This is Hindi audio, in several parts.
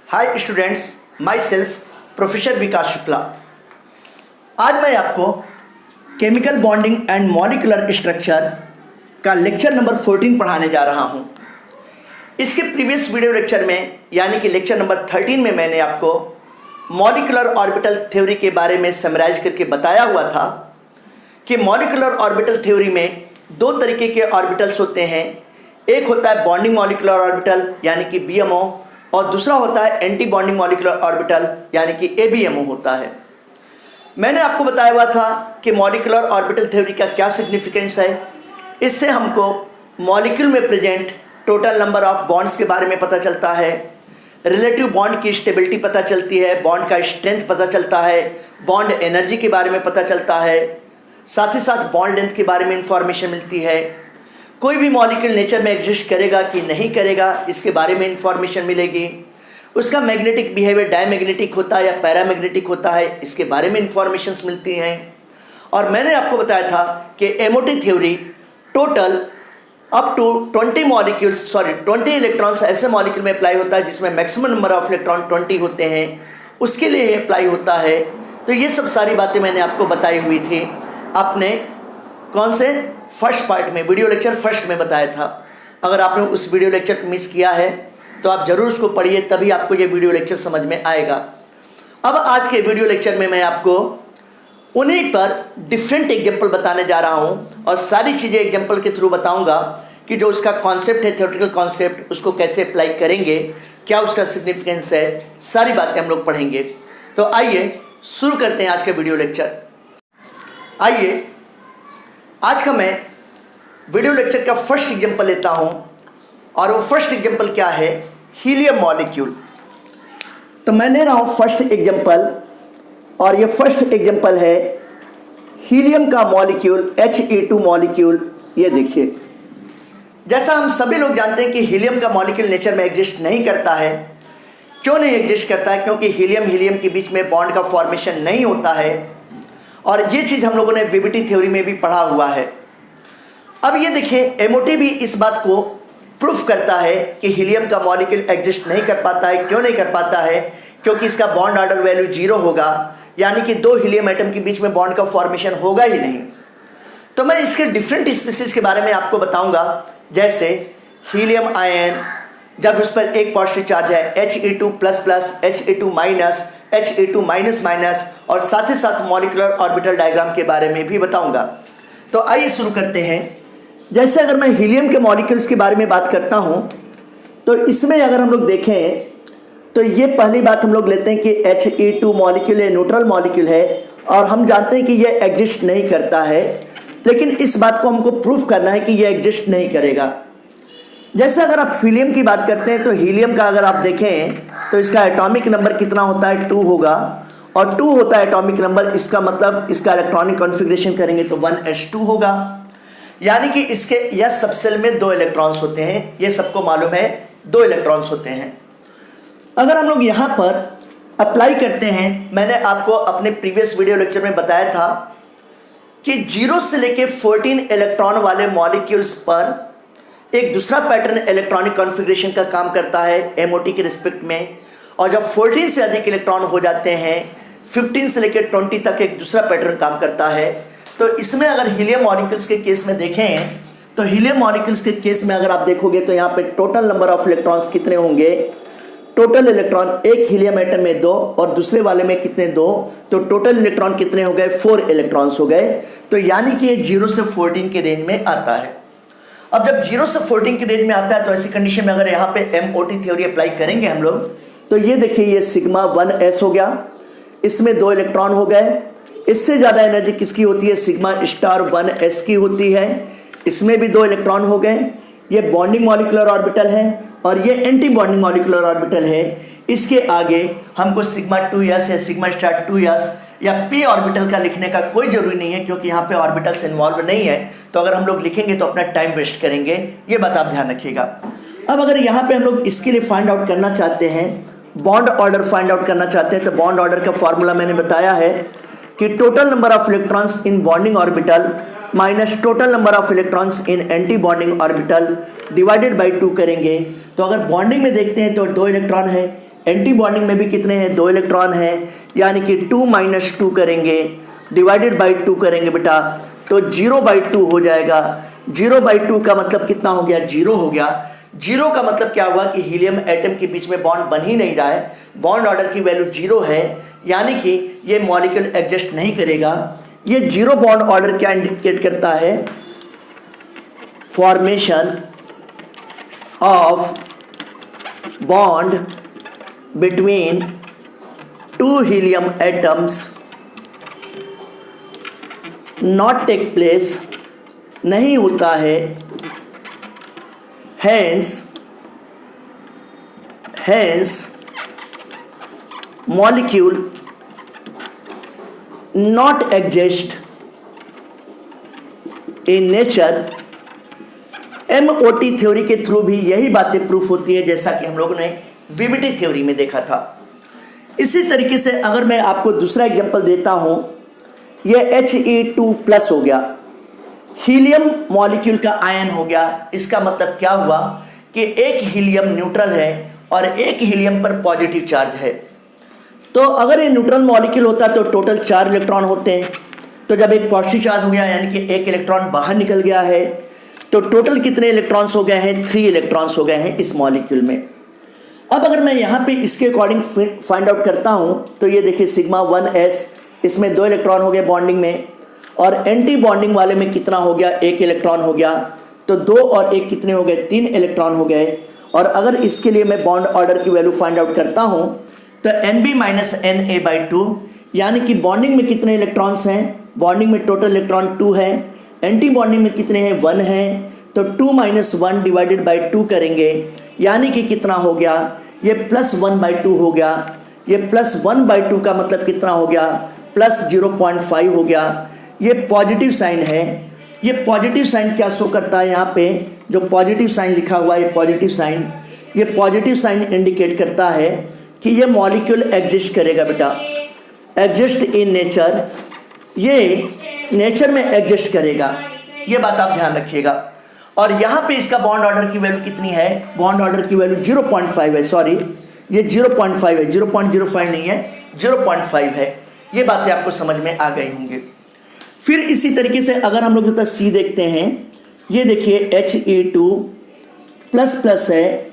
हाय students, myself professor Vikas Shukla. आज मैं आपको chemical bonding and molecular structure का लेक्चर नंबर 14 पढ़ाने जा रहा हूं। इसके प्रीवियस वीडियो लेक्चर में यानी कि लेक्चर नंबर 13 में मैंने आपको मॉलिक्यूलर ऑर्बिटल थ्योरी के बारे में समराइज करके बताया हुआ था कि मॉलिक्यूलर ऑर्बिटल थ्योरी में दो तरीके के ऑर्बिटल्स होते हैं। एक होता है बॉन्डिंग मॉलिक्यूलर ऑर्बिटल यानी कि BMO और दूसरा होता है एंटी बॉन्डिंग मॉलिक्यूलर ऑर्बिटल यानी कि ABMO होता है। मैंने आपको बताया हुआ था कि मॉलिक्यूलर ऑर्बिटल थ्योरी का क्या सिग्निफिकेंस है। इससे हमको मॉलिक्यूल में present total number of bonds के बारे में पता चलता है, रिलेटिव बॉन्ड की स्टेबिलिटी पता चलती है, बॉन्ड का स्ट्रेंथ पता चलता है, बॉन्ड एनर्जी के बारे में पता चलता है, साथ ही साथ बॉन्ड लेंथ के बारे में इंफॉर्मेशन मिलती है। कोई भी मॉलिक्यूल नेचर में एग्जिस्ट करेगा कि नहीं करेगा इसके बारे में इंफॉर्मेशन मिलेगी। उसका मैग्नेटिक बिहेवियर डायमैग्नेटिक होता है या पैरामैग्नेटिक होता है, इसके बारे में इंफॉर्मेशंस मिलती हैं। और मैंने आपको बताया था कि MOT theory total up to 20 electrons ऐसे मॉलिक्यूल में अप्लाई होता है जिसमें मैक्सिमम नंबर ऑफ इलेक्ट्रॉन 20 होते हैं, उसके लिए अप्लाई होता है। तो ये सब सारी बातें मैंने आपको बताई हुई थी आपने कौन से फर्स्ट पार्ट में, वीडियो लेक्चर फर्स्ट में बताया था। अगर आपने उस वीडियो लेक्चर को मिस किया है तो आप ज़रूर उसको पढ़िए, तभी आपको ये वीडियो लेक्चर समझ में आएगा। अब आज के वीडियो लेक्चर में मैं आपको उन्हीं पर डिफरेंट एग्जाम्पल बताने जा रहा हूँ और सारी चीज़ें एग्जाम्पल के थ्रू बताऊँगा कि जो उसका कॉन्सेप्ट है, थ्योरेटिकल कॉन्सेप्ट, उसको कैसे अप्लाई करेंगे, क्या उसका सिग्निफिकेंस है, सारी बातें हम लोग पढ़ेंगे। तो आइए शुरू करते हैं आज का वीडियो लेक्चर। आइए आज का मैं वीडियो लेक्चर का फर्स्ट एग्जांपल लेता हूं और वो फर्स्ट एग्जांपल क्या है, हीलियम मॉलिक्यूल। तो मैं ले रहा हूं फर्स्ट एग्जांपल और ये फर्स्ट एग्जांपल है हीलियम का मॉलिक्यूल He2 मॉलिक्यूल। ये देखिए, जैसा हम सभी लोग जानते हैं कि हीलियम का मॉलिक्यूल नेचर में एग्जिस्ट नहीं करता है। क्यों नहीं एग्जिस्ट करता है? क्योंकि हीलियम के बीच में बॉन्ड का फॉर्मेशन नहीं होता है और ये चीज़ हम लोगों ने VBT थ्योरी में भी पढ़ा हुआ है। अब ये देखिए, MOT भी इस बात को प्रूफ करता है कि हीलियम का मॉलिक्यूल एग्जिस्ट नहीं कर पाता है। क्यों नहीं कर पाता है? क्योंकि इसका बॉन्ड ऑर्डर वैल्यू 0 होगा, यानी कि दो हीलियम एटम के बीच में बॉन्ड का फॉर्मेशन होगा ही नहीं। तो मैं इसके डिफरेंट स्पीसीज के बारे में आपको बताऊंगा, जैसे हीलियम आयन, जब उस पर एक पॉजिटिव चार्ज है He2++, He2-, और साथ ही साथ मॉलिक्यूलर ऑर्बिटल डायग्राम के बारे में भी बताऊंगा। तो आइए शुरू करते हैं। जैसे अगर मैं हीलियम के मॉलिक्यूल्स के बारे में बात करता हूं तो इसमें अगर हम लोग देखें तो ये पहली बात हम लोग लेते हैं कि He2 मॉलिक्यूल ये न्यूट्रल मॉलिक्यूल है और हम जानते हैं कि ये एग्जिस्ट नहीं करता है, लेकिन इस बात को हमको प्रूफ करना है कि ये एग्जिस्ट नहीं करेगा। जैसे अगर आप हीलियम की बात करते हैं तो हीलियम का अगर आप देखें तो इसका एटॉमिक नंबर कितना होता है, 2 होगा और 2 होता है एटॉमिक नंबर। इसका मतलब इसका इलेक्ट्रॉनिक कॉन्फ़िगरेशन करेंगे तो 1s2 होगा, यानी कि इसके यस सबसेल में 2 इलेक्ट्रॉन्स होते हैं। ये सबको मालूम है 2 इलेक्ट्रॉन्स होते हैं। अगर हम लोग यहाँ पर अप्लाई करते हैं, मैंने आपको अपने प्रीवियस वीडियो लेक्चर में बताया था कि 0 से लेके 14 इलेक्ट्रॉन वाले मॉलिक्यूल्स पर एक दूसरा पैटर्न इलेक्ट्रॉनिक कॉन्फ़िगरेशन का काम करता है MOT के रिस्पेक्ट में, और जब 14 से अधिक इलेक्ट्रॉन हो जाते हैं 15 से लेकर 20 तक एक दूसरा पैटर्न काम करता है। तो इसमें अगर हीलियम मॉलिक्यूल्स के केस में देखें तो हीलियम मॉलिक्यूल्स के केस में अगर आप देखोगे तो यहाँ पे टोटल नंबर ऑफ इलेक्ट्रॉन्स कितने होंगे, टोटल इलेक्ट्रॉन एक हीलियम एटम में 2 और दूसरे वाले में कितने, 2, तो टोटल इलेक्ट्रॉन कितने हो गए, 4 इलेक्ट्रॉन्स हो गए। तो यानी कि ये 0 से 14 के रेंज में आता है। अब जब 0 से 14 के रेंज में आता है तो ऐसी कंडीशन में अगर यहाँ पे MOT थ्योरी अप्लाई करेंगे हम लोग तो ये देखिए, ये सिग्मा 1s हो गया, इसमें 2 इलेक्ट्रॉन हो गए। इससे ज़्यादा एनर्जी किसकी होती है, सिग्मा स्टार 1s की होती है, इसमें भी 2 इलेक्ट्रॉन हो गए। ये बॉन्डिंग मॉलिक्यूलर ऑर्बिटल है और ये एंटी बॉन्डिंग मॉलिक्यूलर ऑर्बिटल है। इसके आगे हमको सिग्मा 2s या सिग्मा स्टार 2s या p ऑर्बिटल का लिखने का कोई जरूरी नहीं है, क्योंकि यहाँ पे ऑर्बिटल्स इन्वॉल्व नहीं है। तो अगर हम लोग लिखेंगे तो अपना टाइम वेस्ट करेंगे, ये बात आप ध्यान रखिएगा। अब अगर यहाँ पे हम लोग इसके लिए फाइंड आउट करना चाहते हैं, बॉन्ड ऑर्डर फाइंड आउट करना चाहते हैं, तो बॉन्ड ऑर्डर का फॉर्मूला मैंने बताया है कि total number of electrons in bonding orbital minus total number of electrons in anti bonding orbital divided by 2 करेंगे। तो अगर बॉन्डिंग में देखते हैं तो 2 इलेक्ट्रॉन है, एंटी बॉन्डिंग में भी कितने हैं, 2 इलेक्ट्रॉन हैं, यानी कि 2 - 2 करेंगे, डिवाइडेड बाई 2 करेंगे बेटा, तो 0/2 हो जाएगा। 0/2 का मतलब कितना हो गया, 0 हो गया। 0 का मतलब क्या हुआ कि हीलियम एटम के बीच में बॉन्ड बन ही नहीं रहा है, बॉन्ड ऑर्डर की वैल्यू 0 है, यानी कि ये मॉलिक्यूल एग्जिस्ट नहीं करेगा। ये 0 बॉन्ड ऑर्डर क्या इंडिकेट करता है, formation of bond between 2 helium atoms not take place, नहीं होता है, hence molecule not exist in nature। MOT theory के थ्रू भी यही बातें प्रूफ होती है, जैसा कि हम लोगों ने VBT थ्योरी में देखा था। इसी तरीके से अगर मैं आपको दूसरा एग्जांपल देता हूं, यह He2+ हो गया, हीलियम मॉलिक्यूल का आयन हो गया। इसका मतलब क्या हुआ कि एक हीलियम न्यूट्रल है और एक हीलियम पर पॉजिटिव चार्ज है। तो अगर ये न्यूट्रल मॉलिक्यूल होता तो टोटल 4 इलेक्ट्रॉन होते हैं, तो जब एक पॉजिटिव चार्ज हो गया यानी कि एक इलेक्ट्रॉन बाहर निकल गया है, तो टोटल कितने इलेक्ट्रॉन्स हो गए हैं, 3 इलेक्ट्रॉन्स हो गए हैं इस मॉलिक्यूल में। अब अगर मैं यहाँ पे इसके अकॉर्डिंग फाइंड आउट करता हूँ, तो ये देखिए σ1s, इसमें 2 इलेक्ट्रॉन हो गए बॉन्डिंग में, और एंटी बॉन्डिंग वाले में कितना हो गया, 1 इलेक्ट्रॉन हो गया। तो 2 और 1 कितने हो गए, 3 इलेक्ट्रॉन हो गए। और अगर इसके लिए मैं बॉन्ड ऑर्डर की वैल्यू फाइंड आउट करता हूं, तो Nb - Na/2, यानी कि बॉन्डिंग में कितने इलेक्ट्रॉन्स हैं, बॉन्डिंग में टोटल इलेक्ट्रॉन 2 है, एंटी बॉन्डिंग में कितने हैं, 1 है, तो 2 - 1 डिवाइडेड बाई 2 करेंगे, यानी कि कितना हो गया, ये +1/2 हो गया। ये +1/2 का मतलब कितना हो गया, +0.5 हो गया। ये पॉजिटिव साइन है। ये पॉजिटिव साइन क्या शो करता है, यहाँ पे जो पॉजिटिव साइन लिखा हुआ है, ये पॉजिटिव साइन इंडिकेट करता है कि ये मॉलिक्यूल एग्जिस्ट करेगा बेटा, एग्जिस्ट इन नेचर, ये नेचर में एग्जिस्ट करेगा। ये बात आप ध्यान रखिएगा। और यहाँ पे इसका बॉन्ड ऑर्डर की वैल्यू कितनी है, बॉन्ड ऑर्डर की वैल्यू 0.5 है, सॉरी ये 0.5 है, 0.05 नहीं है, 0.5 है। ये बातें आपको समझ में आ गई होंगी। फिर इसी तरीके से अगर हम लोग C देखते हैं, ये देखिए He2++ है।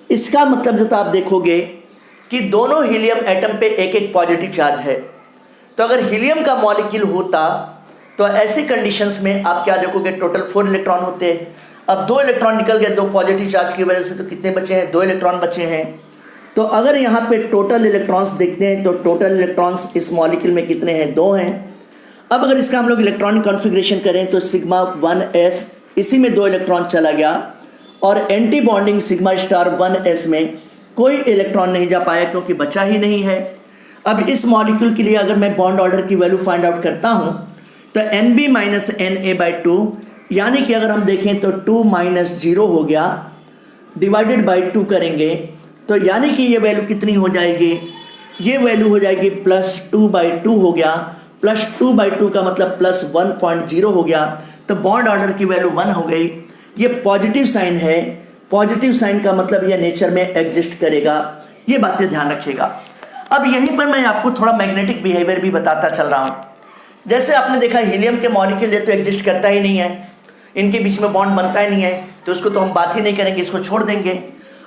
इसका मतलब जो आप देखोगे कि दोनों हीलियम एटम पे एक एक पॉजिटिव चार्ज है। तो अगर हीलियम का मॉलिक्यूल होता तो ऐसी कंडीशंस में आप क्या देखोगे, टोटल 4 इलेक्ट्रॉन होते। अब 2 इलेक्ट्रॉन निकल गए 2 पॉजिटिव चार्ज की वजह से, तो कितने बचे हैं, 2 इलेक्ट्रॉन बचे हैं। तो अगर यहाँ पे टोटल इलेक्ट्रॉन्स देखते हैं, तो टोटल इलेक्ट्रॉन्स इस मॉलिक्यूल में कितने हैं, 2 हैं। अब अगर इसका हम लोग इलेक्ट्रॉनिक कॉन्फ़िगरेशन करें, तो σ1s, इसी में 2 इलेक्ट्रॉन चला गया, और एंटी बॉन्डिंग σ*1s में कोई इलेक्ट्रॉन नहीं जा पाया, क्योंकि बचा ही नहीं है। अब इस मॉलिक्यूल के लिए अगर मैं बॉन्ड ऑर्डर की वैल्यू फाइंड आउट करता हूं, तो Nb - Na/2, यानी कि अगर हम देखें तो 2 - 0 हो गया, डिवाइडेड बाई 2 करेंगे, तो यानी कि ये वैल्यू कितनी हो जाएगी, ये वैल्यू हो जाएगी +2/2 हो गया। +2/2 का मतलब +1.0 हो गया, तो बॉन्ड ऑर्डर की वैल्यू 1 हो गई। ये पॉजिटिव साइन है, पॉजिटिव साइन का मतलब यह नेचर में एग्जिस्ट करेगा। ये बातें ध्यान रखिएगा। अब यहीं पर मैं आपको थोड़ा मैग्नेटिक बिहेवियर भी बताता चल रहा हूँ। जैसे आपने देखा हीलियम के मॉलिक्यूल ये तो एग्जिस्ट करता ही नहीं है, इनके बीच में बॉन्ड बनता ही नहीं है, तो उसको तो हम बात ही नहीं करेंगे, इसको छोड़ देंगे।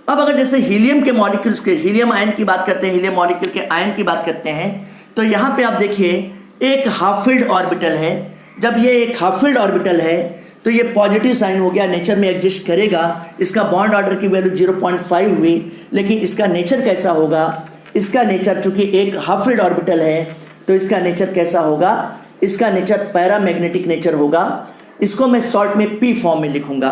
अब अगर जैसे हीलियम के मॉलिक्यूल्स के, हीलियम आयन की बात करते हैं, हीलियम मॉलिक्यूल के आयन की बात करते हैं, तो यहाँ पे आप देखिए एक हाफ फील्ड ऑर्बिटल है। जब ये एक हाफ फील्ड ऑर्बिटल है तो ये पॉजिटिव साइन हो गया, नेचर में एग्जिस्ट करेगा। इसका बॉन्ड ऑर्डर की वैल्यू 0.5 हुई, लेकिन इसका नेचर कैसा होगा, इसका नेचर चूंकि एक हाफ फील्ड ऑर्बिटल है, तो इसका नेचर कैसा होगा, इसका नेचर पैरामैग्नेटिक नेचर होगा। इसको मैं शॉर्ट में P फॉर्म में लिखूंगा।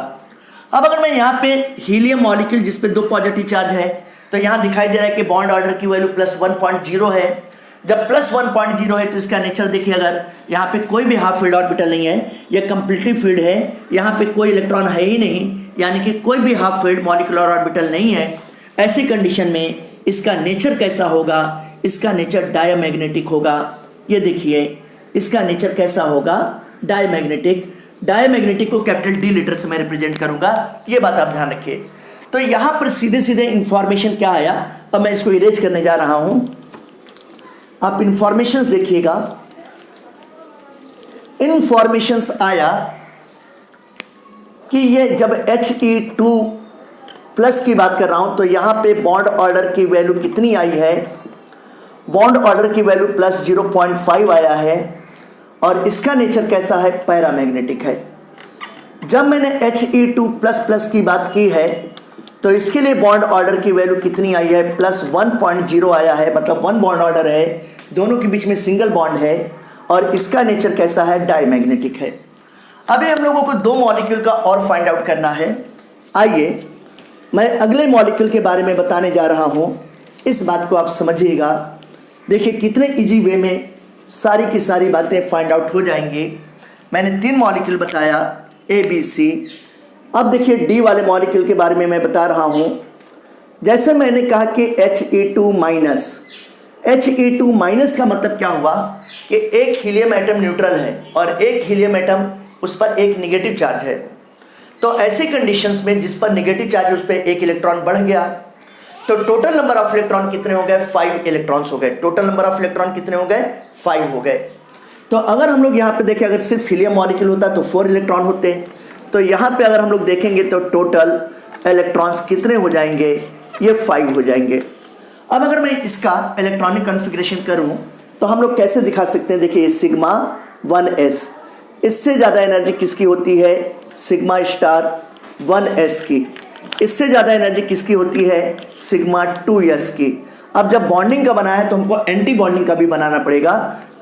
अब अगर मैं यहाँ पे हीलियम मॉलिक्यूल जिस पे 2 पॉजिटिव चार्ज है, तो यहाँ दिखाई दे रहा है कि बॉन्ड ऑर्डर की वैल्यू +1.0 है। जब +1.0 है तो इसका नेचर देखिए, अगर यहाँ पे कोई भी हाफ फील्ड ऑर्बिटल नहीं है, यह कंप्लीटली फील्ड है, यहाँ पे कोई इलेक्ट्रॉन है ही नहीं, यानी कि कोई भी हाफ फील्ड मॉलिक्यूलर ऑर्बिटल नहीं है। ऐसी कंडीशन में इसका नेचर कैसा होगा, इसका नेचर डायमैग्नेटिक होगा। ये देखिए इसका नेचर कैसा होगा, डायमैग्नेटिक। डायमैग्नेटिक को D लेटर से मैं रिप्रेजेंट करूंगा, ये बात आप ध्यान रखिए। तो यहाँ पर सीधे सीधे इंफॉर्मेशन क्या आया, अब मैं इसको इरेज करने जा रहा हूं। आप इंफॉर्मेशंस देखिएगा, इंफॉर्मेशंस आया कि ये जब He2 प्लस की बात कर रहा हूं तो यहां पे बॉन्ड ऑर्डर की वैल्यू कितनी आई है, बॉन्ड ऑर्डर की वैल्यू प्लस 0.5 आया है और इसका नेचर कैसा है, पैरामैग्नेटिक है। जब मैंने He2 प्लस प्लस की बात की है तो इसके लिए बॉन्ड ऑर्डर की वैल्यू कितनी आई है, प्लस 1.0 आया है, मतलब 1 बॉन्ड ऑर्डर है, दोनों के बीच में सिंगल बॉन्ड है और इसका नेचर कैसा है, डायमैग्नेटिक है। अभी हम लोगों को दो मॉलिक्यूल का और फाइंड आउट करना है। आइए मैं अगले मॉलिक्यूल के बारे में बताने जा रहा हूं, इस बात को आप समझिएगा। देखिए कितने इजी वे में सारी की सारी बातें फाइंड आउट हो जाएंगी। मैंने 3 मॉलिक्यूल बताया A, B, C। अब देखिए D वाले मॉलिक्यूल के बारे में मैं बता रहा हूं। जैसे मैंने कहा कि He2 माइनस, He2 माइनस का मतलब क्या हुआ कि एक हीलियम एटम न्यूट्रल है और एक हीलियम एटम उस पर एक निगेटिव चार्ज है। तो ऐसी कंडीशंस में जिस पर निगेटिव चार्ज उस पर एक इलेक्ट्रॉन बढ़ गया तो टोटल नंबर ऑफ इलेक्ट्रॉन कितने हो गए, 5 इलेक्ट्रॉन्स हो गए। टोटल नंबर ऑफ इलेक्ट्रॉन कितने हो गए, 5 हो गए। तो अगर हम लोग यहाँ पे देखें, अगर सिर्फ हीलियम मॉलिक्यूल होता तो 4 इलेक्ट्रॉन होते। तो यहाँ पे अगर हम लोग देखेंगे तो टोटल इलेक्ट्रॉन्स कितने हो जाएंगे, ये 5 हो जाएंगे। अब अगर मैं इसका इलेक्ट्रॉनिक कॉन्फ़िगरेशन करूँ तो हम लोग कैसे दिखा सकते हैं, देखिए सिग्मा 1s, इससे ज़्यादा एनर्जी किसकी होती है, सिग्मा स्टार 1s की। इससे ज़्यादा एनर्जी किसकी होती है, सिग्मा 2s की। अब जब बॉन्डिंग का बनाया है तो हमको एंटी बॉन्डिंग का भी बनाना पड़ेगा।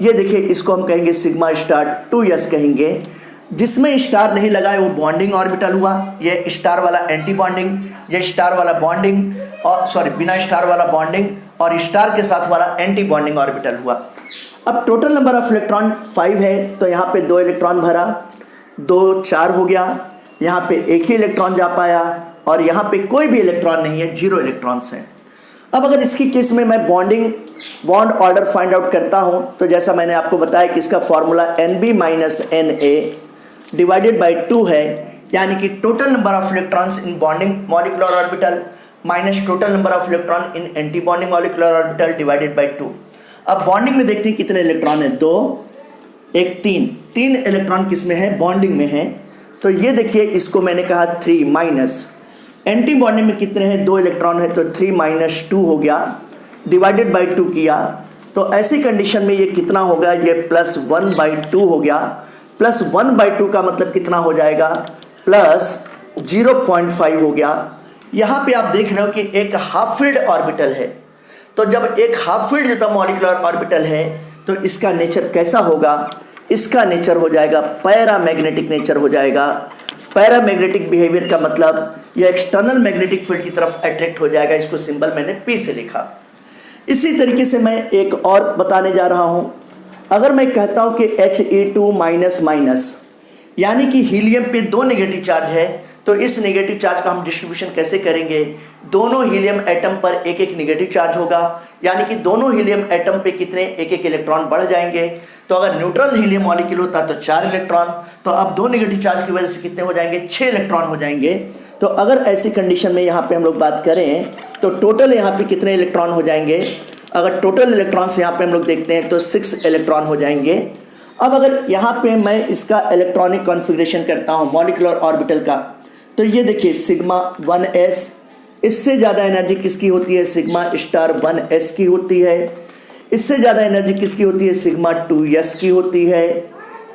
ये देखिए इसको हम कहेंगे सिग्मा स्टार 2s कहेंगे। जिसमें स्टार नहीं लगा है वो बॉन्डिंग ऑर्बिटल हुआ, ये स्टार वाला एंटी बॉन्डिंग, ये स्टार वाला बॉन्डिंग, और सॉरी बिना स्टार वाला बॉन्डिंग और स्टार के साथ वाला एंटी बॉन्डिंग ऑर्बिटल हुआ। अब टोटल नंबर ऑफ इलेक्ट्रॉन 5 है तो यहाँ पे 2 इलेक्ट्रॉन भरा, 2 4 हो गया, यहाँ पे एक ही इलेक्ट्रॉन जा पाया और यहाँ पे कोई भी इलेक्ट्रॉन नहीं है, 0 इलेक्ट्रॉन्स हैं। अब अगर इसकी केस में मैं बॉन्ड ऑर्डर फाइंड आउट करता हूँ तो जैसा मैंने आपको बताया कि इसका formula NB minus NA divided by 2 है, यानी कि total number of electrons in bonding molecular orbital minus total number of electron in anti bonding molecular orbital divided by 2। अब बॉन्डिंग में देखते हैं कितने इलेक्ट्रॉन है, 2 1 3 इलेक्ट्रॉन किस में है, बॉन्डिंग में है। तो ये देखिए इसको मैंने कहा 3 माइनस, एंटी बॉन्डिंग में कितने हैं, 2 इलेक्ट्रॉन है तो 3 माइनस 2 हो गया, डिवाइडेड बाई 2 किया तो ऐसी कंडीशन में ये कितना होगा, ये प्लस 1/2 हो गया। प्लस 1/2 का मतलब कितना हो जाएगा, प्लस 0.5 हो गया। यहाँ पे आप देख रहे हो कि एक हाफ फील्ड ऑर्बिटल है। तो जब एक हाफ फील्ड जो मॉलिक्यूलर ऑर्बिटल है तो इसका नेचर कैसा होगा, इसका नेचर हो जाएगा पैरामैग्नेटिक नेचर हो जाएगा। पैरामैग्नेटिक बिहेवियर का मतलब यह एक्सटर्नल मैग्नेटिक फील्ड की तरफ अट्रैक्ट हो जाएगा। इसको सिंबल मैंने P से लिखा। इसी तरीके से मैं एक और बताने जा रहा हूं। अगर मैं कहता हूं कि He2 माइनस माइनस, यानी कि हीलियम पे 2 नेगेटिव चार्ज है, तो इस नेगेटिव चार्ज का हम डिस्ट्रीब्यूशन कैसे करेंगे, दोनों हीलियम एटम पर एक एक नेगेटिव चार्ज होगा, यानी कि दोनों हीलियम एटम पे कितने एक एक इलेक्ट्रॉन बढ़ जाएंगे। तो अगर न्यूट्रल हीलियम मॉलिक्यूल होता तो 4 इलेक्ट्रॉन, तो अब 2 नेगेटिव चार्ज की वजह से कितने हो जाएंगे, 6 इलेक्ट्रॉन हो जाएंगे। तो अगर ऐसी कंडीशन में यहाँ पे हम लोग बात करें तो टोटल यहाँ पे कितने इलेक्ट्रॉन हो जाएंगे, अगर टोटल इलेक्ट्रॉन्स यहाँ पे हम लोग देखते हैं तो 6 इलेक्ट्रॉन हो जाएंगे। अब अगर यहाँ पे मैं इसका इलेक्ट्रॉनिक कॉन्फ़िगरेशन करता हूँ मॉलिक्यूलर ऑर्बिटल का, तो ये देखिए सिग्मा 1s, इससे ज़्यादा एनर्जी किसकी होती है, सिग्मा स्टार 1s की होती है। इससे ज़्यादा एनर्जी किसकी होती है, सिग्मा 2s की होती है।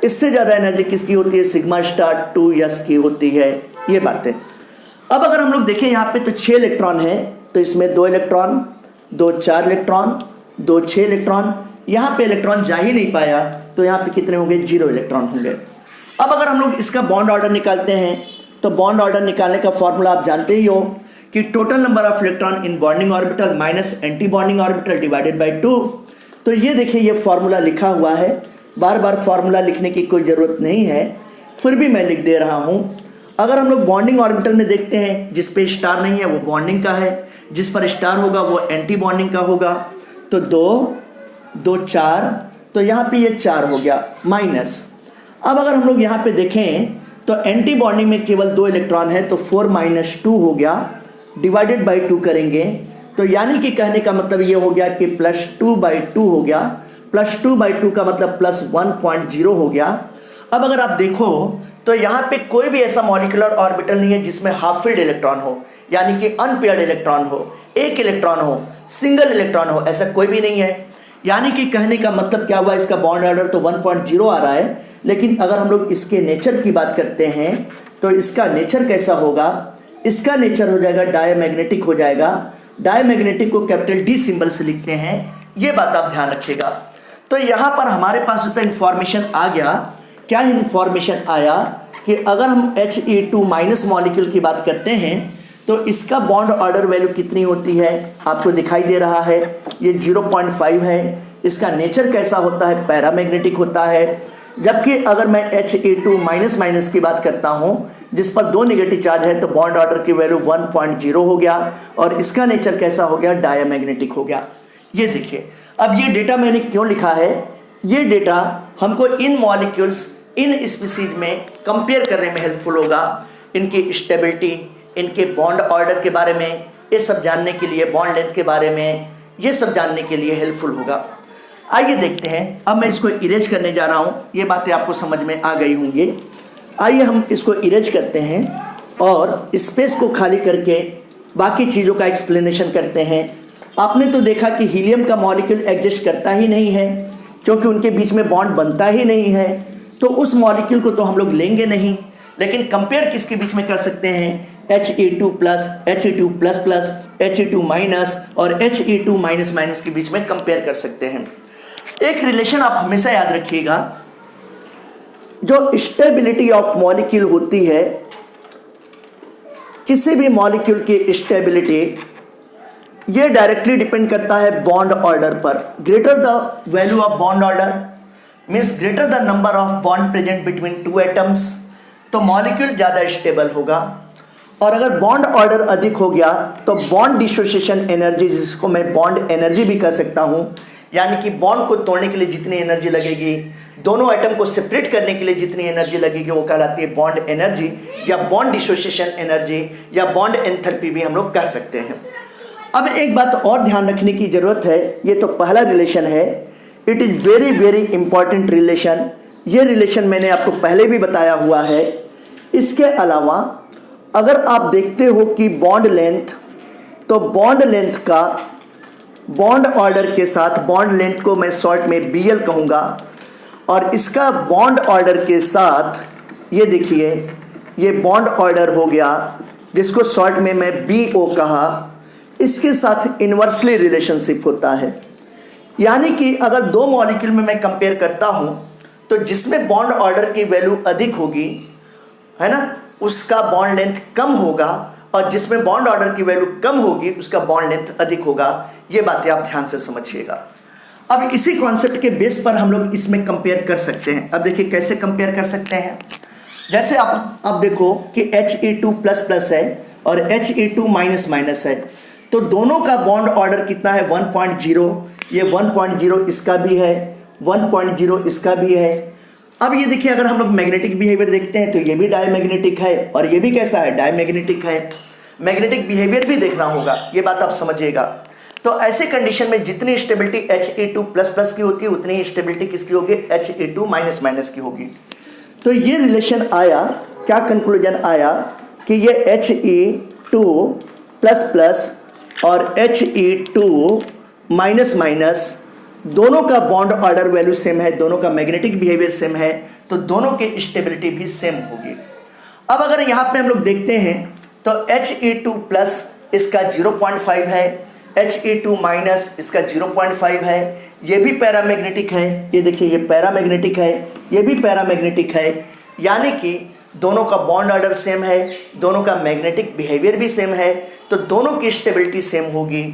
इससे ज़्यादा एनर्जी किसकी होती है, सिग्मा स्टार 2s की होती है। ये बातें। अब अगर हम लोग देखें यहाँ पे तो 6 इलेक्ट्रॉन है, तो इसमें 2 इलेक्ट्रॉन, 2 4 इलेक्ट्रॉन, 2 6 इलेक्ट्रॉन। यहाँ पे इलेक्ट्रॉन जा ही नहीं पाया तो यहाँ पे कितने होंगे, 0 इलेक्ट्रॉन होंगे। अब अगर हम लोग इसका बॉन्ड ऑर्डर निकालते हैं तो बॉन्ड ऑर्डर निकालने का फॉर्मूला आप जानते ही हो कि total number of electron in bonding orbital minus anti bonding orbital divided by 2। तो ये देखिए ये फॉर्मूला लिखा हुआ है, बार बार फॉर्मूला लिखने की कोई ज़रूरत नहीं है, फिर भी मैं लिख दे रहा हूँ। अगर हम लोग बॉन्डिंग ऑर्बिटल में देखते हैं जिस पे स्टार नहीं है वो बॉन्डिंग का है, जिस पर स्टार होगा वो एंटी बॉन्डिंग का होगा। तो 2 2 4, तो यहाँ पे ये 4 हो गया माइनस। अब अगर हम लोग यहाँ पे देखें तो एंटी बॉन्डिंग में केवल 2 इलेक्ट्रॉन है तो 4 माइनस 2 हो गया, डिवाइडेड बाई 2 करेंगे तो यानी कि कहने का मतलब ये हो गया कि +2/2 हो गया। +2/2 का मतलब +1.0 हो गया। अब अगर आप देखो तो यहाँ पे कोई भी ऐसा मॉलिक्यूलर ऑर्बिटल नहीं है जिसमें हाफ फील्ड इलेक्ट्रॉन हो, यानी कि अनपेयर्ड इलेक्ट्रॉन हो, एक इलेक्ट्रॉन हो, सिंगल इलेक्ट्रॉन हो, ऐसा कोई भी नहीं है। यानी कि कहने का मतलब क्या हुआ, इसका बॉन्ड ऑर्डर तो 1.0 आ रहा है, लेकिन अगर हम लोग इसके नेचर की बात करते हैं तो इसका नेचर कैसा होगा, इसका नेचर हो जाएगा डायमैग्नेटिक हो जाएगा। डायमैग्नेटिक को कैपिटल D सिंबल से लिखते हैं, ये बात आप ध्यान रखिएगा। तो यहाँ पर हमारे पास उसका इंफॉर्मेशन आ गया। क्या इंफॉर्मेशन आया कि अगर हम He2 माइनस मॉलिक्यूल की बात करते हैं तो इसका बॉन्ड ऑर्डर वैल्यू कितनी होती है, आपको दिखाई दे रहा है, ये 0.5 है। इसका नेचर कैसा होता है, पैरामैग्नेटिक होता है। जबकि अगर मैं He2 माइनस माइनस की बात करता हूँ जिस पर 2 नेगेटिव चार्ज है तो बॉन्ड ऑर्डर की वैल्यू 1.0 हो गया और इसका नेचर कैसा हो गया, डायमैग्नेटिक हो गया। ये देखिए, अब ये डेटा मैंने क्यों लिखा है, ये डेटा हमको इन मॉलिक्यूल्स इन स्पीसीज में कंपेयर करने में हेल्पफुल होगा। इनकी स्टेबिलिटी, इनके बॉन्ड ऑर्डर के बारे में ये सब जानने के लिए, बॉन्ड लेंथ के बारे में ये सब जानने के लिए हेल्पफुल होगा। आइए देखते हैं। अब मैं इसको इरेज करने जा रहा हूँ, ये बातें आपको समझ में आ गई होंगी। आइए हम इसको इरेज करते हैं और स्पेस को खाली करके बाकी चीज़ों का एक्सप्लेनेशन करते हैं। आपने तो देखा कि हीलियम का मॉलिक्यूल एग्जिस्ट करता ही नहीं है क्योंकि उनके बीच में बॉन्ड बनता ही नहीं है, तो उस मॉलिक्यूल को तो हम लोग लेंगे नहीं। लेकिन कंपेयर किसके बीच में कर सकते हैं, He2 plus, He2 plus plus, He2 minus और He2 माइनस माइनस के बीच में कंपेयर कर सकते हैं। एक रिलेशन आप हमेशा याद रखिएगा, जो स्टेबिलिटी ऑफ मॉलिक्यूल होती है, किसी भी मॉलिक्यूल की स्टेबिलिटी ये डायरेक्टली डिपेंड करता है बॉन्ड ऑर्डर पर। Greater the value of bond order means greater the number of bond present between 2 atoms, तो मॉलिक्यूल ज़्यादा स्टेबल होगा। और अगर बॉन्ड ऑर्डर अधिक हो गया तो बॉन्ड डिसोसिएशन एनर्जी, जिसको मैं बॉन्ड एनर्जी भी कह सकता हूँ, यानी कि बॉन्ड को तोड़ने के लिए जितनी एनर्जी लगेगी, दोनों एटम को सेपरेट करने के लिए जितनी एनर्जी लगेगी, वो कहलाती है बॉन्ड एनर्जी या बॉन्ड डिसोसिएशन एनर्जी या बॉन्ड एंथैल्पी भी हम लोग कह सकते हैं। अब एक बात और ध्यान रखने की ज़रूरत है, ये तो पहला रिलेशन है, it is very very important relation. ये रिलेशन मैंने आपको पहले भी बताया हुआ है। इसके अलावा अगर आप देखते हो कि बॉन्ड लेंथ, तो बॉन्ड लेंथ का बॉन्ड ऑर्डर के साथ, बॉन्ड लेंथ को मैं शॉर्ट में BL कहूँगा, और इसका बॉन्ड ऑर्डर के साथ ये देखिए, ये बॉन्ड ऑर्डर हो गया जिसको शॉर्ट में मैं BO कहा, इसके साथ इन्वर्सली रिलेशनशिप होता है। यानी कि अगर दो मॉलिक्यूल में मैं कंपेयर करता हूँ तो जिसमें बॉन्ड ऑर्डर की वैल्यू अधिक होगी, है ना, उसका बॉन्ड लेंथ कम होगा, और जिसमें बॉन्ड ऑर्डर की वैल्यू कम होगी उसका बॉन्ड लेंथ अधिक होगा। ये बातें आप ध्यान से समझिएगा। अब इसी कॉन्सेप्ट के बेस पर हम लोग इसमें कंपेयर कर सकते हैं। अब देखिए कैसे कंपेयर कर सकते हैं। जैसे आप देखो कि He2 प्लस प्लस है और He2 माइनस माइनस है, तो दोनों का बॉन्ड ऑर्डर कितना है, 1.0। ये 1.0 इसका भी है, 1.0 इसका भी है। अब ये देखिए, अगर हम लोग मैग्नेटिक बिहेवियर देखते हैं तो ये भी डायमैग्नेटिक है और ये भी कैसा है, डायमैग्नेटिक है। मैग्नेटिक बिहेवियर भी देखना होगा, ये बात आप समझिएगा। तो ऐसे कंडीशन में जितनी स्टेबिलिटी He2 प्लस प्लस की होती है उतनी ही स्टेबिलिटी किसकी होगी, He2 माइनस माइनस की होगी। तो ये रिलेशन आया, क्या कंक्लूजन आया कि ये He2 प्लस प्लस और He2 माइनस माइनस दोनों का बॉन्ड ऑर्डर वैल्यू सेम है, दोनों का मैग्नेटिक बिहेवियर सेम है, तो दोनों की स्टेबिलिटी भी सेम होगी। अब अगर यहाँ पे हम लोग देखते हैं तो He2 प्लस इसका 0.5 है, He2 माइनस इसका 0.5 है, ये भी पैरामैग्नेटिक है। ये देखिए, ये पैरामैग्नेटिक है, ये भी पैरामैग्नेटिक है, यानी कि दोनों का बॉन्ड ऑर्डर सेम है, दोनों का मैग्नेटिक बिहेवियर भी सेम है, तो दोनों की स्टेबिलिटी सेम होगी।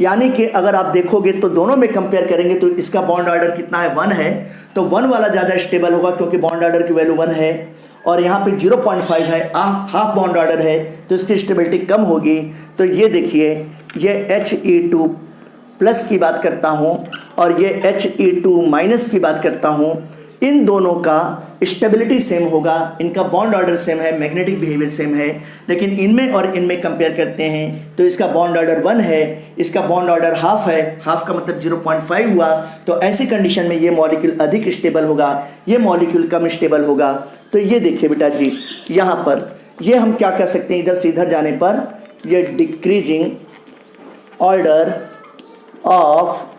यानी कि अगर आप देखोगे तो दोनों में कंपेयर करेंगे तो इसका बॉन्ड ऑर्डर कितना है, 1 है, तो 1 वाला ज़्यादा स्टेबल होगा क्योंकि बॉन्ड ऑर्डर की वैल्यू 1 है, और यहाँ पे 0.5 है, हाफ बॉन्ड ऑर्डर है, तो इसकी स्टेबिलिटी कम होगी। तो ये देखिए, ये He2 प्लस की बात करता हूँ और ये He2 माइनस की बात करता हूँ, इन दोनों का स्टेबिलिटी सेम होगा, इनका बॉन्ड ऑर्डर सेम है, मैग्नेटिक बिहेवियर सेम है, लेकिन इनमें और इनमें कंपेयर करते हैं तो इसका बॉन्ड ऑर्डर 1 है, इसका बॉन्ड ऑर्डर हाफ है, हाफ का मतलब 0.5 हुआ। तो ऐसी कंडीशन में ये मॉलिक्यूल अधिक स्टेबल होगा, ये मॉलिक्यूल कम स्टेबल होगा। तो ये देखिए बेटा जी, यहाँ पर ये हम क्या कर सकते हैं, इधर से इधर जाने पर ये decreasing order of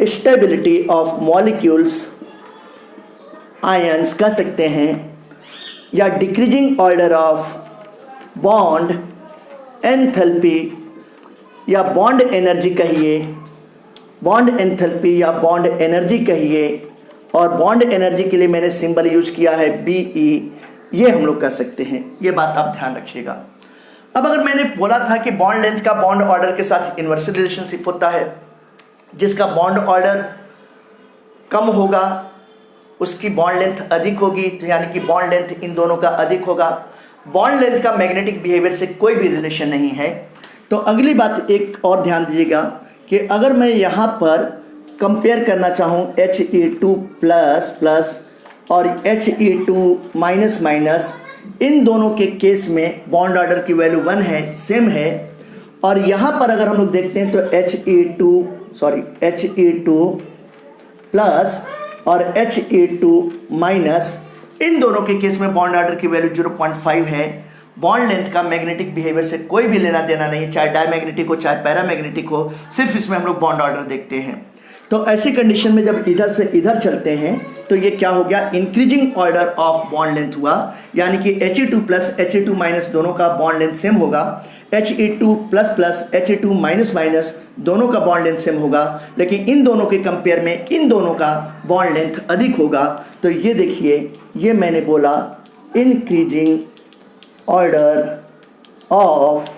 stability of molecules ions कह सकते हैं, या decreasing order of bond enthalpy या बॉन्ड एनर्जी कहिए, बॉन्ड एंथैल्पी या बॉन्ड एनर्जी कहिए, और बॉन्ड एनर्जी के लिए मैंने सिंबल यूज किया है BE, ये हम लोग कह सकते हैं। ये बात आप ध्यान रखिएगा। अब अगर मैंने बोला था कि बॉन्ड लेंथ का बॉन्ड ऑर्डर के साथ इन्वर्स रिलेशनशिप होता है, जिसका बॉन्ड ऑर्डर कम होगा उसकी बॉन्ड लेंथ अधिक होगी, तो यानी कि बॉन्ड लेंथ इन दोनों का अधिक होगा। बॉन्ड लेंथ का मैग्नेटिक बिहेवियर से कोई भी रिलेशन नहीं है। तो अगली बात एक और ध्यान दीजिएगा कि अगर मैं यहाँ पर कंपेयर करना चाहूँ He2 प्लस प्लस और He2 माइनस माइनस, इन दोनों के केस में बॉन्ड ऑर्डर की वैल्यू 1 है, सेम है। और यहाँ पर अगर हम लोग देखते हैं तो He2 प्लस और He2 माइनस, इन दोनों के केस में बॉन्ड ऑर्डर की वैल्यू 0.5 है। बॉन्ड लेंथ का मैग्नेटिक बिहेवियर से कोई भी लेना देना नहीं है, चाहे डायमैग्नेटिक हो चाहे पैरामैग्नेटिक हो, सिर्फ इसमें हम लोग बॉन्ड ऑर्डर देखते हैं। तो ऐसी कंडीशन में जब इधर से इधर चलते हैं तो ये क्या हो गया, increasing order of bond length हुआ, यानी कि He2 प्लस He2 माइनस दोनों का बॉन्ड लेंथ सेम होगा। He2 plus plus He2 minus minus दोनों का बॉन्ड लेंथ सेम होगा, लेकिन इन दोनों के कंपेयर में इन दोनों का बॉन्ड लेंथ अधिक होगा। तो ये देखिए, ये मैंने बोला increasing order of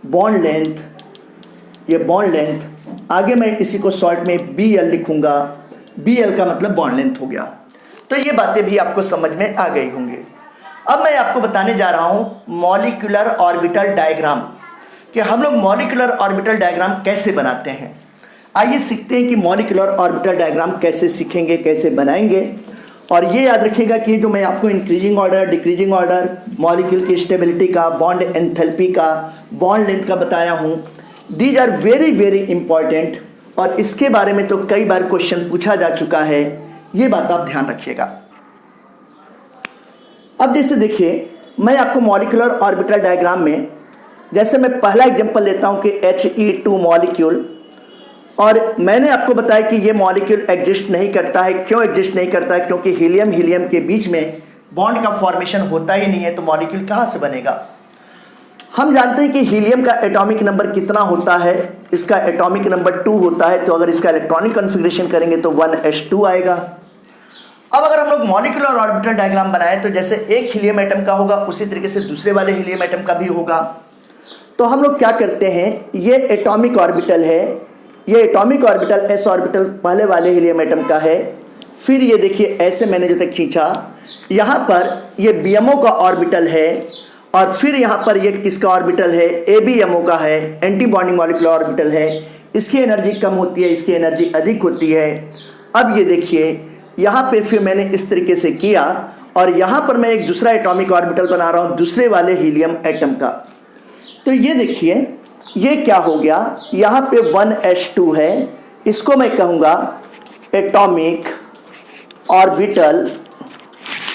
bond length, ये बॉन्ड लेंथ, आगे मैं इसी को शॉर्ट में BL लिखूंगा, BL का मतलब बॉन्ड लेंथ हो गया। तो ये बातें भी आपको समझ में आ गई होंगी। अब मैं आपको बताने जा रहा हूँ मॉलिक्यूलर ऑर्बिटल डायग्राम, कि हम लोग मॉलिक्यूलर ऑर्बिटल डायग्राम कैसे बनाते हैं। आइए सीखते हैं कि मॉलिक्यूलर ऑर्बिटल डायग्राम कैसे सीखेंगे, कैसे बनाएंगे। और ये याद रखिएगा कि जो मैं आपको increasing order, decreasing order, molecule की स्टेबिलिटी का, बॉन्ड एंथैल्पी का, बॉन्ड लेंथ का बताया हूँ, these are very very important, और इसके बारे में तो कई बार क्वेश्चन पूछा जा चुका है। ये बात आप ध्यान रखिएगा। अब जैसे देखिए, मैं आपको मॉलिक्यूलर ऑर्बिटल डायग्राम में, जैसे मैं पहला एग्जांपल लेता हूं कि He2 मॉलिक्यूल, और मैंने आपको बताया कि ये मॉलिक्यूल एग्जिस्ट नहीं करता है। क्यों एग्जिस्ट नहीं करता है? क्योंकि हीलियम हीलियम के बीच में बॉन्ड का फॉर्मेशन होता ही नहीं है, तो मॉलिक्यूल कहाँ से बनेगा। हम जानते हैं कि हीलियम का एटॉमिक नंबर कितना होता है, इसका एटॉमिक नंबर 2 होता है। तो अगर इसका इलेक्ट्रॉनिक कॉन्फ़िगरेशन करेंगे तो 1s2 आएगा। अब अगर हम लोग मॉलिक्यूलर ऑर्बिटल डायग्राम बनाए तो जैसे एक हीलियम एटम का होगा उसी तरीके से दूसरे वाले हीलियम एटम का भी होगा। तो हम लोग क्या करते हैं, ये एटॉमिक ऑर्बिटल है, ये एटॉमिक ऑर्बिटल s ऑर्बिटल पहले वाले हीलियम एटम का है। फिर ये देखिए ऐसे मैंने जो तक खींचा, यहाँ पर ये BMO का ऑर्बिटल है, और फिर यहाँ पर ये किसका ऑर्बिटल है, ABMO का है, एंटी बॉन्डिंग मॉलिक्यूलर ऑर्बिटल है। इसकी एनर्जी कम होती है, इसकी एनर्जी अधिक होती है। अब ये देखिए यहाँ पे फिर मैंने इस तरीके से किया, और यहाँ पर मैं एक दूसरा एटॉमिक ऑर्बिटल बना रहा हूँ दूसरे वाले हीलियम एटम का। तो ये देखिए ये क्या हो गया, यहाँ पे 1s2 है, इसको मैं कहूँगा atomic orbital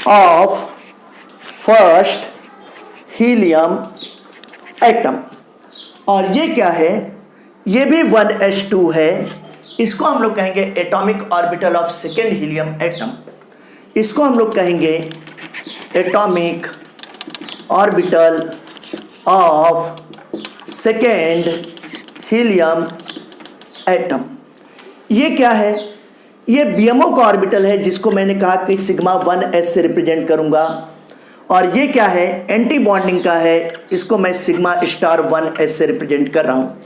of first helium atom. और ये क्या है, ये भी 1s2 है, इसको हम लोग कहेंगे atomic orbital of second helium atom. इसको हम लोग कहेंगे atomic orbital of second helium atom. ये क्या है, ये BMO का ऑर्बिटल है, जिसको मैंने कहा कि सिग्मा 1s से रिप्रेजेंट करूंगा। और ये क्या है, एंटी बॉन्डिंग का है, इसको मैं सिग्मा स्टार 1s से रिप्रेजेंट कर रहा हूँ।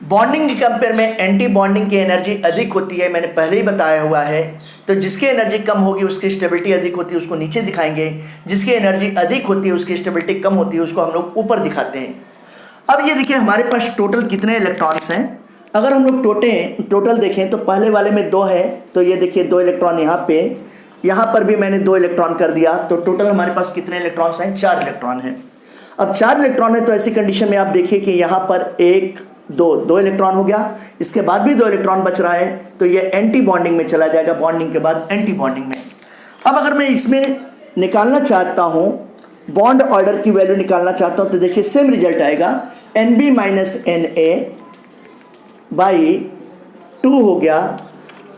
बॉन्डिंग के कंपेयर में एंटी बॉन्डिंग की एनर्जी अधिक होती है, मैंने पहले ही बताया हुआ है। तो जिसकी एनर्जी कम होगी उसकी स्टेबिलिटी अधिक होती है, उसको नीचे दिखाएंगे। जिसकी एनर्जी अधिक होती है उसकी स्टेबिलिटी कम होती है, उसको हम लोग ऊपर दिखाते हैं। अब ये देखिए हमारे पास टोटल कितने इलेक्ट्रॉन्स हैं। अगर हम लोग टोटल देखें तो पहले वाले में 2 है, तो ये देखिए 2 इलेक्ट्रॉन यहाँ पे, यहाँ पर भी मैंने 2 इलेक्ट्रॉन कर दिया, तो टोटल हमारे पास कितने इलेक्ट्रॉन्स हैं? 4 इलेक्ट्रॉन हैं। अब 4 इलेक्ट्रॉन है तो ऐसी कंडीशन में आप देखिए कि यहाँ पर 1 2 इलेक्ट्रॉन हो गया, इसके बाद भी 2 इलेक्ट्रॉन बच रहा है, तो ये एंटी बॉन्डिंग में चला जाएगा, बॉन्डिंग के बाद एंटी बॉन्डिंग में। अब अगर मैं इसमें निकालना चाहता हूँ, बॉन्ड ऑर्डर की वैल्यू निकालना चाहता हूँ, तो देखिए सेम रिजल्ट आएगा, NB माइनस NA बाई 2 हो गया।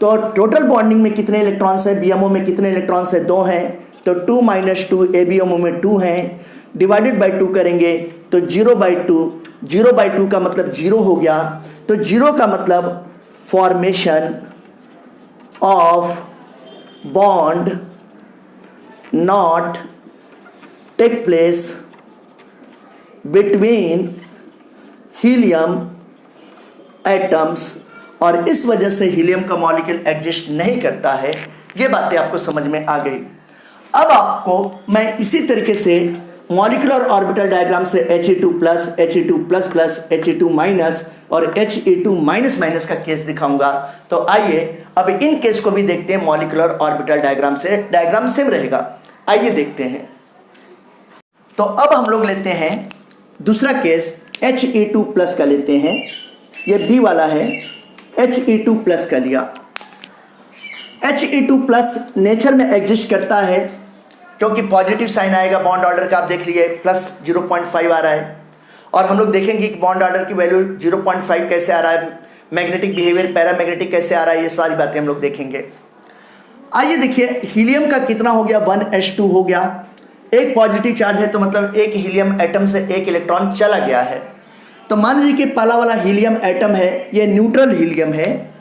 तो टोटल बॉन्डिंग में कितने इलेक्ट्रॉन्स हैं? BMO में कितने इलेक्ट्रॉन्स हैं? 2 हैं, तो 2 माइनस 2 ABMO में 2 हैं, डिवाइडेड बाई 2 करेंगे तो 0/2, 0/2 का मतलब 0 हो गया, तो 0 का मतलब formation of bond not take place between helium atoms, और इस वजह से हीलियम का मॉलिक्यूल एग्जिस्ट नहीं करता है। ये बातें आपको समझ में आ गई। अब आपको मैं इसी तरीके से मॉलिक्यूलर ऑर्बिटल डायग्राम से He2+, He2++, He2- और He2- का केस दिखाऊंगा। तो आइए अब इन केस को भी देखते हैं मॉलिक्यूलर ऑर्बिटल डायग्राम से। डायग्राम सेम रहेगा, आइए देखते हैं। तो अब हम लोग लेते हैं दूसरा केस, He2+ का लेते हैं, ये बी वाला है, He2+ का लिया। He2+ नेचर में एग्जिस्ट करता है क्योंकि पॉजिटिव साइन आएगा बॉन्ड ऑर्डर का, आप देख लीजिए +0.5 आ रहा है, और हम लोग देखेंगे कि बॉन्ड ऑर्डर की वैल्यू 0.5 कैसे आ रहा है, मैग्नेटिक बिहेवियर, पैरामैग्नेटिक कैसे आ रहा है, ये सारी बातें हम लोग देखेंगे। आइए देखिए, हीलियम का कितना हो गया? 1s2 हो गया। एक पॉजिटिव चार्ज है तो मतलब एक हीलियम एटम से एक इलेक्ट्रॉन चला गया है। तो मान लीजिए कि पहला वाला हीलियम एटम है, ये न्यूट्रल हीलियम है,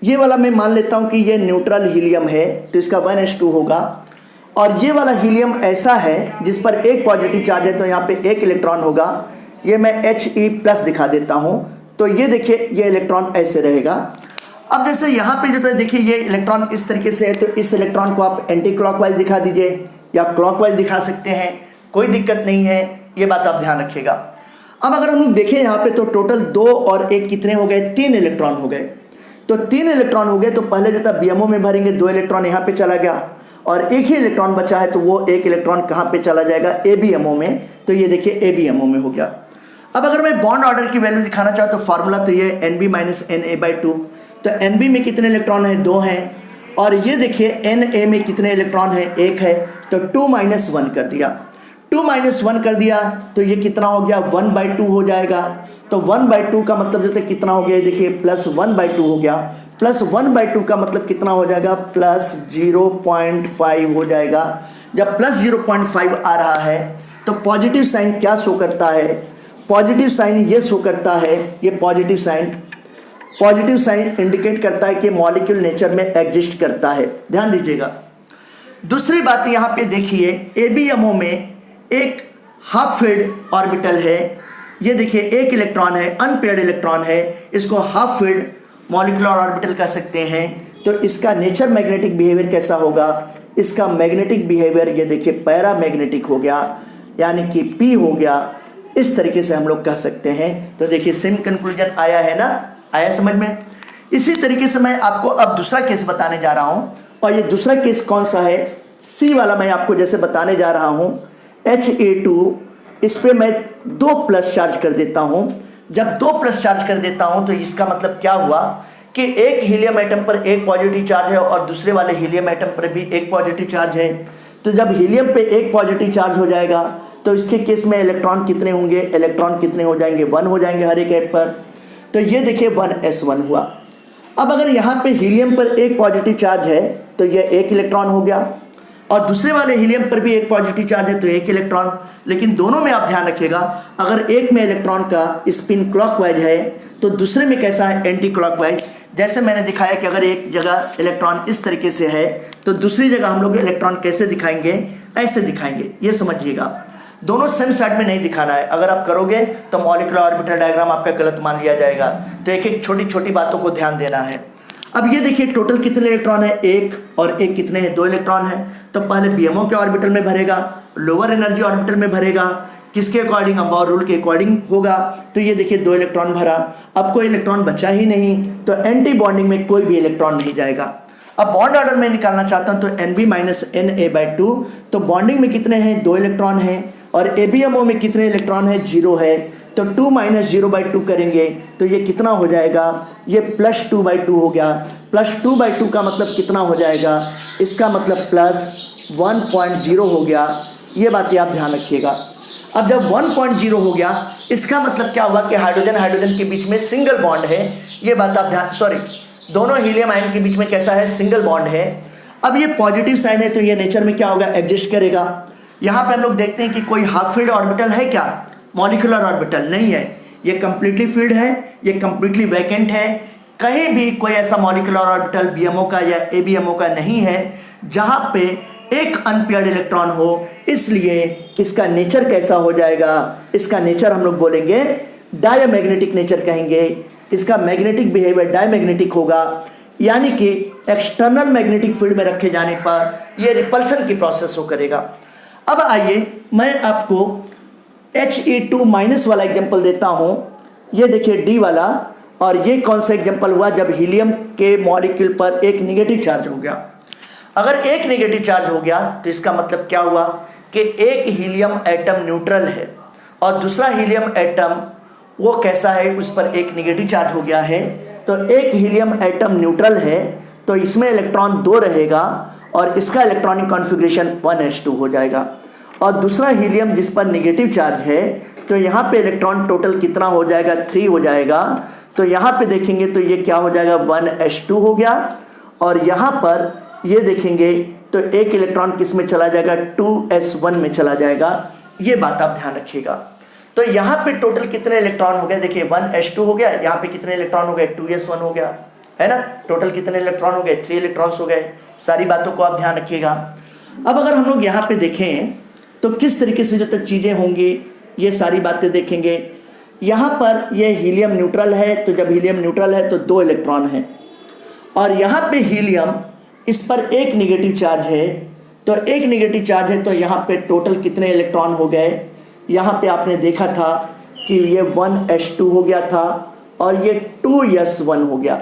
ये वाला मैं मान लेता हूँ कि ये न्यूट्रल हीलियम है, तो इसका 1s2 होगा। और ये वाला हीलियम ऐसा है जिस पर एक पॉजिटिव चार्ज है, तो यहाँ पे एक इलेक्ट्रॉन होगा, ये मैं He+ दिखा देता हूँ। तो ये देखिए, ये इलेक्ट्रॉन ऐसे रहेगा। अब जैसे यहाँ पे जो है देखिए, ये इलेक्ट्रॉन इस तरीके से है, तो इस इलेक्ट्रॉन को आप एंटी क्लॉकवाइज दिखा दीजिए या क्लॉकवाइज दिखा सकते हैं, कोई दिक्कत नहीं है, ये बात आप ध्यान रखिएगा। अब अगर हम लोग देखें यहाँ पे, तो टोटल 2 और 1 कितने हो गए? 3 इलेक्ट्रॉन हो गए। तो 3 इलेक्ट्रॉन हो गए, तो पहले जो था BMO में भरेंगे, 2 इलेक्ट्रॉन यहाँ पे चला गया, और एक ही इलेक्ट्रॉन बचा है, तो वो एक इलेक्ट्रॉन कहाँ पे चला जाएगा? ABMO में। तो ये देखिए ABMO में हो गया। अब अगर मैं बॉन्ड ऑर्डर की वैल्यू दिखाना चाहूँ, तो फार्मूला तो ये NB माइनस NA/2। तो NB में कितने इलेक्ट्रॉन है? 2 हैं, और ये देखिए NA में कितने इलेक्ट्रॉन है? 1 है, तो 2-1 कर दिया। 2-1 कर दिया तो ये कितना हो गया? 1/2 हो जाएगा। तो 1/2 का मतलब जो है कितना हो गया? देखिए +1/2 हो गया। +1/2 का मतलब कितना हो जाएगा? +0.5 हो जाएगा। जब +0.5 आ रहा है तो पॉजिटिव साइन क्या शो करता है? पॉजिटिव साइन ये शो करता है, ये पॉजिटिव साइन इंडिकेट करता है कि मॉलिक्यूल नेचर में एग्जिस्ट करता है। ध्यान दीजिएगा। दूसरी बात यहाँ पे देखिए, ABMO में एक हाफ फील्ड ऑर्बिटल है, ये देखिए एक इलेक्ट्रॉन है, अनपेयर्ड इलेक्ट्रॉन है, इसको हाफ फील्ड मॉलिक्यूलर ऑर्बिटल कह सकते हैं। तो इसका नेचर मैग्नेटिक बिहेवियर कैसा होगा? इसका मैग्नेटिक बिहेवियर ये देखिए पैरामैग्नेटिक हो गया, यानी कि P हो गया। इस तरीके से हम लोग कह सकते हैं। तो देखिए सेम कंक्लूजन आया है ना? आया समझ में? इसी तरीके से मैं आपको अब दूसरा केस बताने जा रहा हूँ, और ये दूसरा केस कौन सा है? C वाला मैं आपको जैसे बताने जा रहा हूँ। Ha2, इस पर मैं 2+ चार्ज कर देता हूँ। जब 2+ चार्ज कर देता हूँ तो इसका मतलब क्या हुआ कि एक हीलियम एटम पर एक पॉजिटिव चार्ज है और दूसरे वाले हीलियम एटम पर भी एक पॉजिटिव चार्ज है। तो जब हीलियम पे एक पॉजिटिव चार्ज हो जाएगा तो इसके केस में इलेक्ट्रॉन कितने होंगे? इलेक्ट्रॉन कितने हो जाएंगे? 1 हो जाएंगे हर एक एट पर। तो ये देखिए 1s1 हुआ। अब अगर यहाँ पे हीलियम पर एक पॉजिटिव चार्ज है तो ये एक इलेक्ट्रॉन हो गया, और दूसरे वाले हीलियम पर भी एक पॉजिटिव चार्ज है तो एक इलेक्ट्रॉन। लेकिन दोनों में आप ध्यान रखिएगा, अगर एक में इलेक्ट्रॉन का स्पिन क्लॉकवाइज है तो दूसरे में कैसा है? Anti clockwise. जैसे मैंने दिखाया कि अगर एक जगह इलेक्ट्रॉन इस तरीके से है तो दूसरी जगह हम लोग इलेक्ट्रॉन कैसे दिखाएंगे? ऐसे दिखाएंगे। ये समझिएगा, दोनों सेम साइड में नहीं दिखाना है। अगर आप करोगे तो मॉलिक्यूलर ऑर्बिटल डायग्राम आपका गलत मान लिया जाएगा। तो एक एक छोटी छोटी बातों को ध्यान देना है। अब ये देखिए टोटल कितने इलेक्ट्रॉन है? 1 और 1 कितने हैं? 2 इलेक्ट्रॉन है। तो पहले BMO के ऑर्बिटल में भरेगा, लोअर एनर्जी ऑर्बिटल में भरेगा, किसके अकॉर्डिंग, अम्बाउर रूल के अकॉर्डिंग होगा। तो ये देखिए 2 इलेक्ट्रॉन भरा, अब कोई इलेक्ट्रॉन बचा ही नहीं, तो एंटी बॉन्डिंग में कोई भी इलेक्ट्रॉन नहीं जाएगा। अब बॉन्ड ऑर्डर में निकालना चाहता हूँ तो NB माइनस NA/2, तो बॉन्डिंग में कितने हैं, 2 इलेक्ट्रॉन हैं, और ABMO में कितने इलेक्ट्रॉन है, 0 है। तो 2 माइनस 0/2 करेंगे तो ये कितना हो जाएगा, ये +2/2 हो गया। +2/2 का मतलब कितना हो जाएगा, इसका मतलब +1.0 हो गया। ये बातें आप ध्यान रखिएगा। अब जब 1.0 हो गया, इसका मतलब क्या हुआ कि हाइड्रोजन हाइड्रोजन के बीच में सिंगल बॉन्ड है। ये बात आप ध्यान, दोनों हीलियम आयन के बीच में कैसा है, सिंगल बॉन्ड है। अब ये पॉजिटिव साइन है तो ये नेचर में क्या होगा, एग्जिस्ट करेगा। यहाँ पे हम लोग देखते हैं कि कोई हाफ फील्ड ऑर्बिटल है क्या, मॉलिक्यूलर ऑर्बिटल नहीं है, ये कंप्लीटली फील्ड है, ये कंप्लीटली वैकेंट है। कहीं भी कोई ऐसा मॉलिक्यूलर ऑर्बिटल BMO का या ABMO का नहीं है जहाँ पे एक अनपेयर्ड इलेक्ट्रॉन हो। इसलिए इसका नेचर कैसा हो जाएगा, इसका नेचर हम लोग बोलेंगे डायमैग्नेटिक नेचर कहेंगे। इसका मैग्नेटिक बिहेवियर डायमैग्नेटिक होगा, यानी कि एक्सटर्नल मैग्नेटिक फील्ड में रखे जाने पर यह रिपल्सन की प्रोसेस को करेगा। अब आइए मैं आपको He2- वाला एग्जाम्पल देता हूँ। ये देखिए D वाला, और ये कौन सा एग्जाम्पल हुआ, जब हीलियम के मॉलिक्यूल पर एक निगेटिव चार्ज हो गया। अगर एक निगेटिव चार्ज हो गया तो इसका मतलब क्या हुआ कि एक हीलियम एटम न्यूट्रल है और दूसरा हीलियम एटम वो कैसा है, उस पर एक निगेटिव चार्ज हो गया है। तो एक हीलियम एटम न्यूट्रल है तो इसमें इलेक्ट्रॉन 2 रहेगा और इसका इलेक्ट्रॉनिक कॉन्फ़िगरेशन 1s2 हो जाएगा। और दूसरा हीलियम जिस पर निगेटिव चार्ज है तो यहाँ पे इलेक्ट्रॉन टोटल कितना हो जाएगा, 3 हो जाएगा। तो यहाँ पे देखेंगे तो ये क्या हो जाएगा, 1s2 हो गया। और यहाँ पर ये देखेंगे तो एक इलेक्ट्रॉन किस में चला जाएगा, 2s1 में चला जाएगा। ये बात आप ध्यान रखिएगा। तो यहाँ पे टोटल कितने इलेक्ट्रॉन हो गए, देखिए 1s2 हो गया, यहाँ पे कितने इलेक्ट्रॉन हो गए, 2s1 हो गया, है ना। टोटल कितने इलेक्ट्रॉन हो गए, 3 इलेक्ट्रॉन्स हो गए। सारी बातों को आप ध्यान रखिएगा। अब अगर हम लोग यहाँ पे देखें तो किस तरीके से जो तक चीज़ें होंगी, ये सारी बातें देखेंगे। यहाँ पर ये हीलियम न्यूट्रल है, तो जब हीलियम न्यूट्रल है तो 2 इलेक्ट्रॉन है, और यहाँ पे हीलियम इस पर एक निगेटिव चार्ज है, तो एक निगेटिव चार्ज है तो यहाँ पे टोटल कितने इलेक्ट्रॉन हो गए। यहाँ पे आपने देखा था कि ये 1s2 हो गया था और ये 2s1 हो गया।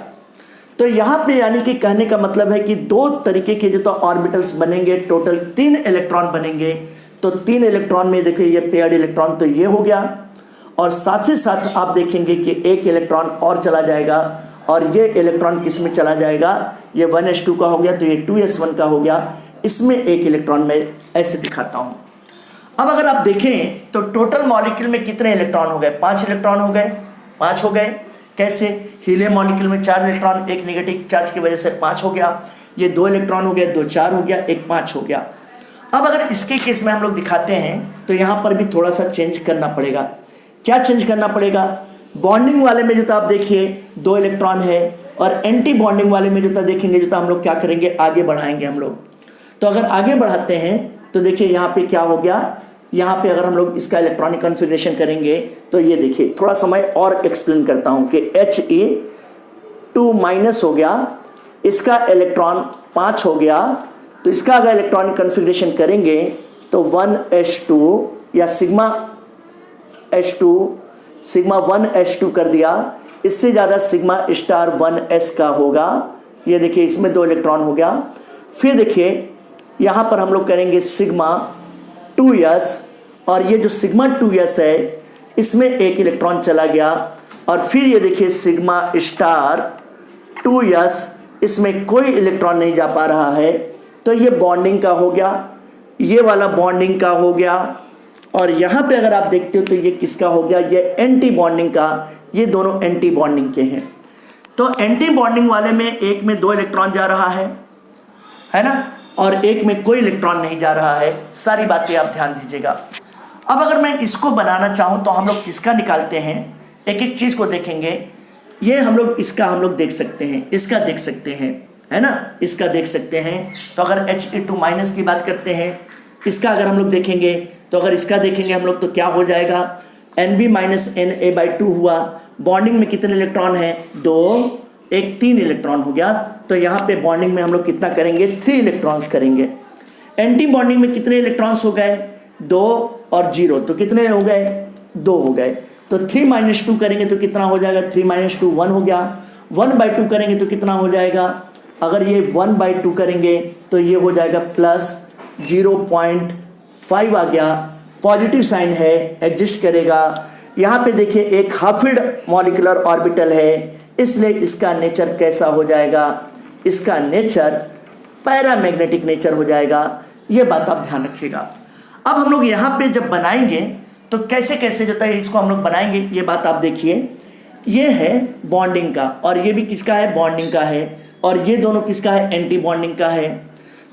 तो यहाँ पे यानी कि कहने का मतलब है कि 2 तरीके के जो तो ऑर्बिटल्स बनेंगे, टोटल 3 इलेक्ट्रॉन बनेंगे। तो 3 इलेक्ट्रॉन में देखिए ये पेयर्ड इलेक्ट्रॉन तो ये हो गया, और साथ ही साथ आप देखेंगे कि एक इलेक्ट्रॉन और चला जाएगा, और ये इलेक्ट्रॉन किस में चला जाएगा, ये 1s2 का हो गया तो ये 2s1 का हो गया। इसमें एक इलेक्ट्रॉन मैं ऐसे दिखाता हूँ। अब अगर आप देखें तो टोटल मॉलिक्यूल में कितने इलेक्ट्रॉन हो गए, 5 इलेक्ट्रॉन हो गए। 5 हो गए कैसे, हीलियम मॉलिक्यूल में 4 इलेक्ट्रॉन, एक निगेटिव चार्ज की वजह से 5 हो गया। ये 2 इलेक्ट्रॉन हो गए, 2 4 हो गया, एक 5 हो गया। अब अगर इसके केस में हम लोग दिखाते हैं तो यहाँ पर भी थोड़ा सा चेंज करना पड़ेगा। क्या चेंज करना पड़ेगा, बॉन्डिंग वाले में जो तो आप देखिए 2 इलेक्ट्रॉन है, और एंटी बॉन्डिंग वाले में जो तो देखेंगे जो तो हम लोग क्या करेंगे, आगे बढ़ाएंगे हम लोग। तो अगर आगे बढ़ाते हैं तो देखिए यहाँ पे क्या हो गया, यहाँ पे अगर हम लोग इसका इलेक्ट्रॉनिक कॉन्फ़िगरेशन करेंगे तो ये देखिए, थोड़ा समय और एक्सप्लेन करता हूँ कि He2- हो गया, इसका इलेक्ट्रॉन 5 हो गया। तो इसका अगर इलेक्ट्रॉनिक कॉन्फ़िगरेशन करेंगे तो 1s2 या सिग्मा 1s2 कर दिया, इससे ज़्यादा सिग्मा स्टार 1s का होगा। ये देखिए इसमें 2 इलेक्ट्रॉन हो गया। फिर देखिए यहाँ पर हम लोग करेंगे सिग्मा 2s, और ये जो सिग्मा 2s है इसमें एक इलेक्ट्रॉन चला गया। और फिर ये देखिए सिग्मा स्टार 2s, इसमें कोई इलेक्ट्रॉन नहीं जा पा रहा है, तो ये बॉन्डिंग का हो गया, ये वाला बॉन्डिंग का हो गया। और यहाँ पे अगर आप देखते हो तो ये किसका हो गया, ये एंटी बॉन्डिंग का। ये दोनों एंटी बॉन्डिंग के हैं। तो एंटी बॉन्डिंग वाले में एक में 2 इलेक्ट्रॉन जा रहा है ना, और एक में कोई इलेक्ट्रॉन नहीं जा रहा है। सारी बातें आप ध्यान दीजिएगा। अब अगर मैं इसको बनाना चाहूँ तो हम लोग किसका निकालते हैं, एक एक चीज़ को देखेंगे। ये हम लोग इसका हम लोग देख सकते हैं, इसका देख सकते हैं, है ना, इसका देख सकते हैं। तो अगर He2- की बात करते हैं, इसका अगर हम लोग देखेंगे तो अगर इसका देखेंगे हम लोग तो क्या हो जाएगा, NB- NA/2 हुआ। बॉन्डिंग में कितने इलेक्ट्रॉन हैं, 2, एक 3 इलेक्ट्रॉन हो गया। तो यहाँ पे बॉन्डिंग में हम लोग कितना करेंगे, 3 इलेक्ट्रॉन्स करेंगे। एंटी बॉन्डिंग में कितने इलेक्ट्रॉन्स हो गए, 2 और 0 तो कितने हो गए, 2 हो गए। तो 3 - 2 करेंगे तो कितना हो जाएगा, 3 - 2 1 हो गया। 1/2 करेंगे तो कितना हो जाएगा, अगर ये 1/2 करेंगे तो ये हो जाएगा प्लस 0.5 आ गया। पॉजिटिव साइन है, एग्जिस्ट करेगा। यहाँ पे देखिए एक हाफ फील्ड मॉलिक्यूलर ऑर्बिटल है, इसलिए इसका नेचर कैसा हो जाएगा, इसका नेचर पैरामैग्नेटिक नेचर हो जाएगा। ये बात आप ध्यान रखिएगा। अब हम लोग यहाँ पे जब बनाएंगे तो कैसे कैसे जो है इसको हम लोग बनाएंगे, ये बात आप देखिए। ये है बॉन्डिंग का और ये भी किसका है, बॉन्डिंग का है, और ये दोनों किसका है, एंटी बॉन्डिंग का है।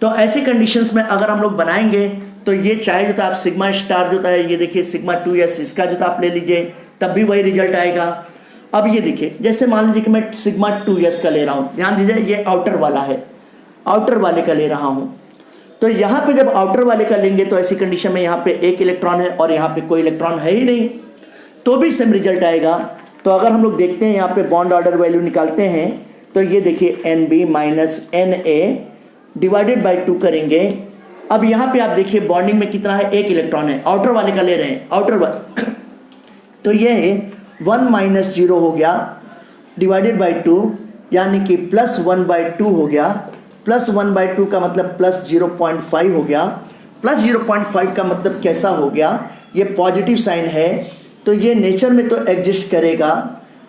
तो ऐसी कंडीशंस में अगर हम लोग बनाएंगे तो ये चाहे जो था आप सिग्मा स्टार जो है, ये देखिए सिग्मा 2s इसका जो था आप ले लीजिए, तब भी वही रिजल्ट आएगा। अब ये देखिए, जैसे मान लीजिए कि मैं सिग्मा 2s का ले रहा हूँ, ध्यान दीजिए ये आउटर वाला है, आउटर वाले का ले रहा हूँ। तो यहाँ पे जब आउटर वाले का लेंगे तो ऐसी कंडीशन में यहाँ पे एक इलेक्ट्रॉन है और यहाँ पे कोई इलेक्ट्रॉन है ही नहीं, तो भी सेम रिजल्ट आएगा। तो अगर हम लोग देखते हैं यहाँ पे बॉन्ड ऑर्डर वैल्यू निकालते हैं तो ये देखिए NB - NA डिवाइडेड बाई 2 करेंगे। अब यहाँ पे आप देखिए बॉन्डिंग में कितना है, एक इलेक्ट्रॉन है, आउटर वाले का ले रहे हैं, आउटर वाले तो ये है 1 - 0 हो गया डिवाइडेड बाई 2, यानी कि प्लस 1/2 हो गया। प्लस 1/2 का मतलब प्लस 0.5 हो गया। प्लस 0.5 का मतलब कैसा हो गया, ये पॉजिटिव साइन है, तो ये नेचर में तो एग्जिस्ट करेगा,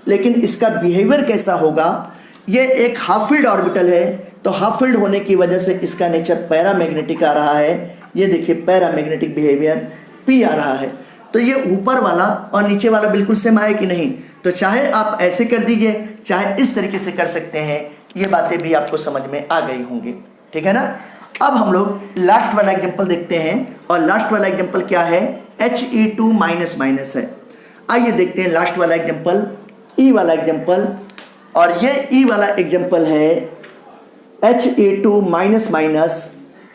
लेकिन इसका बिहेवियर कैसा होगा, ये एक हाफ फील्ड ऑर्बिटल है, तो हाफ फील्ड होने की वजह से इसका नेचर पैरामैग्नेटिक आ रहा है। ये देखिए पैरामैग्नेटिक बिहेवियर P आ रहा है। तो ये ऊपर वाला और नीचे वाला बिल्कुल सेम है कि नहीं, तो चाहे आप ऐसे कर दीजिए, चाहे इस तरीके से कर सकते हैं। ये बातें भी आपको समझ में आ गई होंगी, ठीक है ना। अब हम लोग लास्ट वाला एग्जांपल देखते हैं, और लास्ट वाला एग्जांपल क्या है, He2 है। आइए देखते हैं लास्ट वाला एग्जांपल, E वाला एग्जांपल, और ये E वाला एग्जांपल है He2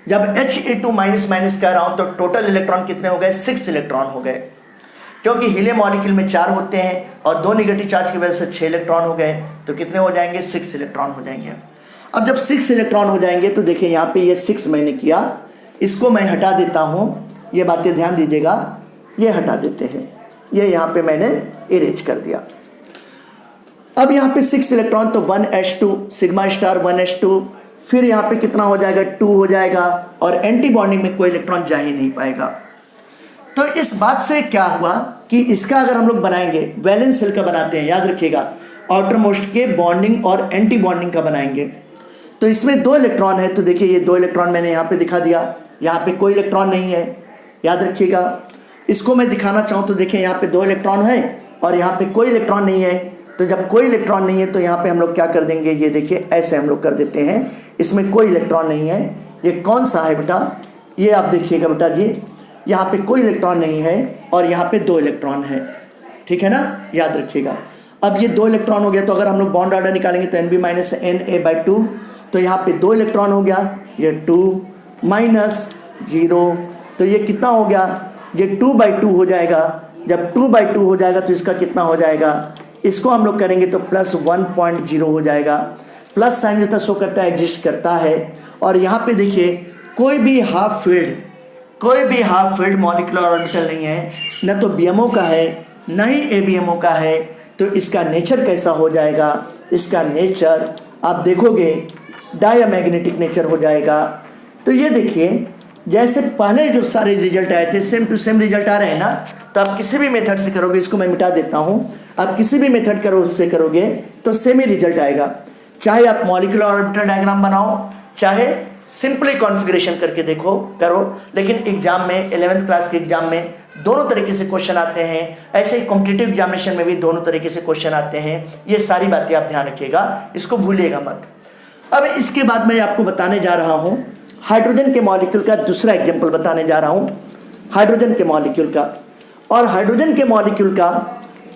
जब He2 कह रहा हूं तो टोटल इलेक्ट्रॉन कितने हो गए, 6 इलेक्ट्रॉन हो गए, क्योंकि हीलियम मॉलिक्यूल में 4 होते हैं और 2 नेगेटिव चार्ज की वजह से 6 इलेक्ट्रॉन हो गए, तो कितने हो जाएंगे, 6 इलेक्ट्रॉन हो जाएंगे। अब जब 6 इलेक्ट्रॉन हो जाएंगे तो देखिए यहाँ पे ये 6 मैंने किया, इसको मैं हटा देता हूँ, ये बातें ध्यान दीजिएगा, ये हटा देते हैं, ये यहाँ पे मैंने इरेज कर दिया। अब यहाँ पे 6 इलेक्ट्रॉन तो 1s2 सिग्मा स्टार 1s2, फिर यहाँ पे कितना हो जाएगा, 2 हो जाएगा, और एंटी बॉन्डिंग में कोई इलेक्ट्रॉन जा ही नहीं पाएगा। तो इस बात से क्या हुआ कि इसका अगर हम लोग बनाएंगे, वैलेंस सेल का बनाते हैं, याद रखिएगा, आउटर मोस्ट के बॉन्डिंग और एंटी बॉन्डिंग का बनाएंगे। तो इसमें 2 इलेक्ट्रॉन है, तो देखिए ये 2 इलेक्ट्रॉन मैंने यहाँ पे दिखा दिया, यहाँ पे कोई इलेक्ट्रॉन नहीं है, याद रखिएगा। इसको मैं दिखाना चाहूँ तो देखिए यहाँ पे 2 इलेक्ट्रॉन है और यहाँ पे कोई इलेक्ट्रॉन नहीं है। तो जब कोई इलेक्ट्रॉन नहीं है तो यहाँ पे हम लोग क्या कर देंगे, ये देखिए ऐसे हम लोग कर देते हैं, इसमें कोई इलेक्ट्रॉन नहीं है। ये कौन सा है बेटा, ये आप देखिएगा बेटा जी, यहाँ पे कोई इलेक्ट्रॉन नहीं है और यहाँ पे 2 इलेक्ट्रॉन है, ठीक है ना, याद रखिएगा। अब ये 2 इलेक्ट्रॉन हो गया, तो अगर हम लोग बॉन्ड ऑर्डर निकालेंगे तो NB - NA/2, तो यहाँ पे 2 इलेक्ट्रॉन हो गया, ये 2 - 0, तो ये कितना हो गया, ये 2/2 हो जाएगा। जब 2/2 हो जाएगा तो इसका कितना हो जाएगा, इसको हम लोग करेंगे तो प्लस 1.0 हो जाएगा। प्लस साइन जो था शो करता है, एग्जिस्ट करता है। और यहाँ पे देखिए कोई भी हाफ फील्ड मॉलिक्यूलर ऑर्बिटल नहीं है, न तो BMO का है न ही ABMO का है। तो इसका नेचर कैसा हो जाएगा, इसका नेचर आप देखोगे डायमैग्नेटिक नेचर हो जाएगा। तो ये देखिए जैसे पहले जो सारे रिजल्ट आए थे सेम टू सेम रिजल्ट आ रहे हैं ना, तो आप किसी भी मेथड से करोगे, इसको मैं मिटा देता हूँ, आप किसी भी मेथड से करोगे तो सेम ही रिजल्ट आएगा। चाहे आप मॉलिक्यूलर ऑर्बिटल डायग्राम बनाओ, चाहे सिंपली कॉन्फ़िगरेशन करके करो, लेकिन एग्जाम में 11th क्लास के एग्जाम में दोनों तरीके से क्वेश्चन आते हैं, ऐसे ही कॉम्पिटिटिव एग्जामिनेशन में भी दोनों तरीके से क्वेश्चन आते हैं। ये सारी बातें आप ध्यान रखिएगा, इसको भूलिएगा मत। अब इसके बाद मैं आपको बताने जा रहा हूँ हाइड्रोजन के मॉलिक्यूल का दूसरा एग्जाम्पल बताने जा रहा हूँ, हाइड्रोजन के मॉलिक्यूल का। और हाइड्रोजन के मॉलिक्यूल का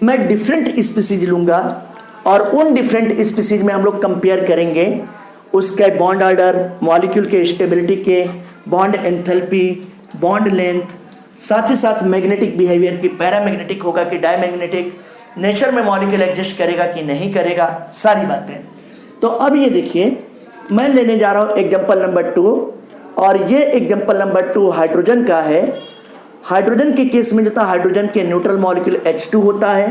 मैं डिफरेंट स्पीसीज लूँगा और उन डिफरेंट स्पीसीज में हम लोग कंपेयर करेंगे उसके बॉन्ड ऑर्डर, मॉलिक्यूल के स्टेबिलिटी के, बॉन्ड एंथैल्पी, बॉन्ड लेंथ, साथ ही साथ मैग्नेटिक बिहेवियर की, पैरामैग्नेटिक होगा कि डायमैग्नेटिक, नेचर में मॉलिक्यूल एग्जिस्ट करेगा कि नहीं करेगा, सारी बातें। तो अब ये देखिए मैं लेने जा रहा हूँ एग्जाम्पल नंबर 2, और ये एग्जाम्पल नंबर 2 हाइड्रोजन का है। हाइड्रोजन के केस में जो था, हाइड्रोजन के न्यूट्रल मॉलिक्यूल H2 होता है,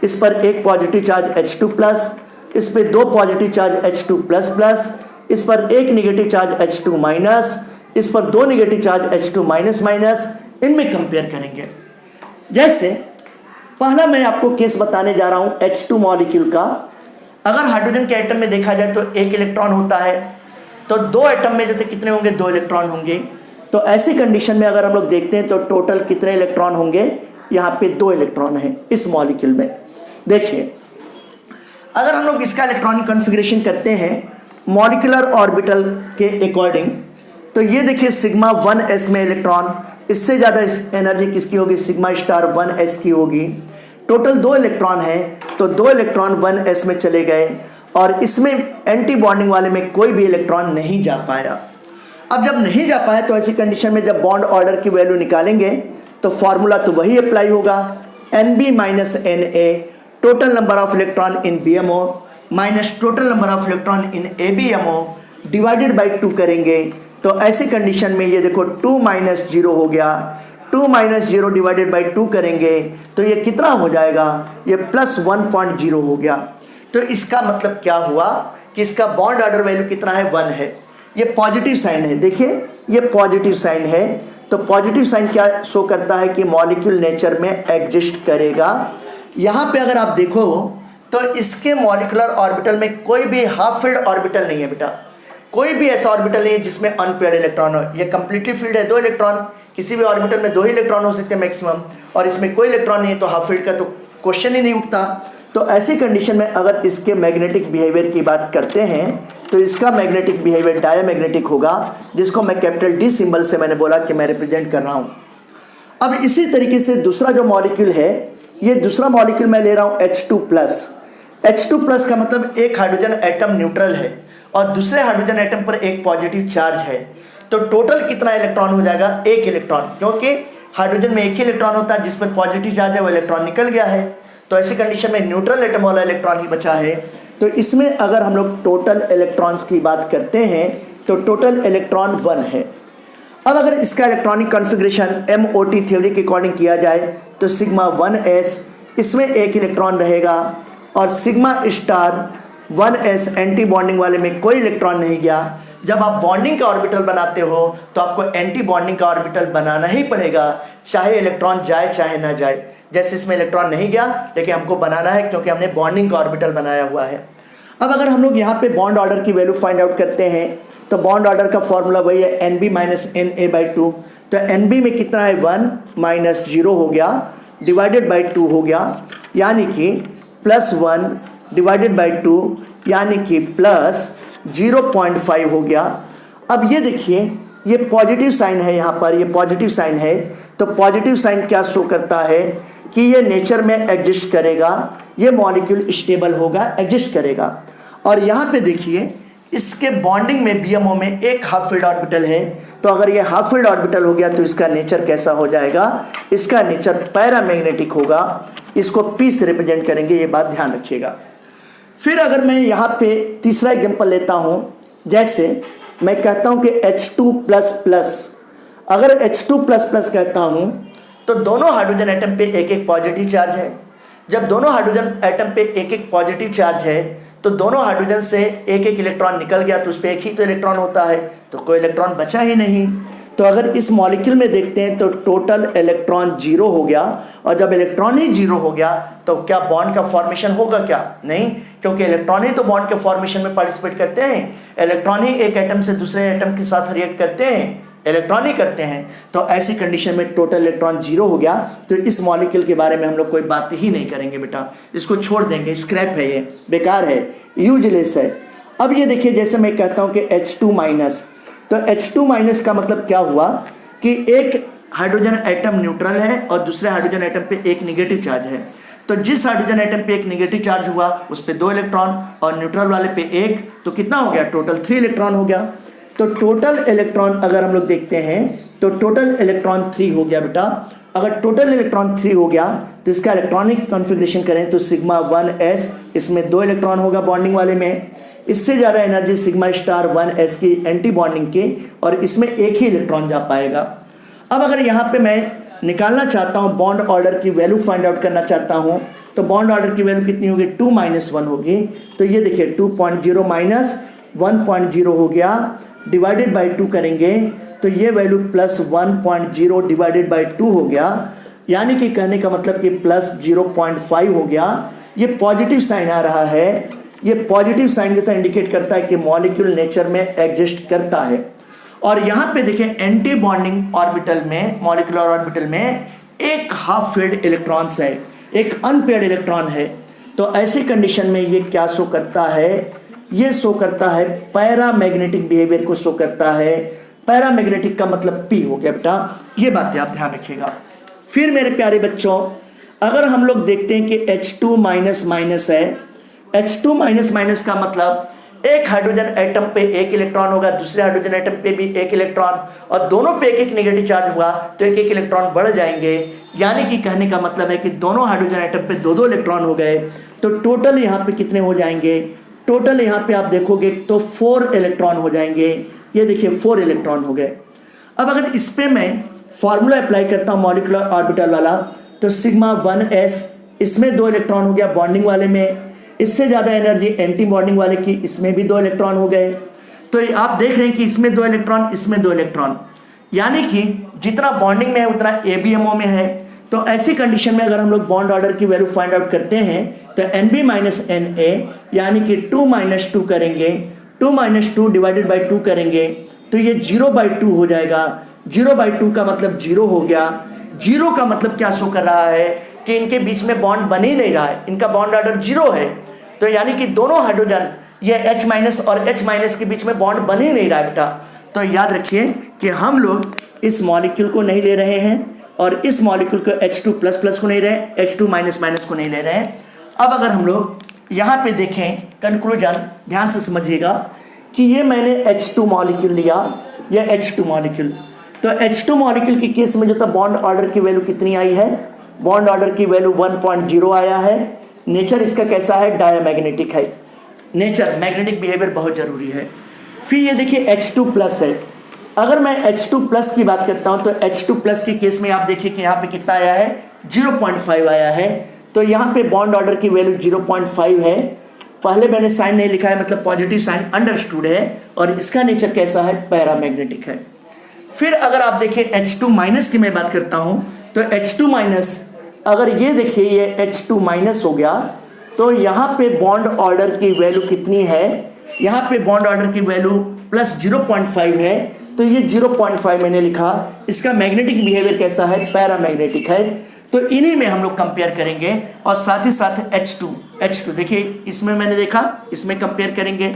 इस पर एक पॉजिटिव चार्ज H2 प्लस, इस पे दो positive charge H2 plus plus, इस पर एक निगेटिव चार्ज H2 माइनस, इस पर दो negative charge H2 minus minus, इनमें कंपेयर करेंगे। जैसे पहला मैं आपको केस बताने जा रहा हूं H2 मॉलिक्यूल का। अगर हाइड्रोजन के एटम में देखा जाए तो एक इलेक्ट्रॉन होता है, तो दो एटम में जो थे कितने होंगे, दो इलेक्ट्रॉन होंगे। तो ऐसी कंडीशन में अगर हम लोग देखते हैं तो टोटल कितने इलेक्ट्रॉन होंगे, यहाँ पे दो इलेक्ट्रॉन हैं इस मॉलिक्यूल में। देखिए अगर हम लोग इसका इलेक्ट्रॉनिक कॉन्फ़िगरेशन करते हैं मॉलिक्यूलर ऑर्बिटल के अकॉर्डिंग, तो ये देखिए सिग्मा 1s में इलेक्ट्रॉन, इससे ज़्यादा एनर्जी किसकी होगी, सिग्मा स्टार 1s की होगी। टोटल दो इलेक्ट्रॉन है, तो दो इलेक्ट्रॉन 1s में चले गए और इसमें एंटी बॉन्डिंग वाले में कोई भी इलेक्ट्रॉन नहीं जा पाया। अब जब नहीं जा पाया तो ऐसी कंडीशन में जब बॉन्ड ऑर्डर की वैल्यू निकालेंगे तो फॉर्मूला तो वही अप्लाई होगा, Nb minus Na total number of electron in BMO minus total number of electron in ABMO divided by 2 करेंगे। तो ऐसी कंडीशन में ये देखो 2 माइनस 0 हो गया, 2 माइनस 0 डिवाइडेड बाई 2 करेंगे तो ये कितना हो जाएगा, ये प्लस 1.0 हो गया। तो इसका मतलब क्या हुआ कि इसका बॉन्ड ऑर्डर वैल्यू कितना है, 1 है। ये पॉजिटिव साइन है, देखिए ये पॉजिटिव साइन है। तो पॉजिटिव साइन क्या शो करता है कि मॉलिक्यूल नेचर में एग्जिस्ट करेगा। यहाँ पे अगर आप देखो तो इसके मॉलिक्यूलर ऑर्बिटल में कोई भी हाफ फील्ड ऑर्बिटल नहीं है बेटा, कोई भी ऐसा ऑर्बिटल नहीं है जिसमें अनपेयर्ड इलेक्ट्रॉन हो। ये कंप्लीटली फील्ड है, दो इलेक्ट्रॉन, किसी भी ऑर्बिटल में दो ही इलेक्ट्रॉन हो सकते हैं मैक्सिमम, और इसमें कोई इलेक्ट्रॉन नहीं है, तो हाफ फील्ड का तो क्वेश्चन ही नहीं उठता। तो ऐसी कंडीशन में अगर इसके मैग्नेटिक बिहेवियर की बात करते हैं तो इसका मैग्नेटिक बिहेवियर डायमैग्नेटिक होगा, जिसको मैं कैपिटल D सिंबल से मैंने बोला कि मैं रिप्रेजेंट कर रहा हूँ। अब इसी तरीके से दूसरा जो मॉलिक्यूल है, ये दूसरा मॉलिक्यूल मैं ले रहा हूँ H2 प्लस। H2 प्लस का मतलब एक हाइड्रोजन एटम न्यूट्रल है और दूसरे हाइड्रोजन एटम पर एक पॉजिटिव चार्ज है। तो टोटल कितना इलेक्ट्रॉन हो जाएगा, एक इलेक्ट्रॉन, क्योंकि हाइड्रोजन में एक ही इलेक्ट्रॉन होता है, जिस पर पॉजिटिव चार्ज है वो इलेक्ट्रॉन निकल गया है। तो ऐसी कंडीशन में न्यूट्रल एटम वाला इलेक्ट्रॉन ही बचा है। तो इसमें अगर हम लोग टोटल इलेक्ट्रॉन्स की बात करते हैं तो टोटल इलेक्ट्रॉन 1 है। अब अगर इसका इलेक्ट्रॉनिक कॉन्फ़िगरेशन MOT थ्योरी के अकॉर्डिंग किया जाए तो सिग्मा 1s, इसमें एक इलेक्ट्रॉन रहेगा, और sigma star 1s anti bonding वाले में कोई इलेक्ट्रॉन नहीं गया। जब आप बॉन्डिंग का ऑर्बिटल बनाते हो तो आपको एंटी बॉन्डिंग का ऑर्बिटल बनाना ही पड़ेगा, चाहे इलेक्ट्रॉन जाए चाहे ना जाए। जैसे इसमें इलेक्ट्रॉन नहीं गया लेकिन हमको बनाना है क्योंकि हमने बॉन्डिंग का ऑर्बिटल बनाया हुआ है। अब अगर हम लोग यहाँ पे बॉन्ड ऑर्डर की वैल्यू फाइंड आउट करते हैं तो बॉन्ड ऑर्डर का फॉर्मूला वही है Nb माइनस Na/2। तो Nb में कितना है, 1 माइनस 0 हो गया डिवाइडेड बाई 2 हो गया, यानी कि प्लस 1 डिवाइडेड बाई 2 यानी कि प्लस 0.5 हो गया। अब ये देखिए ये पॉजिटिव साइन है, यहाँ पर ये पॉजिटिव साइन है। तो पॉजिटिव साइन क्या शो करता है कि ये नेचर में एग्जिस्ट करेगा, ये मॉलिक्यूल स्टेबल होगा, एग्जिस्ट करेगा। और यहाँ पे देखिए इसके बॉन्डिंग में BMO में एक हाफ फील्ड ऑर्बिटल है। तो अगर ये हाफ फील्ड ऑर्बिटल हो गया तो इसका नेचर कैसा हो जाएगा, इसका नेचर पैरामैग्नेटिक होगा। इसको P से रिप्रेजेंट करेंगे, ये बात ध्यान रखिएगा। फिर अगर मैं यहाँ पे तीसरा एग्जाम्पल लेता हूँ, जैसे मैं कहता हूँ कि H2 प्लस प्लस, अगर H2 प्लस प्लस कहता हूँ तो दोनों हाइड्रोजन एटम पे एक एक पॉजिटिव चार्ज है। जब दोनों हाइड्रोजन एटम पे एक एक पॉजिटिव चार्ज है तो दोनों हाइड्रोजन से एक एक इलेक्ट्रॉन निकल गया, तो उस पर एक ही तो इलेक्ट्रॉन होता है, तो कोई इलेक्ट्रॉन बचा ही नहीं। तो अगर इस मॉलिक्यूल में देखते हैं तो टोटल इलेक्ट्रॉन 0 हो गया, और जब इलेक्ट्रॉन ही 0 हो गया तो क्या बॉन्ड का फॉर्मेशन होगा क्या, नहीं, क्योंकि इलेक्ट्रॉन ही तो बॉन्ड के फॉर्मेशन में पार्टिसिपेट करते हैं। इलेक्ट्रॉन ही एक एटम से दूसरे एटम के साथ रिएक्ट करते हैं, इलेक्ट्रॉन ही करते हैं। तो ऐसी कंडीशन में टोटल इलेक्ट्रॉन 0 हो गया, तो इस मॉलिक्यूल के बारे में हम लोग कोई बात ही नहीं करेंगे बेटा, इसको छोड़ देंगे, स्क्रैप है, ये बेकार है, यूजलेस है। अब ये देखिए जैसे मैं कहता हूँ कि H2 माइनस, तो H2 माइनस का मतलब क्या हुआ कि एक हाइड्रोजन एटम न्यूट्रल है और दूसरे हाइड्रोजन एटम पे एक निगेटिव चार्ज है। तो जिस हाइड्रोजन एटम पे एक निगेटिव चार्ज हुआ उस पे 2 इलेक्ट्रॉन और न्यूट्रल वाले पे 1, तो कितना हो गया, टोटल 3 इलेक्ट्रॉन हो गया। तो टोटल इलेक्ट्रॉन अगर हम लोग देखते हैं तो टोटल इलेक्ट्रॉन 3 हो गया बेटा। अगर टोटल इलेक्ट्रॉन 3 हो गया तो इसका इलेक्ट्रॉनिक कॉन्फ़िगरेशन करें तो सिग्मा 1s, इसमें 2 इलेक्ट्रॉन होगा बॉन्डिंग वाले में, इससे ज़्यादा एनर्जी सिग्मा स्टार 1s की एंटी बॉन्डिंग के, और इसमें एक ही इलेक्ट्रॉन जा पाएगा। अब अगर यहाँ पे मैं निकालना चाहता हूँ, बॉन्ड ऑर्डर की वैल्यू फाइंड आउट करना चाहता हूँ, तो बॉन्ड ऑर्डर की वैल्यू कितनी होगी, 2 - 1 होगी। तो ये देखिए 2.0 - 1.0 हो गया, डिवाइडेड बाई 2 करेंगे तो ये वैल्यू +1.0 डिवाइडेड बाई 2 हो गया, यानी कि कहने का मतलब कि +0.5 हो गया। ये पॉजिटिव साइन आ रहा है, ये पॉजिटिव साइन जो था इंडिकेट करता है कि मॉलिक्यूल नेचर में एग्जिस्ट करता है। और यहाँ पे देखें एंटी बॉन्डिंग ऑर्बिटल में, मॉलिक्यूलर ऑर्बिटल में एक हाफ फील्ड इलेक्ट्रॉन्स है, एक अनपेयर्ड इलेक्ट्रॉन है। तो ऐसी कंडीशन में ये क्या शो करता है, ये शो करता है पैरामैग्नेटिक बिहेवियर को शो करता है। पैरामैग्नेटिक का मतलब P हो गया बेटा, ये बातें आप ध्यान रखिएगा। फिर मेरे प्यारे बच्चों, अगर हम लोग देखते हैं कि H2- है, H2- का मतलब एक हाइड्रोजन एटम पे एक इलेक्ट्रॉन होगा, दूसरे हाइड्रोजन एटम पे भी एक इलेक्ट्रॉन, और दोनों पे एक एक नेगेटिव चार्ज हुआ तो एक एक इलेक्ट्रॉन बढ़ जाएंगे। यानी कि कहने का मतलब है कि दोनों हाइड्रोजन एटम पे दो दो इलेक्ट्रॉन हो गए, तो टोटल यहाँ पे कितने हो जाएंगे, टोटल यहाँ पे आप देखोगे तो 4 इलेक्ट्रॉन हो जाएंगे। ये देखिए 4 इलेक्ट्रॉन हो गए। अब अगर इस पर मैं फॉर्मूला अप्लाई करता हूँ मॉलिक्यूलर ऑर्बिटल वाला, तो σ1s, इसमें 2 इलेक्ट्रॉन हो गया बॉन्डिंग वाले में, इससे ज़्यादा एनर्जी एंटी बॉन्डिंग वाले की, इसमें भी 2 इलेक्ट्रॉन हो गए। तो आप देख रहे हैं कि इसमें 2 इलेक्ट्रॉन, इसमें 2 इलेक्ट्रॉन, यानी कि जितना बॉन्डिंग में है उतना ABMO में है। तो ऐसी कंडीशन में अगर हम लोग बॉन्ड ऑर्डर की वैल्यू फाइंड आउट करते हैं तो NB - NA यानी कि 2 - 2 करेंगे, 2 - 2 डिवाइडेड बाई 2 करेंगे तो ये 0/2 हो जाएगा। 0/2 का मतलब 0 हो गया। 0 का मतलब क्या शो कर रहा है कि इनके बीच में बॉन्ड बन ही नहीं रहा है, इनका बॉन्ड ऑर्डर 0 है। तो यानी कि दोनों हाइड्रोजन, ये H- और H- के बीच में बॉन्ड बन ही नहीं रहा है बेटा। तो याद रखिए कि हम लोग इस मॉलिक्यूल को नहीं ले रहे हैं और इस मॉलिक्यूल को H2++ को नहीं रहे, H2- को नहीं ले रहे हैं। अब अगर हम लोग यहाँ पे देखें कंक्लूजन, ध्यान से समझिएगा कि ये मैंने H2 मॉलिक्यूल लिया, ये H2 मॉलिक्यूल, तो H2 मॉलिक्यूल के केस में जो था बॉन्ड ऑर्डर की वैल्यू कितनी आई है, बॉन्ड ऑर्डर की वैल्यू 1.0 आया है। नेचर इसका कैसा है, डायमैग्नेटिक है। नेचर, मैग्नेटिक बिहेवियर बहुत जरूरी है। फिर ये देखिए H2+ है। अगर मैं H2+ की बात करता हूं तो H2+ के केस में आप देखिए कि यहाँ पे कितना आया है, 0.5 आया है। तो यहाँ पे बॉन्ड ऑर्डर की वैल्यू 0.5 है। पहले मैंने साइन नहीं लिखा है, मतलब पॉजिटिव साइन अंडरस्टूड है, और इसका नेचर कैसा है, पैरामैग्नेटिक है। फिर अगर आप देखिए H2- की मैं बात करता हूं तो H2- अगर ये देखिए ये H2- हो गया तो यहाँ पे बॉन्ड ऑर्डर की वैल्यू कितनी है, यहाँ पे बॉन्ड ऑर्डर की वैल्यू +0.5 है। तो ये 0.5 मैंने लिखा, इसका मैग्नेटिक बिहेवियर कैसा है, पैरामैग्नेटिक है। तो इन्हीं में हम लोग कंपेयर करेंगे और साथ ही साथ H2 देखिए, इसमें मैंने देखा, इसमें कंपेयर करेंगे,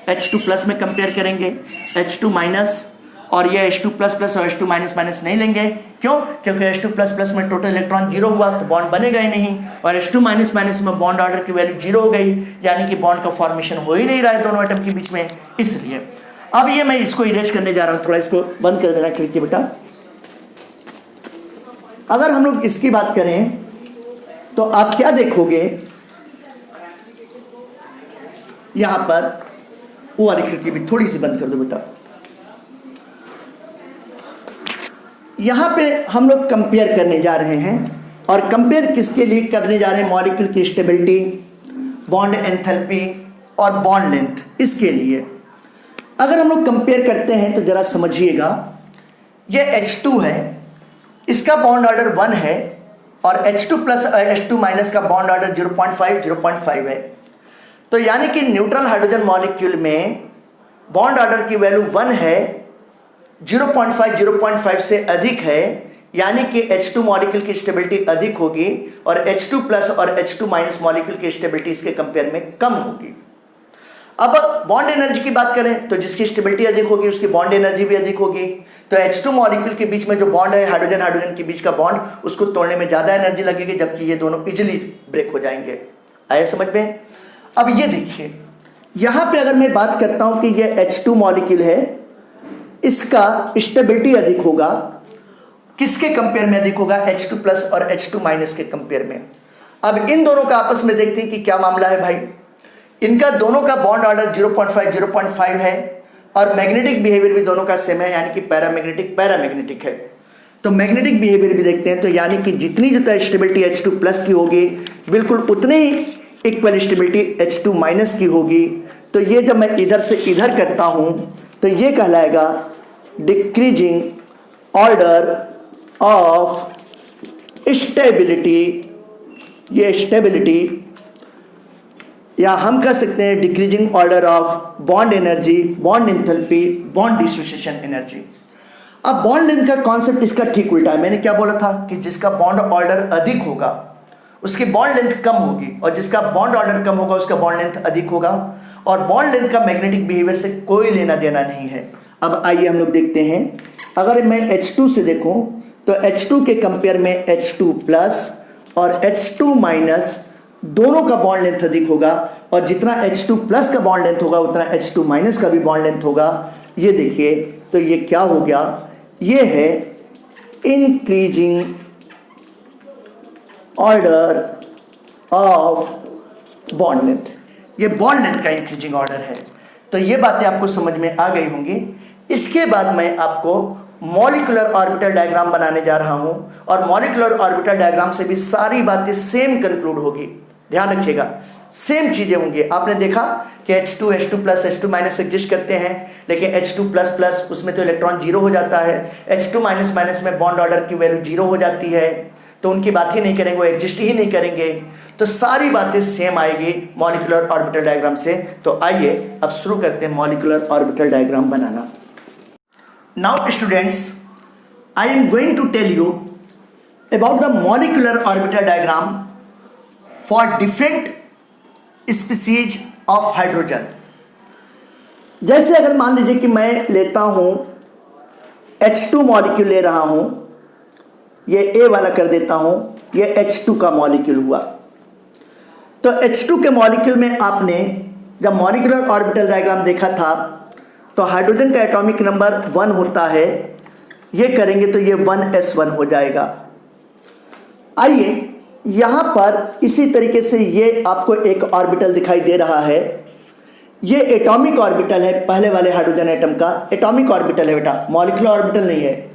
H2+ में कंपेयर करेंगे, H2- और ये H2++ और H2- नहीं लेंगे। क्यों? क्योंकि H2++ में टोटल इलेक्ट्रॉन 0 हुआ तो बॉन्ड बनेगा ही नहीं, और H2- में बॉन्ड ऑर्डर की वैल्यू 0 हो गई, यानी कि बॉन्ड का फॉर्मेशन हो ही नहीं रहा है दोनों एटम के बीच में। इसलिए अब ये मैं इसको इरेज करने जा रहा हूँ, थोड़ा इसको बंद कर देना खिड़की बेटा। अगर हम लोग इसकी बात करें तो आप क्या देखोगे, यहां पर वो वाली खिड़की भी थोड़ी सी बंद कर दो बेटा। यहाँ पे हम लोग कंपेयर करने जा रहे हैं, और कंपेयर किसके लिए करने जा रहे हैं, मॉलिक्यूल की स्टेबिलिटी, बॉन्ड एंथैल्पी और बॉन्ड लेंथ, इसके लिए। अगर हम लोग कंपेयर करते हैं तो जरा समझिएगा, ये H2 है, इसका बॉन्ड ऑर्डर 1 है, और H2+ और H2- का बॉन्ड ऑर्डर 0.5 है। तो यानी कि न्यूट्रल हाइड्रोजन मॉलिक्यूल में बॉन्ड ऑर्डर की वैल्यू 1 है, 0.5 से अधिक है, यानी कि H2 मॉलिक्यूल की स्टेबिलिटी अधिक होगी, और H2+ और H2- मॉलिक्यूल की स्टेबिलिटी इसके कंपेयर में कम होगी। अब बॉन्ड एनर्जी की बात करें तो जिसकी स्टेबिलिटी अधिक होगी उसकी बॉन्ड एनर्जी भी अधिक होगी। तो H2 मॉलिक्यूल के बीच में जो बॉन्ड है, हाइड्रोजन हाइड्रोजन के बीच का बॉन्ड, उसको तोड़ने में ज़्यादा एनर्जी लगेगी, जबकि ये दोनों इजिली ब्रेक हो जाएंगे। आया समझ में? अब ये देखिए, यहाँ पे अगर मैं बात करता हूँ कि ये H2 मॉलिक्यूल है, इसका स्टेबिलिटी अधिक होगा, किसके कंपेयर में अधिक होगा, H2+ और H2- के कंपेयर में। अब इन दोनों का आपस में देखते हैं कि क्या मामला है भाई। इनका दोनों का बॉन्ड ऑर्डर 0.5 है, और मैग्नेटिक बिहेवियर भी दोनों का सेम है, यानी कि पैरामैग्नेटिक है। तो मैग्नेटिक बिहेवियर भी देखते हैं। तो यानी कि जितनी जो स्टेबिलिटी H2 प्लस की होगी बिल्कुल उतनी ही इक्वल स्टेबिलिटी H2 माइनस की होगी। तो ये जब मैं इधर से इधर करता हूँ तो ये कहलाएगा डिक्रीजिंग ऑर्डर ऑफ स्टेबिलिटी। ये स्टेबिलिटी या हम कह सकते हैं decreasing order of bond energy, bond enthalpy, bond dissociation energy. अब बॉन्ड लेंथ का कॉन्सेप्ट इसका ठीक उल्टा है। मैंने क्या बोला था कि जिसका बॉन्ड ऑर्डर अधिक होगा उसकी बॉन्ड लेंथ कम होगी, और जिसका बॉन्ड ऑर्डर कम होगा उसका बॉन्ड लेंथ अधिक होगा, और बॉन्ड लेंथ का मैग्नेटिक बिहेवियर से कोई लेना देना नहीं है। अब आइए हम लोग देखते हैं, अगर मैं H2 से देखूं तो H2 के कंपेयर में H2 प्लस और H2 माइनस दोनों का बॉन्ड लेंथ अधिक होगा, और जितना H2 प्लस का बॉन्ड लेंथ होगा उतना H2 माइनस का भी बॉन्ड लेंथ होगा। ये देखिए, तो ये क्या हो गया, ये है increasing order of bond length. ये बॉन्ड लेंथ का इंक्रीजिंग ऑर्डर है। तो ये बातें आपको समझ में आ गई होंगी। इसके बाद मैं आपको मॉलिक्यूलर ऑर्बिटल डायग्राम बनाने जा रहा हूं, और मॉलिक्यूलर ऑर्बिटल डायग्राम से भी सारी बातें सेम कंक्लूड होगी। ध्यान रखिएगा, सेम चीजें होंगी। आपने देखा कि H2 plus H2 minus exist करते हैं, लेकिन H2 प्लस प्लस उसमें तो इलेक्ट्रॉन जीरो हो जाता है, H2 माइनस माइनस में बॉन्ड ऑर्डर की वैल्यू जीरो हो जाती है, तो उनकी बात ही नहीं करेंगे, वो एग्जिस्ट ही नहीं करेंगे। तो सारी बातें सेम आएगी मॉलिक्यूलर ऑर्बिटल डायग्राम से। तो आइए अब शुरू करते हैं मॉलिक्यूलर ऑर्बिटल डायग्राम बनाना। Now students, I am going to tell you about the molecular orbital diagram for different species of hydrogen. जैसे अगर मान लीजिए कि मैं लेता हूं H2 मॉलिक्यूल ले रहा हूं, ये A वाला कर देता हूं, ये H2 का मॉलिक्यूल हुआ। तो H2 के मॉलिक्यूल में आपने जब मॉलिक्यूलर ऑर्बिटल डायग्राम देखा था तो हाइड्रोजन का एटॉमिक नंबर 1 होता है, ये करेंगे तो ये 1s1 हो जाएगा। आइए यहाँ पर इसी तरीके से ये आपको एक ऑर्बिटल दिखाई दे रहा है, ये एटॉमिक ऑर्बिटल है पहले वाले हाइड्रोजन एटम का, एटॉमिक ऑर्बिटल है बेटा, मॉलिक्यूलर ऑर्बिटल नहीं है।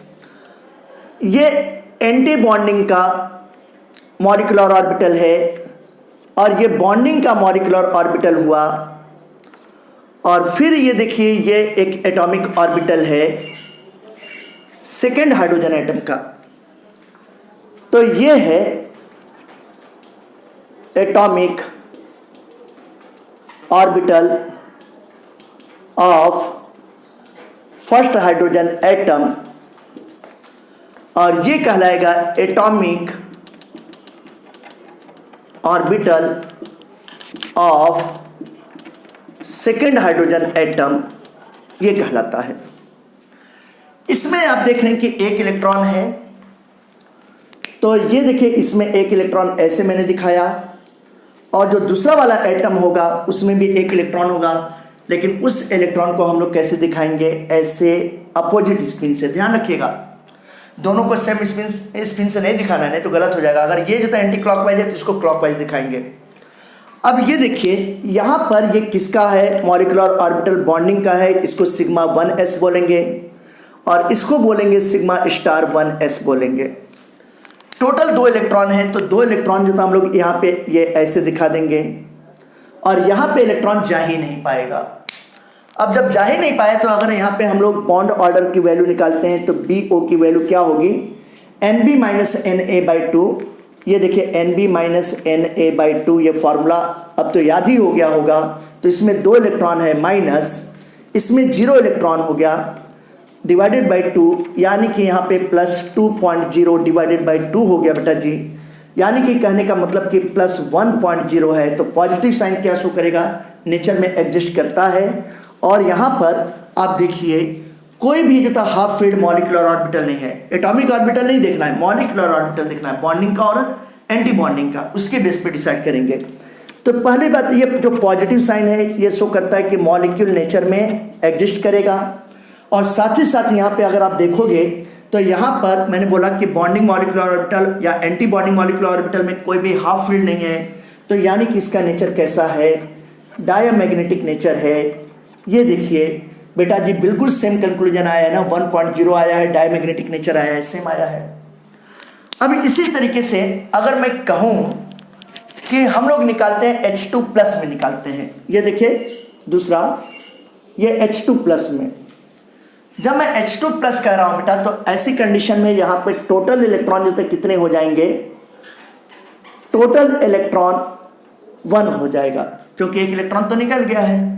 ये एंटी बॉन्डिंग का मॉलिक्यूलर ऑर्बिटल है, और ये बॉन्डिंग का मॉलिक्यूलर ऑर्बिटल हुआ। और फिर ये देखिए, ये एक एटॉमिक ऑर्बिटल है सेकेंड हाइड्रोजन एटम का। तो ये है atomic orbital of first hydrogen atom, और ये कहलाएगा atomic orbital of second hydrogen atom, ये कहलाता है। इसमें आप देख रहे हैं कि एक इलेक्ट्रॉन है, तो ये देखिए इसमें एक इलेक्ट्रॉन ऐसे मैंने दिखाया, और जो दूसरा वाला एटम होगा उसमें भी एक इलेक्ट्रॉन होगा, लेकिन उस इलेक्ट्रॉन को हम लोग कैसे दिखाएंगे, ऐसे अपोजिट स्पिन से। ध्यान रखिएगा, दोनों को सेम स्पिन से नहीं दिखाना है, नहीं तो गलत हो जाएगा। अगर ये जो था एंटी क्लॉकवाइज है तो इसको क्लॉकवाइज दिखाएंगे। अब ये देखिए यहाँ पर ये किसका है, मॉलिक्यूलर ऑर्बिटल बॉन्डिंग का है, इसको सिग्मा 1s बोलेंगे, और इसको बोलेंगे सिग्मा स्टार 1s बोलेंगे। टोटल 2 इलेक्ट्रॉन हैं, तो 2 इलेक्ट्रॉन जो था हम लोग यहाँ पे ये ऐसे दिखा देंगे, और यहाँ पे इलेक्ट्रॉन जा ही नहीं पाएगा। अब जब जा ही नहीं पाया तो अगर यहाँ पे हम लोग बॉन्ड ऑर्डर की वैल्यू निकालते हैं तो BO की वैल्यू क्या होगी, NB माइनस NA/2। ये देखिए NB माइनस NA/2, ये फॉर्मूला अब तो याद ही हो गया होगा। तो इसमें 2 इलेक्ट्रॉन है माइनस, इसमें 0 इलेक्ट्रॉन हो गया, डिवाइडेड बाई 2, यानी कि यहाँ पे प्लस 2.0 डिवाइडेड बाई 2 हो गया बेटा जी। यानी कि कहने का मतलब कि प्लस 1.0 है, तो पॉजिटिव साइन क्या शो करेगा, नेचर में एग्जिस्ट करता है। और यहाँ पर आप देखिए कोई भी जो था हाफ फील्ड मॉलिक्यूलर ऑर्बिटल नहीं है, एटॉमिक ऑर्बिटल नहीं देखना है, मॉलिक्यूलर ऑर्बिटल देखना है, बॉन्डिंग का और एंटी बॉन्डिंग का, उसके बेस पे डिसाइड करेंगे। तो पहली बात ये जो पॉजिटिव साइन है ये शो करता है कि मॉलिक्यूल नेचर में एग्जिस्ट करेगा। और साथ ही साथ यहाँ पे अगर आप देखोगे तो यहाँ पर मैंने बोला कि बॉन्डिंग मॉलिक्यूलर ऑर्बिटल या एंटी बॉन्डिंग मॉलिक्यूलर ऑर्बिटल में कोई भी हाफ फील्ड नहीं है, तो यानी कि इसका नेचर कैसा है, डायमैग्नेटिक नेचर है। ये देखिए बेटा जी बिल्कुल सेम कंक्लूजन आया है ना, 1.0 आया है, डायमैग्नेटिक नेचर आया है, सेम आया है। अब इसी तरीके से अगर मैं कहूँ कि हम लोग निकालते हैं H2 प्लस में निकालते हैं, ये देखिए दूसरा, ये H2 प्लस में, जब मैं H2 प्लस कह रहा हूँ बेटा तो ऐसी कंडीशन में यहाँ पे टोटल इलेक्ट्रॉन जो थे कितने हो जाएंगे, टोटल इलेक्ट्रॉन 1 हो जाएगा, क्योंकि एक इलेक्ट्रॉन तो निकल गया है।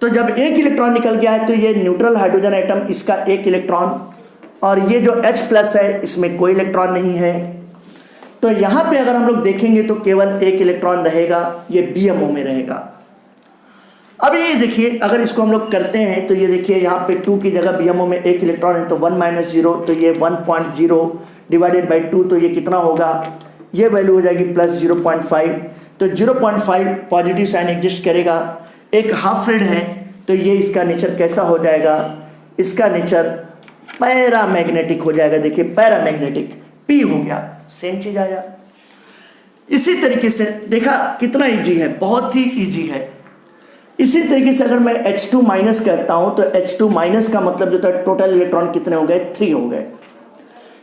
तो जब एक इलेक्ट्रॉन निकल गया है तो ये न्यूट्रल हाइड्रोजन एटम, इसका एक इलेक्ट्रॉन, और ये जो H प्लस है इसमें कोई इलेक्ट्रॉन नहीं है। तो यहाँ पे अगर हम लोग देखेंगे तो केवल एक इलेक्ट्रॉन रहेगा, ये BMO में रहेगा। अब ये देखिए अगर इसको हम लोग करते हैं तो ये देखिए यहाँ पे 2 की जगह BMO में एक इलेक्ट्रॉन है तो 1 - 0, तो ये 1.0 डिवाइडेड बाई 2, तो ये कितना होगा, ये वैल्यू हो जाएगी प्लस 0.5। तो 0.5 पॉजिटिव साइन एग्जिस्ट करेगा, एक हाफ फील्ड है तो ये इसका नेचर कैसा हो जाएगा, इसका नेचर पैरामैग्नेटिक हो जाएगा। देखिए पैरामैग्नेटिक, P हो गया, सेम चीज आया। इसी तरीके से देखा कितना इजी है, बहुत ही इजी है। इसी तरीके से अगर मैं H2 माइनस करता हूं तो H2 माइनस का मतलब जो था टोटल इलेक्ट्रॉन कितने हो गए, 3 हो गए।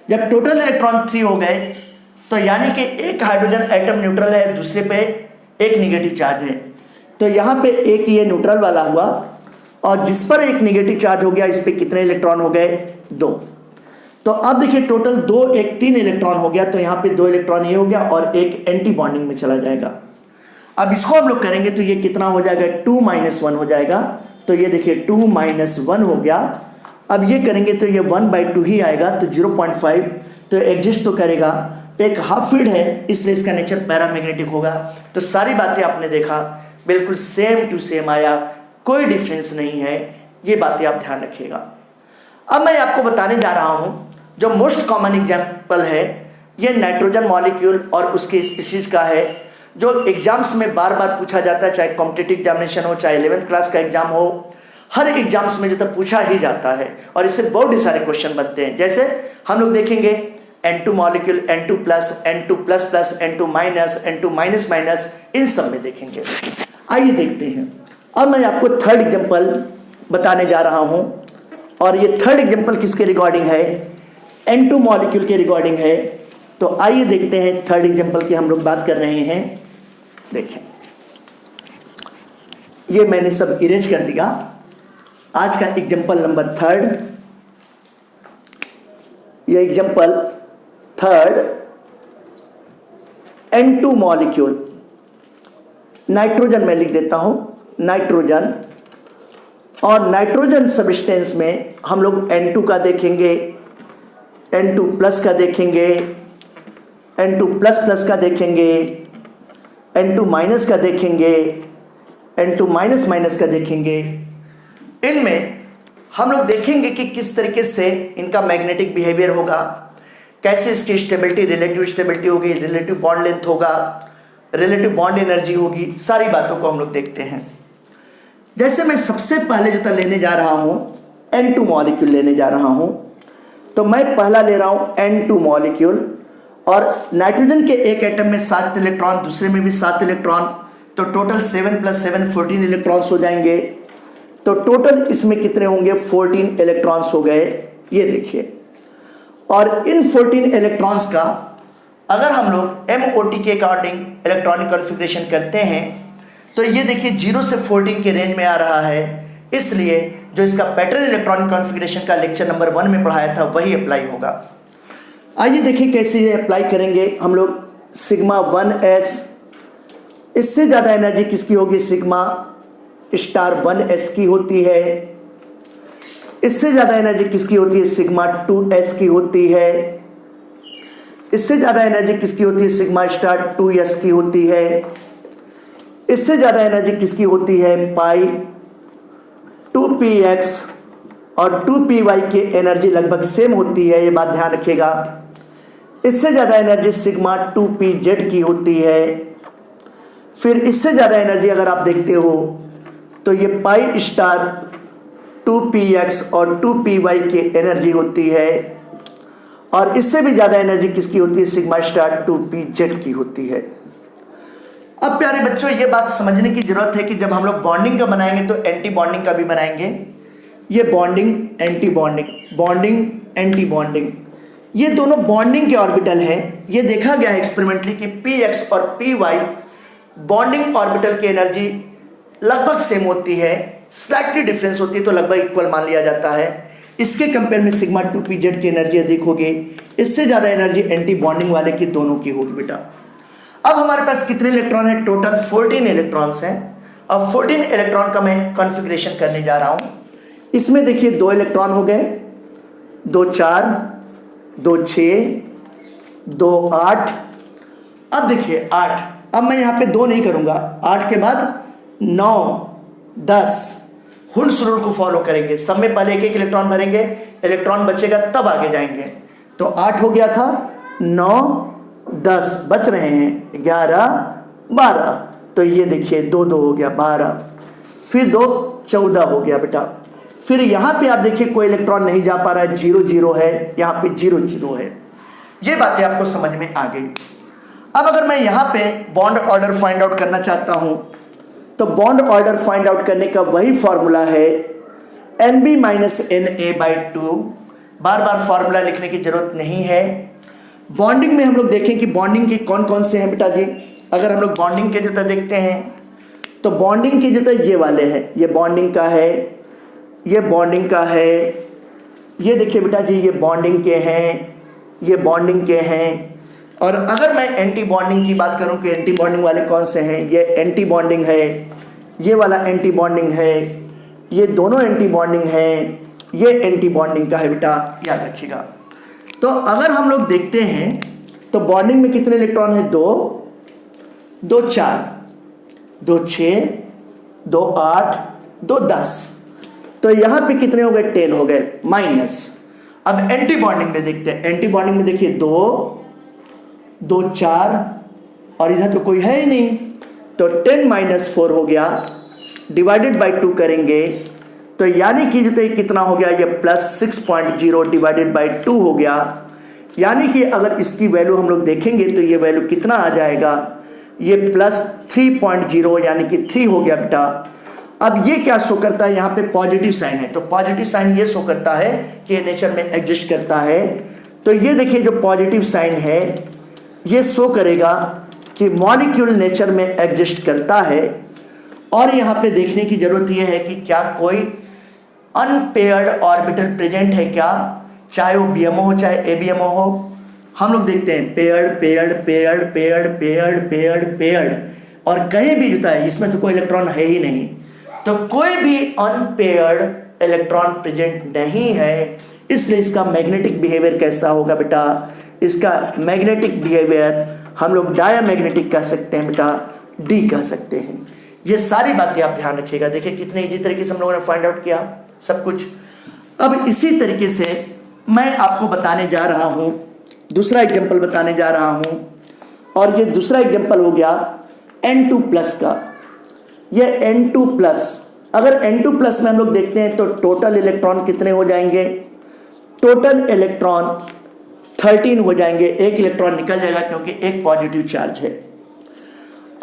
जब टोटल इलेक्ट्रॉन 3 हो गए तो यानी कि एक हाइड्रोजन एटम न्यूट्रल है, दूसरे पे एक निगेटिव चार्ज है, तो यहाँ पे एक ये न्यूट्रल वाला हुआ, और जिस पर एक निगेटिव चार्ज हो गया इस पे कितने इलेक्ट्रॉन हो गए, 2। तो अब देखिए टोटल 2 1 3 इलेक्ट्रॉन हो गया, तो यहाँ पे 2 इलेक्ट्रॉन ये हो गया और एक एंटी बॉन्डिंग में चला जाएगा। अब इसको हम लोग करेंगे तो ये कितना हो जाएगा, 2 - 1 हो जाएगा। तो ये देखिए 2 - 1 हो गया। अब ये करेंगे तो ये 1/2 ही आएगा, तो 0.5 तो एग्जिस्ट तो करेगा, एक हाफ फील्ड है इसलिए इसका नेचर पैरामैग्नेटिक होगा। तो सारी बातें आपने देखा बिल्कुल सेम टू सेम आया, कोई डिफरेंस नहीं है, ये बातें आप ध्यान रखिएगा। अब मैं आपको बताने जा रहा हूँ जो मोस्ट कॉमन एग्जाम्पल है, ये नाइट्रोजन मॉलिक्यूल और उसके स्पीसीज का है, जो एग्जाम्स में बार बार पूछा जाता है, चाहे कॉम्पिटिटिव एग्जामिनेशन हो, चाहे 11th क्लास का एग्जाम हो, हर एग्जाम्स में जो तो पूछा ही जाता है और इससे बहुत सारे क्वेश्चन बनते हैं। जैसे हम लोग देखेंगे N2 molecule, N2 plus, N2 plus plus, N2 minus, N2 minus minus, इन सब में देखेंगे। आइए देखते हैं। अब मैं आपको थर्ड एग्जाम्पल बताने जा रहा हूँ, और ये थर्ड एग्जाम्पल किसके रिगार्डिंग है, N2 मॉलिक्यूल के रिगार्डिंग है। तो आइए देखते हैं थर्ड एग्जाम्पल की हम लोग बात कर रहे हैं। देखें, ये मैंने सब इरेज कर दिया। आज का एग्जाम्पल नंबर थर्ड, ये example third, N2 molecule, nitrogen में लिख देता हूं, नाइट्रोजन, और नाइट्रोजन सब्सटेंस में हम लोग N2 का देखेंगे, N2 प्लस का देखेंगे, N2 प्लस प्लस का देखेंगे, N2 माइनस का देखेंगे, N2 माइनस माइनस का देखेंगे। इनमें हम लोग देखेंगे कि किस तरीके से इनका मैग्नेटिक बिहेवियर होगा, कैसे इसकी स्टेबिलिटी, रिलेटिव स्टेबिलिटी होगी, रिलेटिव बॉन्ड लेंथ होगा, रिलेटिव बॉन्ड एनर्जी होगी, सारी बातों को हम लोग देखते हैं। जैसे मैं सबसे पहले जो लेने जा रहा हूँ N2 मॉलिक्यूल लेने जा रहा हूँ, तो मैं पहला ले रहा हूँ N2 मॉलिक्यूल, और नाइट्रोजन के एक एटम में 7 इलेक्ट्रॉन, दूसरे में भी 7 इलेक्ट्रॉन, तो टोटल 7 + 7 14 इलेक्ट्रॉन्स हो जाएंगे। तो टोटल इसमें कितने होंगे, 14 इलेक्ट्रॉन्स हो गए, ये देखिए। और इन 14 इलेक्ट्रॉन्स का अगर हम लोग MOT के अकॉर्डिंग इलेक्ट्रॉनिक कॉन्फ़िगरेशन करते हैं तो ये देखिए 0 से 14 के रेंज में आ रहा है। इसलिए जो इसका पैटर्न इलेक्ट्रॉनिक कॉन्फ़िगरेशन का लेक्चर नंबर 1 में पढ़ाया था वही अप्लाई होगा। आइए देखिए कैसे ये अप्लाई करेंगे हम लोग। सिग्मा 1s, इससे ज़्यादा एनर्जी किसकी होगी, सिग्मा स्टार 1s की होती है। इससे ज़्यादा एनर्जी किसकी होती है, सिग्मा 2s की होती है। इससे ज़्यादा एनर्जी किसकी होती है, सिग्मा स्टार 2s की होती है। इससे ज़्यादा एनर्जी किसकी होती है, पाई 2px और 2py की एनर्जी लगभग सेम होती है, ये बात ध्यान रखिएगा। इससे ज़्यादा एनर्जी सिग्मा 2pz की होती है। फिर इससे ज़्यादा एनर्जी अगर आप देखते हो तो ये पाई स्टार 2px और 2py की एनर्जी होती है, और इससे भी ज़्यादा एनर्जी किसकी होती है, सिग्मा स्टार 2pz की होती है। अब प्यारे बच्चों, ये बात समझने की जरूरत है कि जब हम लोग बॉन्डिंग का बनाएंगे तो एंटी बॉन्डिंग का भी बनाएंगे। ये bonding anti bonding, bonding anti bonding, ये दोनों बॉन्डिंग के ऑर्बिटल हैं। ये देखा गया है एक्सपेरिमेंटली कि px और py बॉन्डिंग ऑर्बिटल की एनर्जी लगभग सेम होती है, स्लाइटली डिफरेंस होती है तो लगभग इक्वल मान लिया जाता है। इसके कंपेयर में सिग्मा 2pz की एनर्जी अधिक होगी, इससे ज़्यादा एनर्जी एंटी बॉन्डिंग वाले की दोनों की होगी बेटा। अब हमारे पास कितने इलेक्ट्रॉन हैं? टोटल 14 इलेक्ट्रॉन्स हैं। अब 14 इलेक्ट्रॉन का मैं कॉन्फ़िगरेशन करने जा रहा हूँ। इसमें देखिए 2 इलेक्ट्रॉन हो गए, 2 4, 2 6, 2 8। अब देखिए 8, अब मैं यहाँ पे 2 नहीं करूँगा, 8 के बाद 9 10 हुल्स रूल को फॉलो करेंगे। सब में पहले एक एक इलेक्ट्रॉन भरेंगे, इलेक्ट्रॉन बचेगा तब आगे जाएंगे। तो 8 हो गया था, 9 10 बच रहे हैं 11 12, तो ये देखिए 2 2 हो गया 12, फिर 2 14 हो गया बेटा। फिर यहाँ पे आप देखिए कोई इलेक्ट्रॉन नहीं जा पा रहा है, 0 0 है, यहाँ पे 0 0 है। ये बातें आपको समझ में आ गई। अब अगर मैं यहाँ पे बॉन्ड ऑर्डर फाइंड आउट करना चाहता हूँ तो बॉन्ड ऑर्डर फाइंड आउट करने का वही फॉर्मूला है Nb-Na/2। बार बार फॉर्मूला लिखने की जरूरत नहीं है। बॉन्डिंग में हम लोग देखें कि बॉन्डिंग के कौन कौन से हैं बेटा जी। अगर हम लोग बॉन्डिंग के जगह देखते हैं तो बॉन्डिंग की जगह ये वाले हैं, ये बॉन्डिंग का है, ये बॉन्डिंग का है, ये देखिए बेटा जी ये बॉन्डिंग के हैं, ये बॉन्डिंग के हैं। और अगर मैं एंटी बॉन्डिंग की बात करूं कि एंटी बॉन्डिंग वाले कौन से हैं, ये एंटी बॉन्डिंग है, ये वाला एंटी बॉन्डिंग है, ये दोनों एंटी बॉन्डिंग हैं, ये एंटी बॉन्डिंग का है बेटा, याद रखिएगा। तो अगर हम लोग देखते हैं तो बॉन्डिंग में कितने इलेक्ट्रॉन हैं? 2 2 4, 2 6, 2 8, 2 10, तो यहाँ पे कितने हो गए? 10 हो गए माइनस। अब एंटी बॉन्डिंग में देखते हैं। एंटी बॉन्डिंग में देखिए 2 2 4 और इधर तो कोई है ही नहीं, तो 10 - 4 हो गया, डिवाइडेड बाई 2 करेंगे तो यानी कि जो कितना हो गया? ये +6.0 डिवाइडेड बाई 2 हो गया। यानी कि अगर इसकी वैल्यू हम लोग देखेंगे तो ये वैल्यू कितना आ जाएगा? ये +3.0 यानी कि 3 हो गया बेटा। अब ये क्या शो करता है? यहाँ पे पॉजिटिव साइन है, तो पॉजिटिव साइन ये शो करता है कि ये नेचर में एग्जिस्ट करता है। तो ये देखिए जो पॉजिटिव साइन है ये शो करेगा कि मॉलिक्यूल नेचर में एग्जिस्ट करता है। और यहाँ पे देखने की जरूरत यह है कि क्या कोई अनपेयर्ड ऑर्बिटल प्रेजेंट है क्या, चाहे वो BMO हो चाहे ABMO हो। हम लोग देखते हैं paired paired paired paired paired paired paired, और कहीं भी जुता है इसमें तो कोई इलेक्ट्रॉन है ही नहीं, तो कोई भी अनपेयर्ड इलेक्ट्रॉन प्रेजेंट नहीं है। इसलिए इसका मैग्नेटिक बिहेवियर कैसा होगा बेटा? इसका मैग्नेटिक बिहेवियर हम लोग डायामैग्नेटिक कह सकते हैं बेटा, डी कह सकते हैं। ये सारी बातें आप ध्यान रखिएगा। देखिए कितने इजी तरीके से हम लोगों ने फाइंड आउट किया सब कुछ। अब इसी तरीके से मैं आपको बताने जा रहा हूँ, दूसरा एग्जाम्पल बताने जा रहा हूँ, और ये दूसरा एग्जाम्पल हो गया N2+ का। ये N2+, अगर N2+ में हम लोग देखते हैं तो टोटल इलेक्ट्रॉन कितने हो जाएंगे? टोटल इलेक्ट्रॉन 13 हो जाएंगे, एक इलेक्ट्रॉन निकल जाएगा क्योंकि एक पॉजिटिव चार्ज है।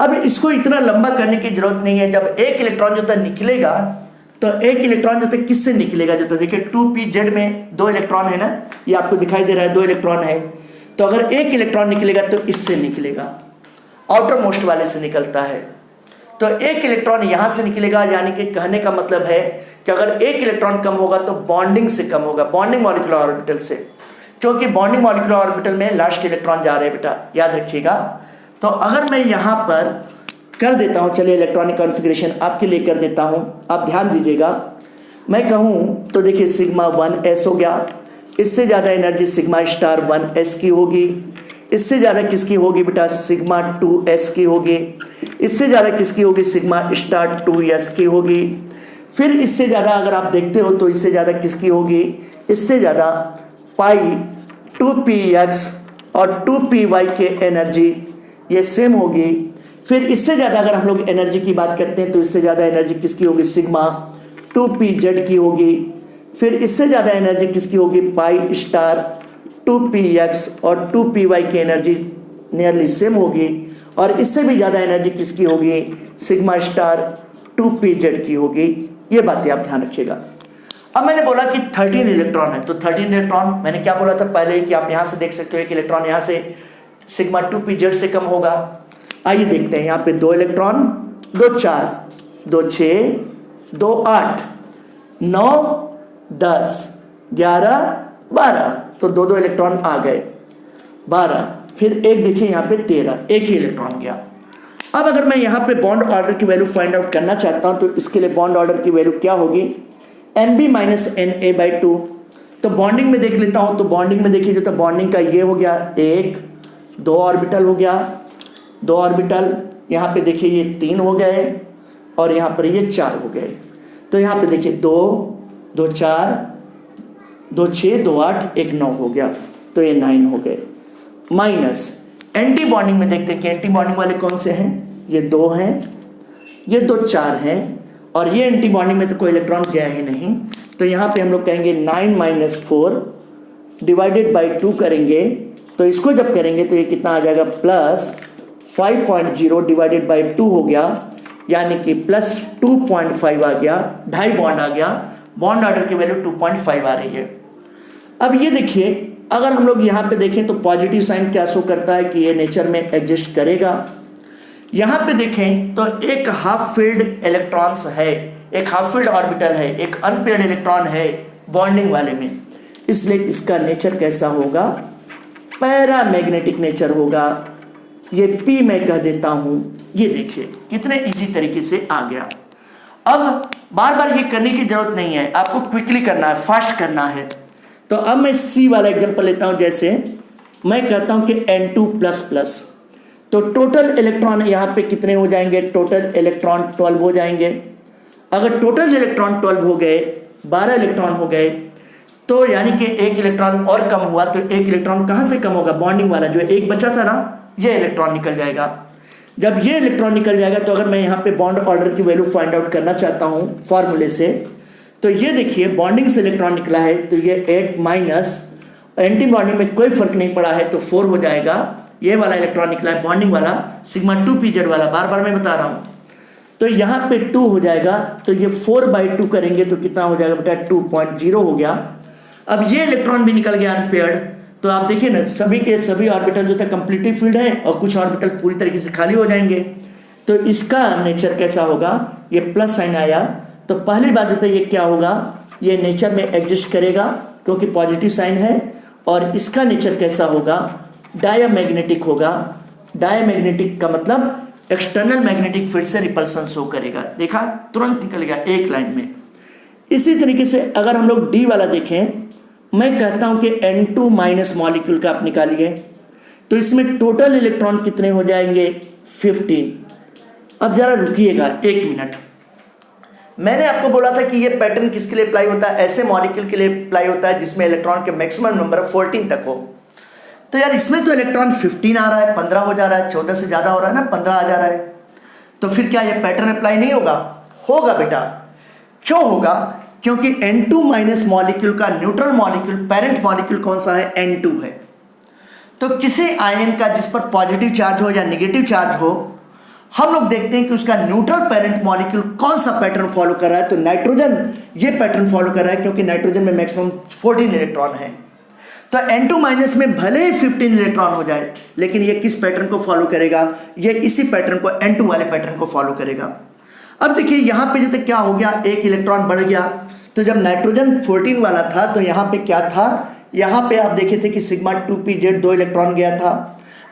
अब इसको इतना लंबा करने की जरूरत नहीं है। जब एक इलेक्ट्रॉन जो है निकलेगा तो एक इलेक्ट्रॉन जो है किससे निकलेगा? जो है देखिए 2pz में 2 इलेक्ट्रॉन है ना, ये आपको दिखाई दे रहा है 2 इलेक्ट्रॉन है। तो अगर एक इलेक्ट्रॉन निकलेगा तो इससे निकलेगा, आउटर मोस्ट वाले से निकलता है। तो एक इलेक्ट्रॉन यहाँ से निकलेगा, यानी कि कहने का मतलब है कि अगर एक इलेक्ट्रॉन कम होगा तो बॉन्डिंग से कम होगा, बॉन्डिंग मॉलिक्यूलर ऑर्बिटल से, क्योंकि बॉन्डिंग मॉलिक्यूलर ऑर्बिटल में लास्ट इलेक्ट्रॉन जा रहे हैं बेटा, याद रखिएगा। तो अगर मैं यहाँ पर कर देता हूँ, चलिए इलेक्ट्रॉनिक कॉन्फ़िगरेशन आपके लिए कर देता हूँ, आप ध्यान दीजिएगा। मैं कहूँ तो देखिए सिग्मा 1s हो गया, इससे ज़्यादा एनर्जी सिग्मा स्टार 1s की होगी, इससे ज़्यादा किसकी होगी बेटा? सिग्मा 2s की होगी, इससे ज़्यादा किसकी होगी? सिग्मा स्टार 2s की होगी। फिर इससे ज़्यादा अगर आप देखते हो तो इससे ज़्यादा किसकी होगी? इससे ज़्यादा पाई 2px और 2py के एनर्जी ये सेम होगी। फिर इससे ज़्यादा अगर हम लोग एनर्जी की बात करते हैं तो इससे ज़्यादा एनर्जी किसकी होगी? सिग्मा 2pz की होगी। फिर इससे ज़्यादा एनर्जी किसकी होगी? पाई स्टार 2px और 2py की एनर्जी नियरली सेम होगी। और इससे भी ज़्यादा एनर्जी किसकी होगी? सिग्मा स्टार 2pz की होगी। ये बातें आप ध्यान रखिएगा। अब मैंने बोला कि 13 इलेक्ट्रॉन है, तो 13 इलेक्ट्रॉन मैंने क्या बोला था पहले ही कि आप यहाँ से देख सकते हो एक इलेक्ट्रॉन यहाँ से सिग्मा 2p से कम होगा। आइए देखते हैं, यहाँ पे 2 इलेक्ट्रॉन, 2 4, 2 6, 2 8, 9 10 11 12, तो 2 इलेक्ट्रॉन आ गए 12, फिर एक देखिए यहाँ पे 13, एक ही इलेक्ट्रॉन गया। अब अगर मैं यहाँ पे बॉन्ड ऑर्डर की वैल्यू फाइंड आउट करना चाहता हूँ तो इसके लिए बॉन्ड ऑर्डर की वैल्यू क्या होगी, NB माइनस NA/2। तो बॉन्डिंग में देख लेता हूँ, तो बॉन्डिंग में देखिए जो था बॉन्डिंग का ये हो गया 1 2 ऑर्बिटल हो गया, 2 ऑर्बिटल, यहाँ पे देखिए ये 3 हो गए और यहाँ पर ये 4 हो गए। तो यहाँ पे देखिए 2 2 4 2 6 2 8 1 9 हो गया, तो ये 9 हो गए। माइनस एंटी बॉन्डिंग में देखते हैं कि एंटी बॉन्डिंग वाले कौन से हैं, ये 2 हैं, ये 2 4 हैं और ये एंटी बॉन्डिंग में तो कोई इलेक्ट्रॉन गया ही नहीं। तो यहाँ पे हम लोग कहेंगे 9 - 4 डिवाइडेड बाई 2 करेंगे, तो इसको जब करेंगे तो ये कितना आ जाएगा प्लस 5.0 डिवाइडेड बाई 2 हो गया, यानी कि प्लस 2.5 आ गया, 2.5 बॉन्ड आ गया, बॉन्ड ऑर्डर की वैल्यू 2.5 आ रही है। अब ये देखिए अगर हम लोग यहाँ पे देखें तो पॉजिटिव साइन क्या शो करता है कि ये नेचर में एग्जिस्ट करेगा। यहाँ पे देखें तो एक हाफ फील्ड इलेक्ट्रॉन्स है, एक हाफ फील्ड ऑर्बिटल है, एक अनपेयर्ड इलेक्ट्रॉन है बॉन्डिंग वाले में, इसलिए इसका नेचर कैसा होगा, पैरामैग्नेटिक नेचर होगा। ये P मैं कह देता हूँ, ये देखिए कितने इजी तरीके से आ गया। अब बार बार ये करने की जरूरत नहीं है, आपको क्विकली करना है, फास्ट करना है। तो अब मैं C वाला एग्जांपल लेता हूँ, जैसे मैं कहता हूँ कि N2++, तो टोटल इलेक्ट्रॉन यहाँ पे कितने हो जाएंगे, टोटल इलेक्ट्रॉन 12 हो जाएंगे। अगर टोटल इलेक्ट्रॉन 12 हो गए, 12 इलेक्ट्रॉन हो गए, तो यानी कि एक इलेक्ट्रॉन और कम हुआ, तो एक इलेक्ट्रॉन कहाँ से कम होगा, बॉन्डिंग वाला जो एक बचा था ना, ये इलेक्ट्रॉन निकल जाएगा। जब ये इलेक्ट्रॉन निकल जाएगा तो अगर मैं यहाँ पे बॉन्ड ऑर्डर की वैल्यू फाइंड आउट करना चाहता हूँ फॉर्मूले से, तो ये देखिए बॉन्डिंग से इलेक्ट्रॉन निकला है, तो ये 8 माइनस एंटी बॉन्डिंग में कोई फर्क नहीं पड़ा है तो 4 हो जाएगा। ये वाला इलेक्ट्रॉन निकला है बॉन्डिंग वाला, सिग्मा 2pz वाला, बार बार मैं बता रहा हूँ। तो यहाँ पे 2 हो जाएगा, तो ये 4/2 करेंगे तो कितना हो जाएगा बेटा, 2.0 हो गया। अब ये इलेक्ट्रॉन भी निकल गया अनपेयर्ड, तो आप देखिए ना सभी के सभी ऑर्बिटल जो था कंप्लीटली फील्ड है और कुछ ऑर्बिटल पूरी तरीके से खाली हो जाएंगे। तो इसका नेचर कैसा होगा, ये प्लस साइन आया, तो पहली बात होता है ये क्या होगा, ये नेचर में एग्जिस्ट करेगा क्योंकि पॉजिटिव साइन है। और इसका नेचर कैसा होगा, डायमैग्नेटिक होगा। डायमैग्नेटिक का मतलब एक्सटर्नल मैग्नेटिक फील्ड से रिपल्सन शो करेगा। देखा, तुरंत निकल गया एक लाइन में। इसी तरीके से अगर हम लोग डी वाला देखें, मैं कहता हूं कि N2 माइनस मॉलिक्यूल का आप निकालिए, तो इसमें टोटल इलेक्ट्रॉन कितने हो जाएंगे, 15। अब जरा रुकिएगा 1 मिनट, मैंने आपको बोला था कि ये पैटर्न किसके लिए अप्लाई होता है, ऐसे मॉलिक्यूल के लिए अप्लाई होता है जिसमें इलेक्ट्रॉन के मैक्सिमम नंबर 14 तक हो। तो यार इसमें तो इलेक्ट्रॉन 15 आ रहा है, 15 हो जा रहा है, 14 से ज़्यादा हो रहा है ना, 15 आ जा रहा है, तो फिर क्या ये पैटर्न अप्लाई नहीं होगा? होगा बेटा। क्यों होगा? क्योंकि N2 माइनस मॉलिक्यूल का न्यूट्रल मॉलिक्यूल, पेरेंट मॉलिक्यूल कौन सा है, N2 है। तो किसी आयन का जिस पर पॉजिटिव चार्ज हो या नेगेटिव चार्ज हो, हम लोग देखते हैं कि उसका न्यूट्रल पेरेंट मॉलिक्यूल कौन सा पैटर्न फॉलो कर रहा है। तो नाइट्रोजन ये पैटर्न फॉलो कर रहा है क्योंकि नाइट्रोजन में मैक्सिमम 14 इलेक्ट्रॉन है। तो N2 माइनस में भले ही 15 इलेक्ट्रॉन हो जाए, लेकिन ये किस पैटर्न को फॉलो करेगा, ये इसी पैटर्न को, N2 वाले पैटर्न को फॉलो करेगा। अब देखिए यहाँ पे जो तो क्या हो गया, एक इलेक्ट्रॉन बढ़ गया। तो जब नाइट्रोजन 14 वाला था तो यहाँ पे क्या था, यहाँ पे आप देखे थे कि सिग्मा 2pz 2 इलेक्ट्रॉन गया था।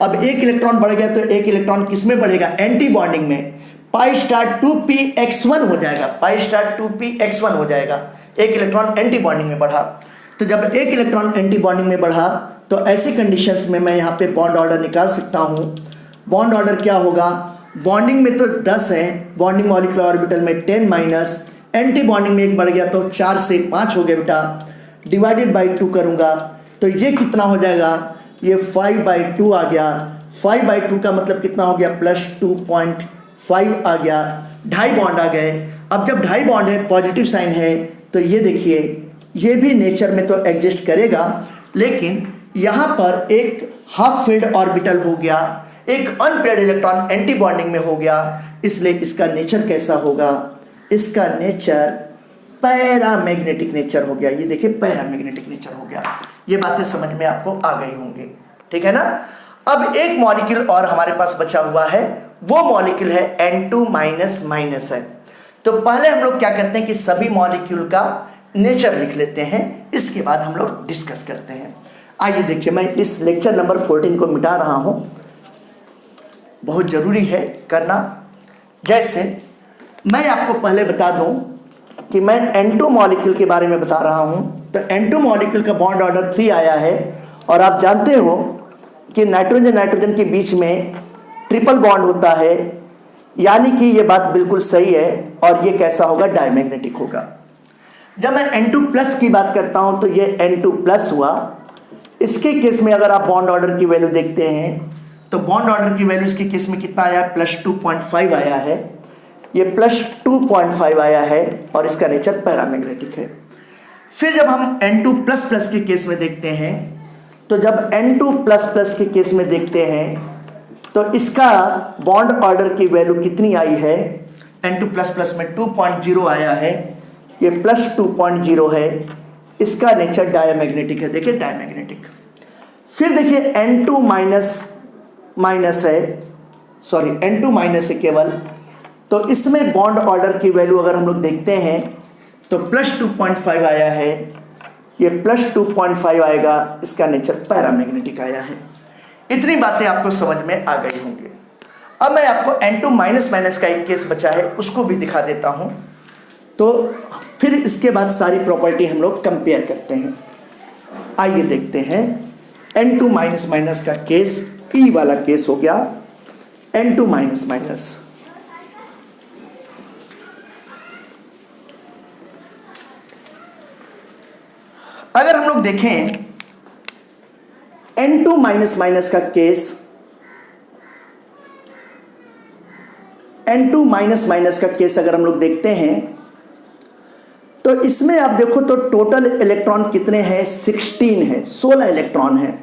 अब एक इलेक्ट्रॉन बढ़ गया, तो एक इलेक्ट्रॉन किस में बढ़ेगा, एंटी बॉन्डिंग में, π*2px1 हो जाएगा, π*2px1 हो जाएगा। एक इलेक्ट्रॉन एंटी बॉन्डिंग में बढ़ा। तो जब एक इलेक्ट्रॉन एंटी बॉन्डिंग में बढ़ा तो ऐसे कंडीशंस में मैं यहाँ पे बॉन्ड ऑर्डर निकाल सकता हूँ। बॉन्ड ऑर्डर क्या होगा, बॉन्डिंग में तो 10 है, बॉन्डिंग मॉलिक्यूलर ऑर्बिटल में 10 माइनस, एंटी बॉन्डिंग में एक बढ़ गया तो 4 से 5 हो गया बेटा, डिवाइडेड बाई 2 करूँगा तो ये कितना हो जाएगा, ये 5/2 आ गया। 5/2 का मतलब कितना हो गया, +2.5 आ गया। 2.5 बॉन्ड आ गए। अब जब 2.5 बॉन्ड है, पॉजिटिव साइन है, तो ये देखिए ये भी नेचर में तो एग्जिस्ट करेगा, लेकिन यहाँ पर एक हाफ फील्ड ऑर्बिटल हो गया, एक अनपेयर्ड इलेक्ट्रॉन एंटी बॉन्डिंग में हो गया, इसलिए इसका नेचर कैसा होगा, इसका नेचर पैरामैग्नेटिक नेचर हो गया। ये देखिए पैरामैग्नेटिक नेचर हो गया। ये बातें समझ में आपको आ गई होंगी, ठीक है ना। अब एक मॉलिक्यूल और हमारे पास बचा हुआ है, वो मॉलिक्यूल है N2- है। तो पहले हम लोग क्या करते हैं कि सभी मॉलिक्यूल का नेचर लिख लेते हैं, इसके बाद हम लोग डिस्कस करते हैं। आइए देखिए, मैं इस लेक्चर नंबर 14 को मिटा रहा हूं, बहुत जरूरी है करना। जैसे मैं आपको पहले बता दूं कि मैं N2 मॉलिक्यूल के बारे में बता रहा हूं, तो N2 मॉलिक्यूल का बॉन्ड ऑर्डर 3 आया है, और आप जानते हो कि नाइट्रोजन नाइट्रोजन के बीच में ट्रिपल बॉन्ड होता है, यानी कि ये बात बिल्कुल सही है। और ये कैसा होगा, डायमैग्नेटिक होगा। जब मैं N2+ की बात करता हूं तो ये N2+ हुआ। इसके केस में अगर आप बॉन्ड ऑर्डर की वैल्यू देखते हैं तो बॉन्ड ऑर्डर की वैल्यू इसके केस में कितना आया है, +2.5 आया है। ये +2.5 आया है और इसका नेचर पैरामैग्नेटिक है। फिर जब हम N2++ के केस में देखते हैं, तो जब N2++ के केस में देखते हैं तो इसका बॉन्ड ऑर्डर की वैल्यू कितनी आई है, N2++ में 2.0 आया है, ये +2.0 है। इसका नेचर डायमैग्नेटिक है, देखिए डायमैग्नेटिक। फिर देखिए N2- है, सॉरी N2- है केवल, तो इसमें बॉन्ड ऑर्डर की वैल्यू अगर हम लोग देखते हैं तो +2.5 आया है, ये +2.5 आएगा, इसका नेचर पैरामैग्नेटिक आया है। इतनी बातें आपको समझ में आ गई होंगी। अब मैं आपको N2- का एक केस बचा है, उसको भी दिखा देता हूं, तो फिर इसके बाद सारी प्रॉपर्टी हम लोग कंपेयर करते हैं। आइए देखते हैं N2- का केस, E वाला केस हो गया N2-। अगर हम लोग देखें N2- का केस, N2- का केस अगर हम लोग देखते हैं तो इसमें आप देखो तो टोटल इलेक्ट्रॉन कितने हैं, 16 है, 16 इलेक्ट्रॉन है।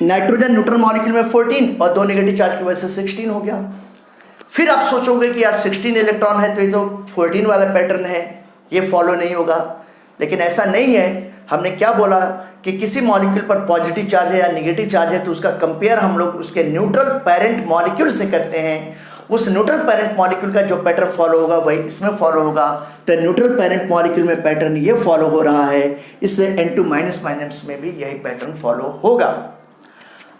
नाइट्रोजन न्यूट्रल मॉलिक्यूल में 14 और 2 नेगेटिव चार्ज की वजह से 16 हो गया। फिर आप सोचोगे कि यार 16 इलेक्ट्रॉन है तो ये तो 14 वाला पैटर्न है, ये फॉलो नहीं होगा। लेकिन ऐसा नहीं है। हमने क्या बोला कि किसी मॉलिक्यूल पर पॉजिटिव चार्ज है या नेगेटिव चार्ज है तो उसका कंपेयर हम लोग उसके न्यूट्रल पेरेंट मॉलिक्यूल से करते हैं। उस न्यूट्रल पेरेंट मॉलिक्यूल का जो पैटर्न फॉलो होगा वही इसमें फॉलो होगा। तो न्यूट्रल पेरेंट मॉलिक्यूल में पैटर्न ये फॉलो हो रहा है, इसलिए N2- में भी यही पैटर्न फॉलो होगा।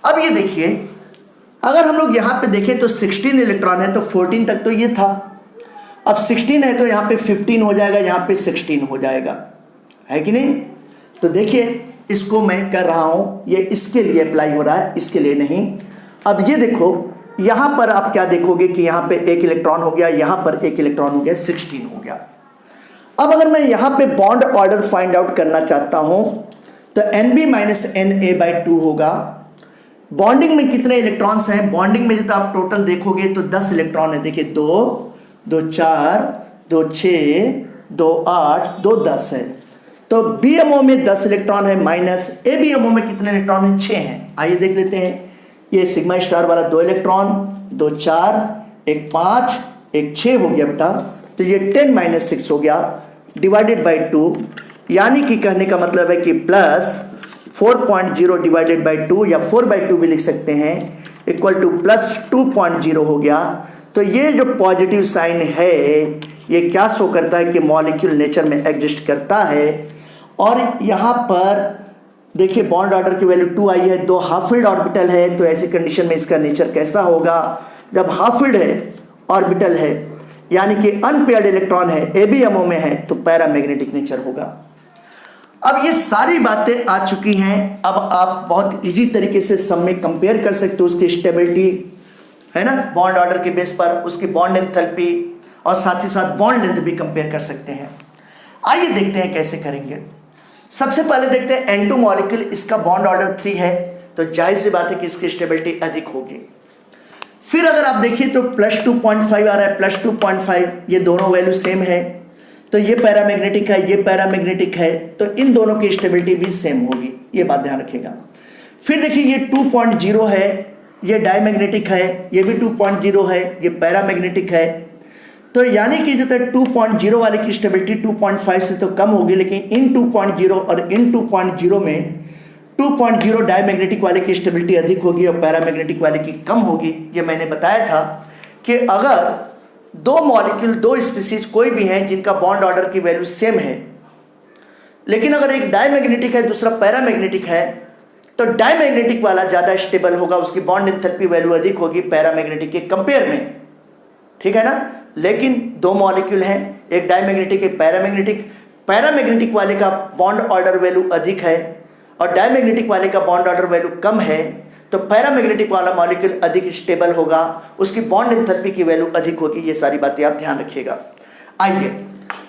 अब ये देखिए, अगर हम लोग यहाँ पे देखें तो 16 इलेक्ट्रॉन है तो 14 तक तो ये था। अब 16 है तो यहाँ पे 15 हो जाएगा, यहाँ पे 16 हो जाएगा, है कि नहीं। तो देखिए इसको मैं कर रहा हूँ, ये इसके लिए अप्लाई हो रहा है, इसके लिए नहीं। अब ये देखो, यहाँ पर आप क्या देखोगे कि यहाँ पे 1 इलेक्ट्रॉन हो गया, यहाँ पर 1 इलेक्ट्रॉन हो गया, 16 हो गया। अब अगर मैं यहाँ पे बॉन्ड ऑर्डर फाइंड आउट करना चाहता हूँ तो Nb-Na/2 होगा। बॉन्डिंग में कितने इलेक्ट्रॉन्स हैं, बॉन्डिंग में जब आप टोटल देखोगे तो 10 इलेक्ट्रॉन है। देखिए 2, 2 4, 2 6, 2 8, 2 10 है। तो BMO में 10 इलेक्ट्रॉन है, माइनस ABMO में कितने इलेक्ट्रॉन है, 6 हैं। आइए देख लेते हैं। ये सिग्मा स्टार वाला 2 इलेक्ट्रॉन, 2 4, 1 5, 1 6 हो गया बेटा। तो ये 10 - 6 हो गया, डिवाइडेड बाई 2, यानी कि कहने का मतलब है कि +4.0 डिवाइडेड बाई 2 या 4/2 भी लिख सकते हैं, इक्वल टू +2.0 हो गया। तो ये जो पॉजिटिव साइन है ये क्या शो करता है कि मॉलिक्यूल नेचर में एग्जिस्ट करता है। और यहाँ पर देखिए बॉन्ड ऑर्डर की वैल्यू 2 आई है, 2 हाफ फील्ड ऑर्बिटल है। तो ऐसी कंडीशन में इसका नेचर कैसा होगा, जब हाफ फील्ड है, ऑर्बिटल है, यानी कि अनपेयर्ड इलेक्ट्रॉन है, ABMO में है, तो पैरामैग्नेटिक नेचर होगा। अब ये सारी बातें आ चुकी हैं। अब आप बहुत इजी तरीके से सब में कंपेयर कर सकते हो उसकी स्टेबिलिटी, है ना, बॉन्ड ऑर्डर के बेस पर उसकी बॉन्ड एंथैल्पी, और साथ ही साथ बॉन्ड लेंथ भी कंपेयर कर सकते हैं। आइए देखते हैं कैसे करेंगे। सबसे पहले देखते हैं N2 मॉलिक्यूल, इसका बॉन्ड ऑर्डर 3 है, तो जाहिर सी बात है कि इसकी स्टेबिलिटी अधिक होगी। फिर अगर आप देखिए तो +2.5 आ रहा है, +2.5, ये दोनों वैल्यू सेम है, तो ये पैरामैग्नेटिक है, ये पैरामैग्नेटिक है, तो इन दोनों की स्टेबिलिटी भी सेम होगी, ये बात ध्यान रखिएगा। फिर देखिए ये 2.0 है, ये डायमैग्नेटिक है, ये भी 2.0 है, ये पैरामैग्नेटिक है। तो यानी कि जो है 2.0 वाले की स्टेबिलिटी 2.5 से तो कम होगी, लेकिन इन 2.0 और इन 2.0 में 2.0 डायमैग्नेटिक वाले की स्टेबिलिटी अधिक होगी और पैरामैग्नेटिक वाले की कम होगी। ये मैंने बताया था कि अगर दो मॉलिक्यूल, दो स्पीसीज कोई भी हैं जिनका बॉन्ड ऑर्डर की वैल्यू सेम है, लेकिन अगर एक डायमैग्नेटिक है दूसरा पैरामैग्नेटिक है, तो डायमैग्नेटिक वाला ज़्यादा स्टेबल होगा, उसकी बॉन्ड एंथैल्पी वैल्यू अधिक होगी पैरामैग्नेटिक के कंपेयर में, ठीक है ना। लेकिन दो मॉलिक्यूल हैं, एक डायमैग्नेटिक एक पैरामैग्नेटिक, पैरामैग्नेटिक वाले का बॉन्ड ऑर्डर वैल्यू अधिक है और डायमैग्नेटिक वाले का बॉन्ड ऑर्डर वैल्यू कम है, तो पैरामैग्नेटिक वाला मॉलिक्यूल अधिक स्टेबल होगा, उसकी बॉन्ड एंथैल्पी की वैल्यू अधिक होगी। ये सारी बातें आप ध्यान रखिएगा। आइए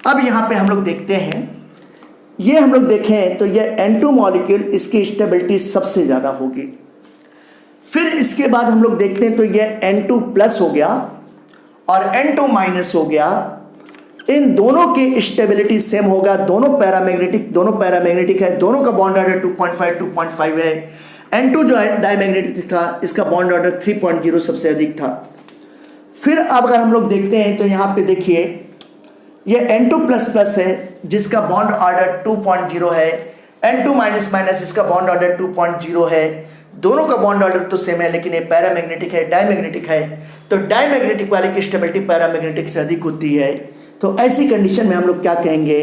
अब यहाँ पे हम लोग देखते हैं, ये हम लोग देखें तो ये N2 मॉलिक्यूल, इसकी स्टेबिलिटी सबसे ज़्यादा होगी। फिर इसके बाद हम लोग देखते हैं तो ये N2 प्लस हो गया और N2 माइनस हो गया। इन दोनों की स्टेबिलिटी सेम होगा, दोनों पैरामैग्नेटिक है, दोनों का बॉन्ड ऑर्डर 2.5 है। N2 जो है डायमैग्नेटिक था, इसका बॉन्ड ऑर्डर 3.0 सबसे अधिक था। फिर अब अगर हम लोग देखते हैं तो यहाँ पे देखिए ये N2 प्लस प्लस है जिसका बॉन्ड ऑर्डर 2.0 है, N2 माइनस माइनस इसका बॉन्ड ऑर्डर 2.0 है। दोनों का बॉन्ड ऑर्डर तो सेम है, लेकिन ये पैरामैग्नेटिक है, डायमैग्नेटिक है, तो डायमैग्नेटिक वाले की स्टेबिलिटी पैरामैग्नेटिक से अधिक होती है। तो ऐसी कंडीशन में हम लोग क्या कहेंगे,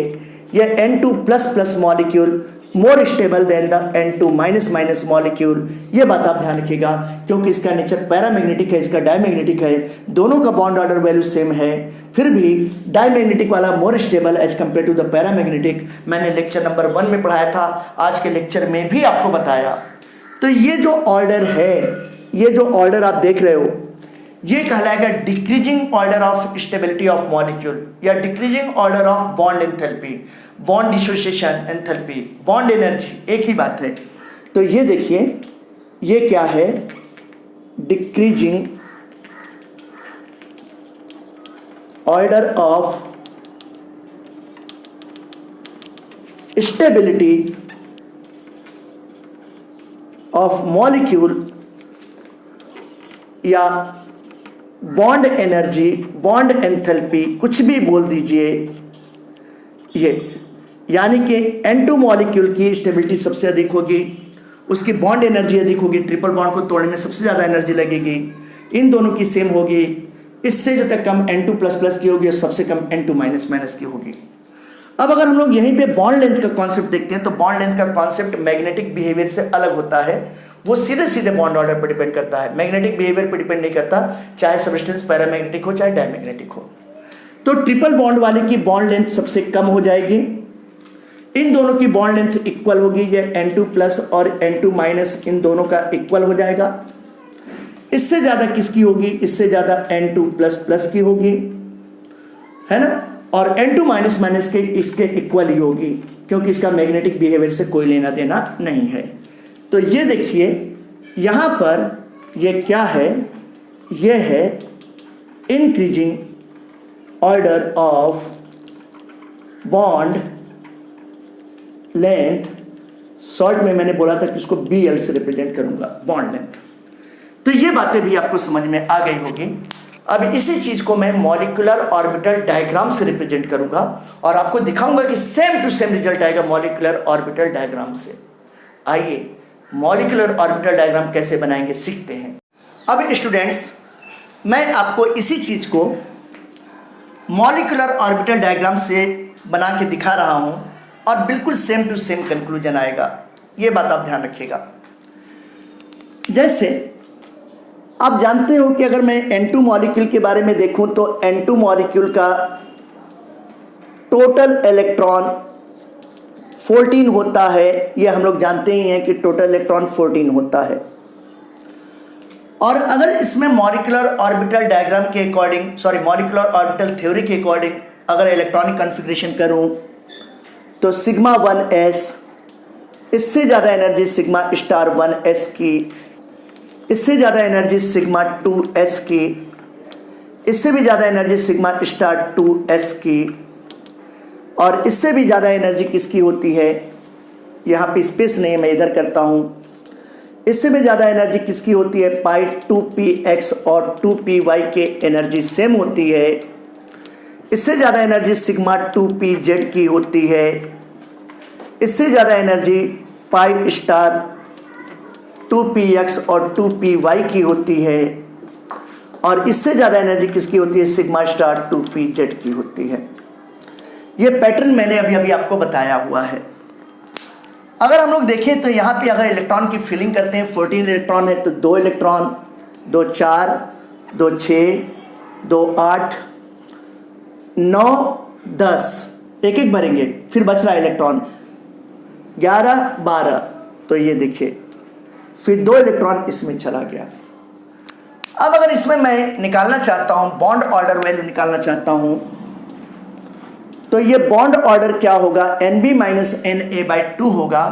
ये N2 plus plus molecule more stable then the N2 minus minus molecule. ये बात आप ध्यान रखिएगा, क्योंकि इसका नेचर पैरामैग्नेटिक है, इसका डायमैग्नेटिक है, दोनों का बॉन्ड ऑर्डर वैल्यू सेम है, फिर भी डायमैग्नेटिक वाला more stable as compared to the paramagnetic. मैंने लेक्चर नंबर 1 में पढ़ाया था, आज के लेक्चर में भी आपको बताया। तो ये जो ऑर्डर है, ये जो ऑर्डर आप देख रहे हो, ये कहलाएगा decreasing order of stability of molecule या decreasing order of bond enthalpy, bond dissociation enthalpy, bond energy, एक ही बात है। तो ये देखिए ये क्या है, decreasing order of stability of molecule या बॉन्ड एनर्जी, बॉन्ड एंथैल्पी, कुछ भी बोल दीजिए। ये यानी कि N2 मॉलिक्यूल की स्टेबिलिटी सबसे अधिक होगी, उसकी बॉन्ड एनर्जी अधिक होगी, ट्रिपल बॉन्ड को तोड़ने में सबसे ज़्यादा एनर्जी लगेगी, इन दोनों की सेम होगी। इससे जो तक कम N2 प्लस प्लस की होगी और सबसे कम N2 माइनस माइनस की होगी। अब अगर हम लोग यहीं पे बॉन्ड लेंथ का कॉन्सेप्ट देखते हैं तो बॉन्ड लेंथ का कॉन्सेप्ट मैग्नेटिक बिहेवियर से अलग होता है, वो सीधे सीधे बॉन्ड ऑर्डर पर डिपेंड करता है, मैग्नेटिक बिहेवियर पर डिपेंड नहीं करता, चाहे सब्सटेंस पैरामैग्नेटिक हो चाहे डायमैग्नेटिक हो। तो ट्रिपल बॉन्ड वाले की बॉन्ड लेंथ सबसे कम हो जाएगी, इन दोनों की बॉन्ड लेंथ इक्वल होगी, ये N2 प्लस और N2 माइनस इन दोनों का इक्वल हो जाएगा। इससे ज़्यादा किसकी होगी, इससे ज़्यादा N2 प्लस प्लस की होगी, है ना, और N2 माइनस माइनस के इसके इक्वल ही होगी, क्योंकि इसका मैग्नेटिक बिहेवियर से कोई लेना देना नहीं है। तो ये देखिए यहाँ पर ये क्या है, ये है increasing order of bond length, short में मैंने बोला था कि इसको BL से रिप्रेजेंट करूंगा, बॉन्ड लेंथ। तो ये बातें भी आपको समझ में आ गई होगी। अब इसी चीज को मैं मॉलिक्यूलर ऑर्बिटल डायग्राम से रिप्रेजेंट करूंगा और आपको दिखाऊंगा कि सेम टू सेम रिजल्ट आएगा मॉलिक्यूलर ऑर्बिटल डायग्राम से। आइए मॉलिक्यूलर ऑर्बिटल डायग्राम कैसे बनाएंगे सीखते हैं। अब स्टूडेंट्स, मैं आपको इसी चीज को मॉलिक्यूलर ऑर्बिटल डायग्राम से बना के दिखा रहा हूं और बिल्कुल सेम टू सेम कंक्लूजन आएगा, ये बात आप ध्यान रखिएगा। जैसे आप जानते हो कि अगर मैं N2 मॉलिक्यूल के बारे में देखूं तो N2 मॉलिक्यूल का टोटल इलेक्ट्रॉन 14 होता है, ये हम लोग जानते ही हैं कि टोटल इलेक्ट्रॉन 14 होता है। और अगर इसमें मॉलिक्यूलर ऑर्बिटल डायग्राम के अकॉर्डिंग, मॉलिक्यूलर ऑर्बिटल थ्योरी के अकॉर्डिंग अगर इलेक्ट्रॉनिक कॉन्फ़िगरेशन करूं तो सिग्मा 1s, इससे ज़्यादा एनर्जी सिग्मा स्टार 1s की, इससे ज़्यादा एनर्जी सिग्मा 2s की, इससे भी ज़्यादा एनर्जी सिग्मा स्टार 2s की, और इससे भी ज़्यादा एनर्जी किसकी होती है, यहाँ पे स्पेस नहीं है मैं इधर करता हूँ, इससे भी ज़्यादा एनर्जी किसकी होती है, पाई 2px और 2py के एनर्जी सेम होती है। इससे ज़्यादा एनर्जी सिग्मा 2p(z) की होती है, इससे ज़्यादा एनर्जी पाई स्टार 2px और 2py की होती है, और इससे ज़्यादा एनर्जी किसकी होती है? सिग्मा स्टार 2pz की होती है। ये पैटर्न मैंने अभी अभी आपको बताया हुआ है। अगर हम लोग देखें तो यहाँ पे अगर इलेक्ट्रॉन की फिलिंग करते हैं, 14 इलेक्ट्रॉन है तो 2 इलेक्ट्रॉन, 2 4, 2 6, 2 8, 9 10 एक एक भरेंगे, फिर बच रहा है इलेक्ट्रॉन 11 12, तो ये देखिए फिर 2 इलेक्ट्रॉन इसमें चला गया। अब अगर इसमें मैं निकालना चाहता हूँ, बॉन्ड ऑर्डर वैल्यू निकालना चाहता हूँ, तो ये बॉन्ड ऑर्डर क्या होगा? NB माइनस NA/2 होगा।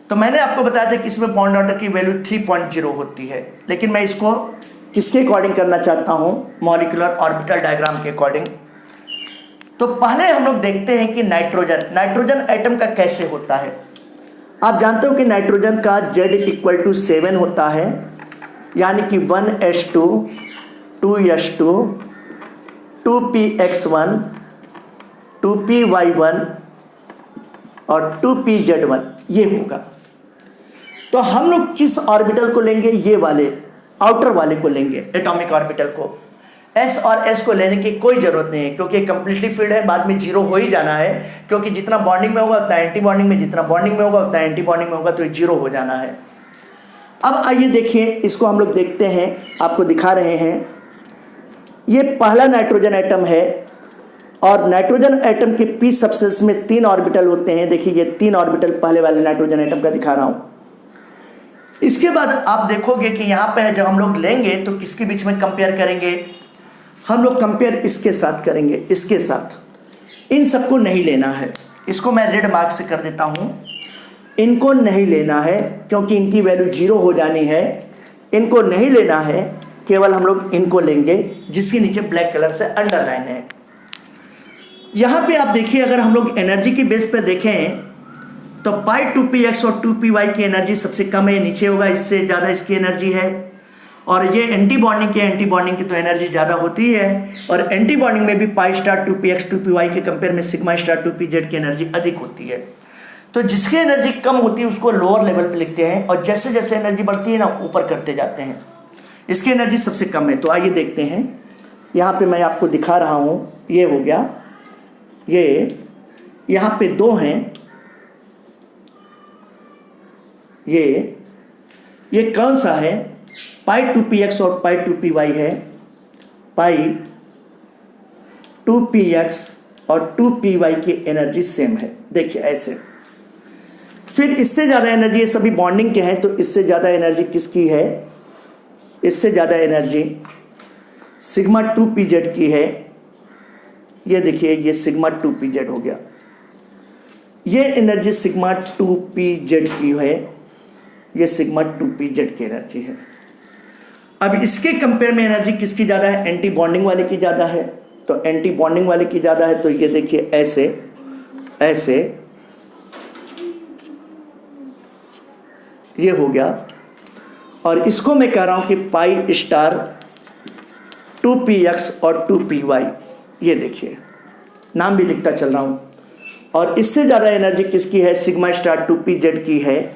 तो मैंने आपको बताया था कि इसमें बॉन्ड ऑर्डर की वैल्यू 3.0 होती है, लेकिन मैं इसको किसके अकॉर्डिंग करना चाहता हूँ? मॉलिक्यूलर ऑर्बिटल डायग्राम के अकॉर्डिंग। तो पहले हम लोग देखते हैं कि नाइट्रोजन एटम का कैसे होता है। आप जानते हो कि नाइट्रोजन का Z = 7 होता है, यानी कि 1s2 2s2 2px1 2py1 और 2pz1 ये होगा। तो हम लोग किस ऑर्बिटल को लेंगे? ये वाले आउटर वाले को लेंगे, एटॉमिक ऑर्बिटल को। s और s को लेने की कोई ज़रूरत नहीं है, क्योंकि कंप्लीटली फिल्ड है, बाद में जीरो हो ही जाना है, क्योंकि जितना बॉन्डिंग में होगा उतना एंटी बॉन्डिंग में, जितना बॉन्डिंग में होगा उतना एंटी बॉन्डिंग में होगा, तो जीरो हो जाना है। अब आइए देखिए, इसको हम लोग देखते हैं, आपको दिखा रहे हैं। ये पहला नाइट्रोजन एटम है, और नाइट्रोजन एटम के p सबसेस में 3 ऑर्बिटल होते हैं। देखिए ये 3 ऑर्बिटल पहले वाले नाइट्रोजन एटम का दिखा रहा हूँ। इसके बाद आप देखोगे कि यहाँ पे जब हम लोग लेंगे तो किसके बीच में कंपेयर करेंगे? हम लोग कंपेयर इसके साथ करेंगे, इसके साथ। इन सबको नहीं लेना है, इसको मैं रेड मार्क से कर देता हूँ। इनको नहीं लेना है क्योंकि इनकी वैल्यू 0 हो जानी है। इनको नहीं लेना है, केवल हम लोग इनको लेंगे जिसके नीचे ब्लैक कलर से अंडरलाइन है। यहाँ पे आप देखिए, अगर हम लोग एनर्जी की बेस पे देखें तो पाई 2px और 2py की एनर्जी सबसे कम है, नीचे होगा, इससे ज़्यादा इसकी एनर्जी है। और ये एंटी बॉन्डिंग की तो एनर्जी ज़्यादा होती है, और एंटी बॉन्डिंग में भी पाई स्टार 2px 2py के कंपेयर में सिग्मा स्टार 2pz की एनर्जी अधिक होती है। तो जिसकी एनर्जी कम होती है उसको लोअर लेवल पे लिखते हैं, और जैसे जैसे एनर्जी बढ़ती है ना ऊपर करते जाते हैं। इसकी एनर्जी सबसे कम है। तो आइए देखते हैं, यहाँ पे मैं आपको दिखा रहा हूँ। ये हो गया, ये यहाँ पे 2 हैं, ये कौन सा है? पाई 2px और पाई 2py है। पाई 2px और 2py की एनर्जी सेम है। देखिए ऐसे। फिर इससे ज़्यादा एनर्जी, ये सभी बॉन्डिंग के हैं, तो इससे ज़्यादा एनर्जी किसकी है? इससे ज़्यादा एनर्जी सिग्मा 2pz की है। ये देखिए, ये सिग्मा 2pz हो गया। ये एनर्जी सिग्मा 2pz की है, ये सिग्मा 2pz की एनर्जी है। अब इसके कंपेयर में एनर्जी किसकी ज़्यादा है? एंटी बॉन्डिंग वाले की ज़्यादा है। तो एंटी बॉन्डिंग वाले की ज़्यादा है, तो ये देखिए ऐसे ऐसे ये हो गया। और इसको मैं कह रहा हूँ कि पाई स्टार 2px और 2py, ये देखिए नाम भी लिखता चल रहा हूँ। और इससे ज़्यादा एनर्जी किसकी है? सिग्मा स्टार 2pz की है,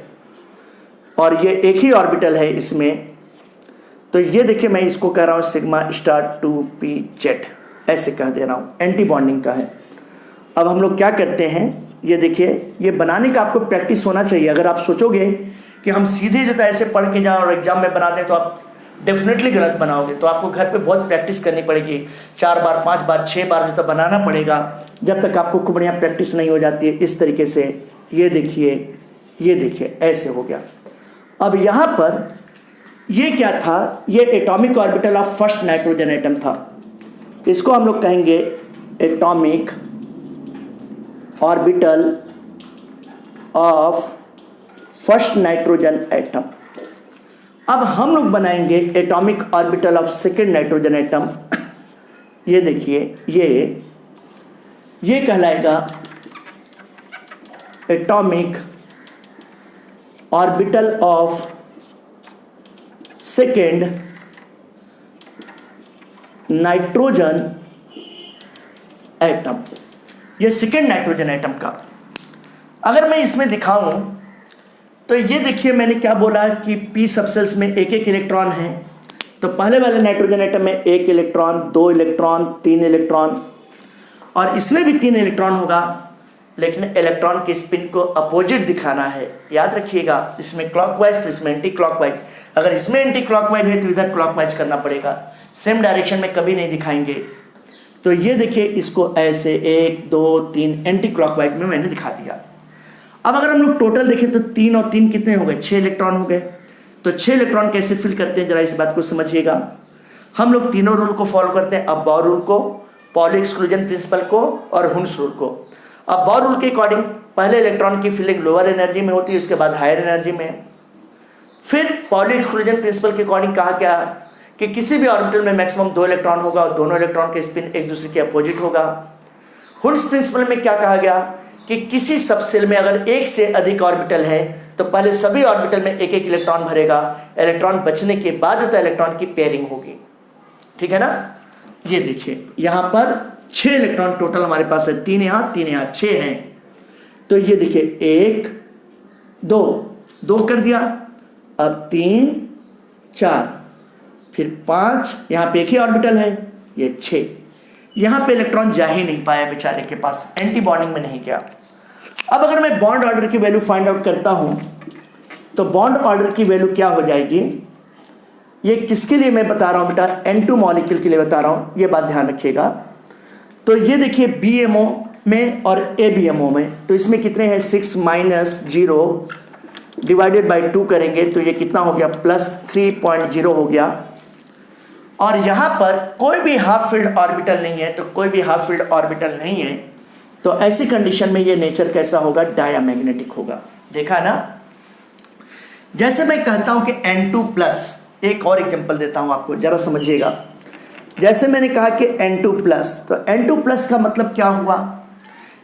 और ये एक ही ऑर्बिटल है इसमें। तो ये देखिए, मैं इसको कह रहा हूँ सिग्मा स्टार 2pz, ऐसे कह दे रहा हूँ, एंटी बॉन्डिंग का है। अब हम लोग क्या करते हैं, ये देखिए, ये बनाने का आपको प्रैक्टिस होना चाहिए। अगर आप सोचोगे कि हम सीधे जो था ऐसे पढ़ के जाएं और एग्जाम में बना दें, तो आप डेफिनेटली गलत बनाओगे। तो आपको घर पे बहुत प्रैक्टिस करनी पड़ेगी, 4 बार 5 बार 6 बार जो तो बनाना पड़ेगा, जब तक आपको खूब बढ़िया प्रैक्टिस नहीं हो जाती है। इस तरीके से ये देखिए ऐसे हो गया। अब यहाँ पर ये क्या था? ये atomic orbital of first nitrogen atom था। इसको हम लोग कहेंगे atomic orbital of first nitrogen atom. अब हम लोग बनाएंगे atomic orbital of second nitrogen atom. ये देखिए, ये कहलाएगा atomic orbital of second nitrogen atom, ये सेकेंड नाइट्रोजन एटम का। अगर मैं इसमें दिखाऊं तो ये देखिए मैंने क्या बोला कि p सबसेल्स में एक एक इलेक्ट्रॉन है। तो पहले वाले नाइट्रोजन एटम में 1 इलेक्ट्रॉन, 2 इलेक्ट्रॉन, 3 इलेक्ट्रॉन, और इसमें भी 3 इलेक्ट्रॉन होगा, लेकिन इलेक्ट्रॉन के स्पिन को अपोजिट दिखाना है। याद रखिएगा, इसमें क्लॉकवाइज तो इसमें एंटी क्लॉकवाइज। अगर इसमें एंटी क्लॉकवाइज है तो इधर क्लॉकवाइज करना पड़ेगा, सेम डायरेक्शन में कभी नहीं दिखाएंगे। तो ये देखिए इसको ऐसे 1 2 3 एंटी क्लॉकवाइज में मैंने दिखा दिया। अब अगर हम लोग टोटल देखें तो 3 और 3 कितने हो गए, 6 इलेक्ट्रॉन हो गए। तो 6 इलेक्ट्रॉन कैसे फिल करते हैं जरा इस बात को समझिएगा। हम लोग तीनों रूल को फॉलो करते हैं, अब बॉर रूल को, पॉली एक्सक्लूजन प्रिंसिपल को और हुन्स रूल को। अब बॉर रूल के अकॉर्डिंग पहले इलेक्ट्रॉन की फिलिंग लोअर एनर्जी में होती है, उसके बाद हायर एनर्जी में। फिर पॉली एक्सक्लूजन प्रिंसिपल के अकॉर्डिंग कहा गया कि किसी भी ऑर्बिटल में मैक्सिमम 2 इलेक्ट्रॉन होगा और दोनों इलेक्ट्रॉन के स्पिन एक दूसरे के अपोजिट होगा। हुन्स प्रिंसिपल में क्या कहा गया कि किसी सबसेल में अगर एक से अधिक ऑर्बिटल है तो पहले सभी ऑर्बिटल में एक एक इलेक्ट्रॉन भरेगा, इलेक्ट्रॉन बचने के बाद तो इलेक्ट्रॉन की पेयरिंग होगी। ठीक है ना। ये देखिए यहाँ पर 6 इलेक्ट्रॉन टोटल हमारे पास है, 3 यहाँ 3 यहाँ, 6 हैं। तो ये देखिए 1 2 कर दिया, अब 3 4, फिर 5, यहाँ पे एक ही ऑर्बिटल है, ये 6। यहाँ पे इलेक्ट्रॉन जा ही नहीं पाया बेचारे के पास, एंटी बॉन्डिंग में नहीं गया। अब अगर मैं बॉन्ड ऑर्डर की वैल्यू फाइंड आउट करता हूँ तो बॉन्ड ऑर्डर की वैल्यू क्या हो जाएगी, ये किसके लिए मैं बता रहा हूँ बेटा, N2 मॉलिक्यूल के लिए बता रहा हूँ, ये बात ध्यान रखिएगा। तो ये देखिए BMO में और ABMO में, तो इसमें कितने हैं 6 - 0 डिवाइडेड बाई 2 करेंगे तो ये कितना हो गया +3.0 हो गया। और यहाँ पर कोई भी हाफ फील्ड ऑर्बिटल नहीं है, तो कोई भी हाफ फील्ड ऑर्बिटल नहीं है, तो ऐसी कंडीशन में ये नेचर कैसा होगा, डायामैग्नेटिक होगा। देखा ना। जैसे मैं कहता हूँ कि N2+, एक और एग्जांपल देता हूँ आपको, जरा समझिएगा। जैसे मैंने कहा कि N2+, तो N2+ का मतलब क्या हुआ,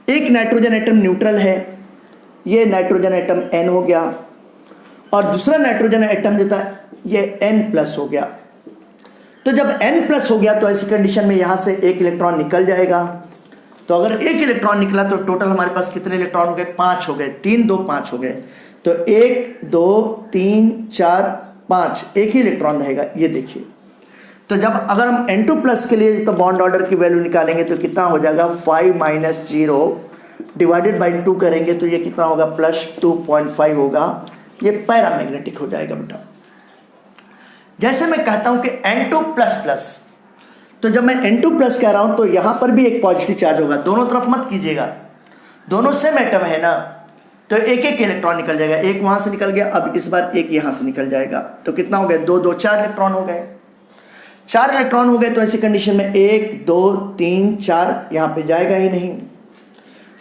एक नाइट्रोजन एटम न्यूट्रल है, ये नाइट्रोजन एटम N हो गया, और दूसरा नाइट्रोजन एटम जो था ये N+ हो गया। तो जब N+ हो गया तो ऐसी कंडीशन में यहाँ से एक इलेक्ट्रॉन निकल जाएगा। तो अगर एक इलेक्ट्रॉन निकला तो टोटल हमारे पास कितने इलेक्ट्रॉन हो गए, 5 हो गए, 3 2 5 हो गए। तो 1 2 3 4 5, एक ही इलेक्ट्रॉन रहेगा। ये देखिए, तो जब अगर हम N2+ के लिए तो बॉन्ड ऑर्डर की वैल्यू निकालेंगे तो कितना हो जाएगा 5 - 0 डिवाइडेड बाई 2 करेंगे तो ये कितना होगा +2.5 होगा। ये पैरामैग्नेटिक हो जाएगा बेटा। जैसे मैं कहता हूं कि N2++, तो जब मैं N2+ कह रहा हूं तो यहां पर भी एक पॉजिटिव चार्ज होगा, दोनों तरफ मत कीजिएगा, दोनों सेम एटम है ना, तो एक एक इलेक्ट्रॉन निकल जाएगा। एक वहां से निकल गया, अब इस बार एक यहां से निकल जाएगा, तो कितना हो गया 2 2 4 इलेक्ट्रॉन हो गए। 4 इलेक्ट्रॉन हो गए तो ऐसी कंडीशन में 1 2 3 4 यहां पे जाएगा ही नहीं।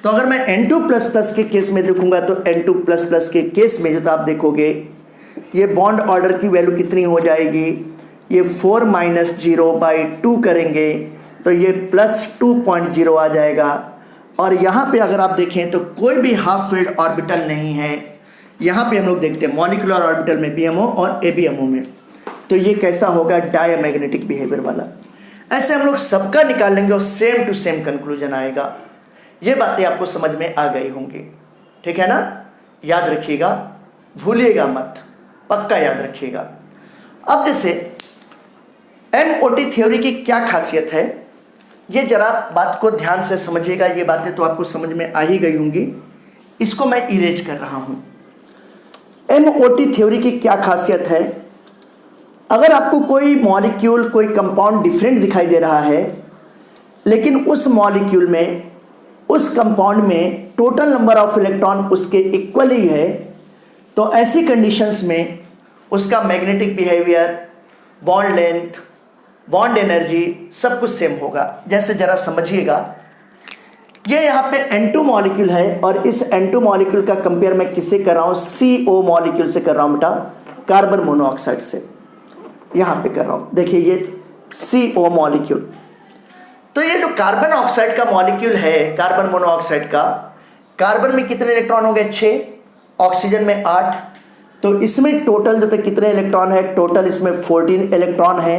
तो अगर मैं N2++ के केस में देखूंगा तो N2++ के केस में जो आप देखोगे ये बॉन्ड ऑर्डर की वैल्यू कितनी हो जाएगी, ये 4 - 0/2 करेंगे तो ये +2.0 आ जाएगा। और यहाँ पे अगर आप देखें तो कोई भी हाफ फील्ड ऑर्बिटल नहीं है। यहाँ पे हम लोग देखते हैं मॉलिक्यूलर ऑर्बिटल में BMO और ABMO में, तो ये कैसा होगा, डायमैग्नेटिक बिहेवियर वाला। ऐसे हम लोग सबका निकाल लेंगे और सेम टू सेम कंक्लूजन आएगा। ये बातें आपको समझ में आ गई होंगी, ठीक है ना। याद रखिएगा, भूलिएगा मत, पक्का याद रखिएगा। अब जैसे MOT थ्योरी की क्या खासियत है, ये जरा बात को ध्यान से समझिएगा। ये बातें तो आपको समझ में आ ही गई होंगी, इसको मैं इरेज कर रहा हूँ। MOT थ्योरी की क्या खासियत है, अगर आपको कोई मॉलिक्यूल, कोई कंपाउंड डिफरेंट दिखाई दे रहा है, लेकिन उस मॉलिक्यूल में, उस कंपाउंड में टोटल नंबर ऑफ इलेक्ट्रॉन उसके इक्वल ही है, तो ऐसी कंडीशंस में उसका magnetic behaviour, bond length, bond energy सब कुछ सेम होगा। जैसे जरा समझिएगा, ये यहाँ पे N2 मॉलिक्यूल है और इस N2 मॉलिक्यूल का कंपेयर मैं किससे कर रहा हूँ, CO मॉलिक्यूल से कर रहा हूँ बेटा, कार्बन मोनोऑक्साइड से यहाँ पे कर रहा हूँ। देखिए ये CO मॉलिक्यूल, तो ये जो कार्बन ऑक्साइड का मॉलिक्यूल है, कार्बन मोनोऑक्साइड का, कार्बन में कितने इलेक्ट्रॉन हो गए 6, ऑक्सीजन में 8, तो इसमें टोटल जो कितने इलेक्ट्रॉन है, टोटल इसमें 14 इलेक्ट्रॉन है।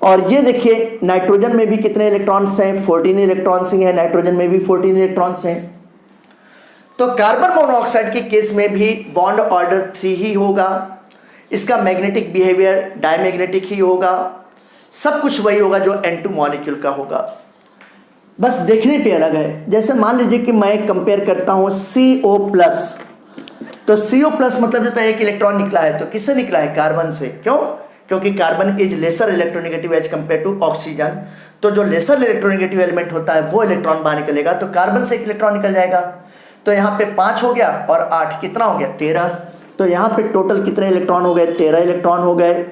और ये देखिए नाइट्रोजन में भी कितने इलेक्ट्रॉन्स हैं, 14 इलेक्ट्रॉन्स ही हैं, नाइट्रोजन में भी 14 इलेक्ट्रॉन्स हैं। तो कार्बन मोनोऑक्साइड के केस में भी बॉन्ड ऑर्डर 3 ही होगा, इसका मैग्नेटिक बिहेवियर डायमैग्नेटिक ही होगा, सब कुछ वही होगा जो N2 मॉलिक्यूल का होगा, बस देखने पे अलग है। जैसे मान लीजिए कि मैं कंपेयर करता हूँ CO+, तो CO+ मतलब जो था एक इलेक्ट्रॉन निकला है, तो किससे निकला है? कार्बन से। क्यों? क्योंकि carbon is lesser electronegative as compared to oxygen. तो जो लेसर इलेक्ट्रोनेगेटिव एलिमेंट होता है वो इलेक्ट्रॉन बाहर निकलेगा, तो कार्बन से एक इलेक्ट्रॉन निकल जाएगा। तो यहाँ पे 5 हो गया और 8 कितना हो गया? 13। तो यहाँ पे टोटल कितने इलेक्ट्रॉन हो गए? 13 इलेक्ट्रॉन हो गए।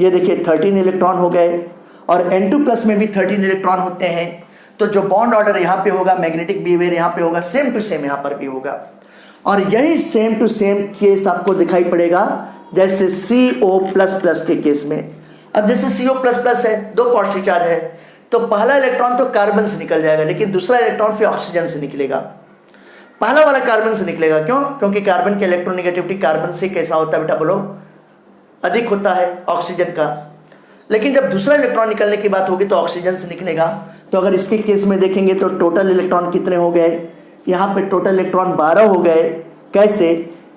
ये देखिए 13 इलेक्ट्रॉन हो गए, और N2+ में भी 13 इलेक्ट्रॉन होते हैं। तो जो बॉन्ड ऑर्डर यहाँ पे होगा, मैग्नेटिक बिहेवियर यहाँ पे होगा, सेम टू सेम यहाँ पर भी होगा। और यही सेम टू सेम केस आपको दिखाई पड़ेगा जैसे CO++ के केस में। अब जैसे CO++ है, 2 पॉजिटिव चार्ज है, तो पहला इलेक्ट्रॉन तो कार्बन से निकल जाएगा, लेकिन दूसरा इलेक्ट्रॉन फिर ऑक्सीजन से निकलेगा। पहला वाला कार्बन से निकलेगा, क्यों? क्योंकि कार्बन की इलेक्ट्रोनेगेटिविटी कार्बन से कैसा होता है बेटा, बोलो? अधिक होता है ऑक्सीजन का। लेकिन जब दूसरा इलेक्ट्रॉन निकलने की बात होगी तो ऑक्सीजन से निकलेगा। तो अगर इसके केस में देखेंगे तो टोटल इलेक्ट्रॉन कितने हो गए? यहाँ पे टोटल इलेक्ट्रॉन 12 हो गए। कैसे?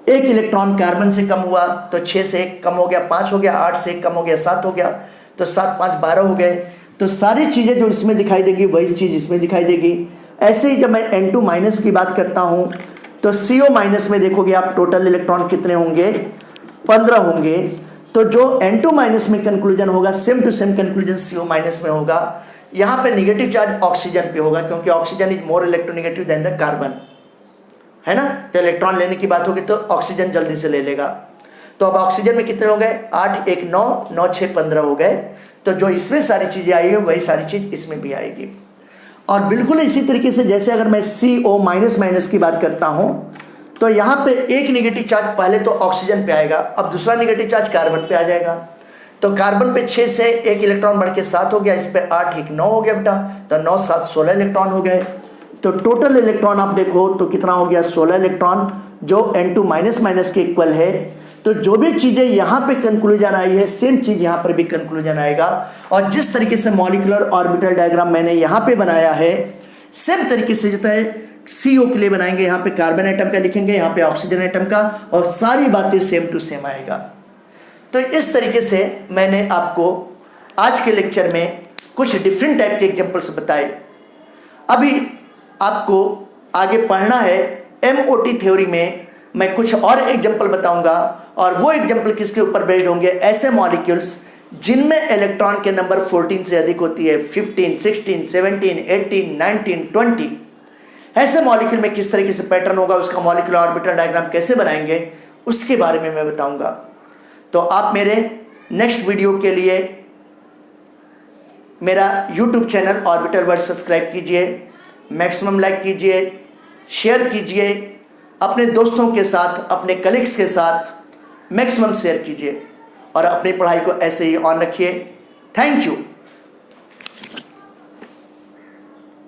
एक इलेक्ट्रॉन कार्बन से कम हुआ तो 6 से 1 कम हो गया, 5 हो गया, 8 से 1 कम हो गया, 7 हो गया, तो 7 5 12 हो गए। तो सारी चीज़ें जो इसमें दिखाई देगी वही चीज़ इसमें दिखाई देगी। ऐसे ही जब मैं N2- की बात करता हूँ तो CO- में देखोगे आप टोटल इलेक्ट्रॉन कितने होंगे? 15 होंगे। तो जो N2- में कंक्लूजन होगा same to same conclusion CO- में होगा। यहाँ पे निगेटिव चार्ज ऑक्सीजन पे होगा, क्योंकि oxygen is more electronegative than the carbon, है ना। तो इलेक्ट्रॉन लेने की बात होगी तो ऑक्सीजन जल्दी से ले लेगा। तो अब ऑक्सीजन में कितने हो गए? 8 1 9 9 6 15 हो गए। तो जो इसमें सारी चीजें आई है वही सारी चीज इसमें भी आएगी। और बिल्कुल इसी तरीके से जैसे अगर मैं CO- की बात करता हूं तो यहाँ पे एक नेगेटिव चार्ज पहले तो ऑक्सीजन पे आएगा, अब दूसरा नेगेटिव चार्ज कार्बन पे आ जाएगा। तो कार्बन पे 6 से 1 इलेक्ट्रॉन बढ़ के 7 हो गया, इस पे 8 1 9 हो गया बेटा, तो 9 7 16 इलेक्ट्रॉन हो गए। तो टोटल इलेक्ट्रॉन आप देखो तो कितना हो गया? 16 इलेक्ट्रॉन, जो N2- के इक्वल है। तो जो भी चीज़ें यहाँ पे कंक्लूजन आई है सेम चीज़ यहाँ पर भी कंक्लूजन आएगा। और जिस तरीके से मॉलिक्यूलर ऑर्बिटल डायग्राम मैंने यहाँ पे बनाया है सेम तरीके से जो है CO के लिए बनाएंगे। यहाँ पे कार्बन एटम का लिखेंगे, यहाँ पे ऑक्सीजन एटम का, और सारी बातें सेम टू सेम आएगा। तो इस तरीके से मैंने आपको आज के लेक्चर में कुछ डिफरेंट टाइप के एग्जाम्पल्स बताए। अभी आपको आगे पढ़ना है MOT थ्योरी में मैं कुछ और एग्जाम्पल बताऊंगा, और वो एग्जाम्पल किसके ऊपर बेस्ड होंगे? ऐसे मॉलिक्यूल्स जिनमें इलेक्ट्रॉन के नंबर 14 से अधिक होती है, 15 16 17 18 19 20। ऐसे मॉलिक्यूल में किस तरीके से पैटर्न होगा, उसका मॉलिक्यूलर ऑर्बिटल डायग्राम कैसे बनाएंगे, उसके बारे में मैं बताऊंगा। तो आप मेरे नेक्स्ट वीडियो के लिए मेरा YouTube channel orbital world subscribe कीजिए, मैक्सिमम लाइक कीजिए, शेयर कीजिए, अपने दोस्तों के साथ, अपने कलीग्स के साथ मैक्सिमम शेयर कीजिए, और अपनी पढ़ाई को ऐसे ही ऑन रखिए। Thank you.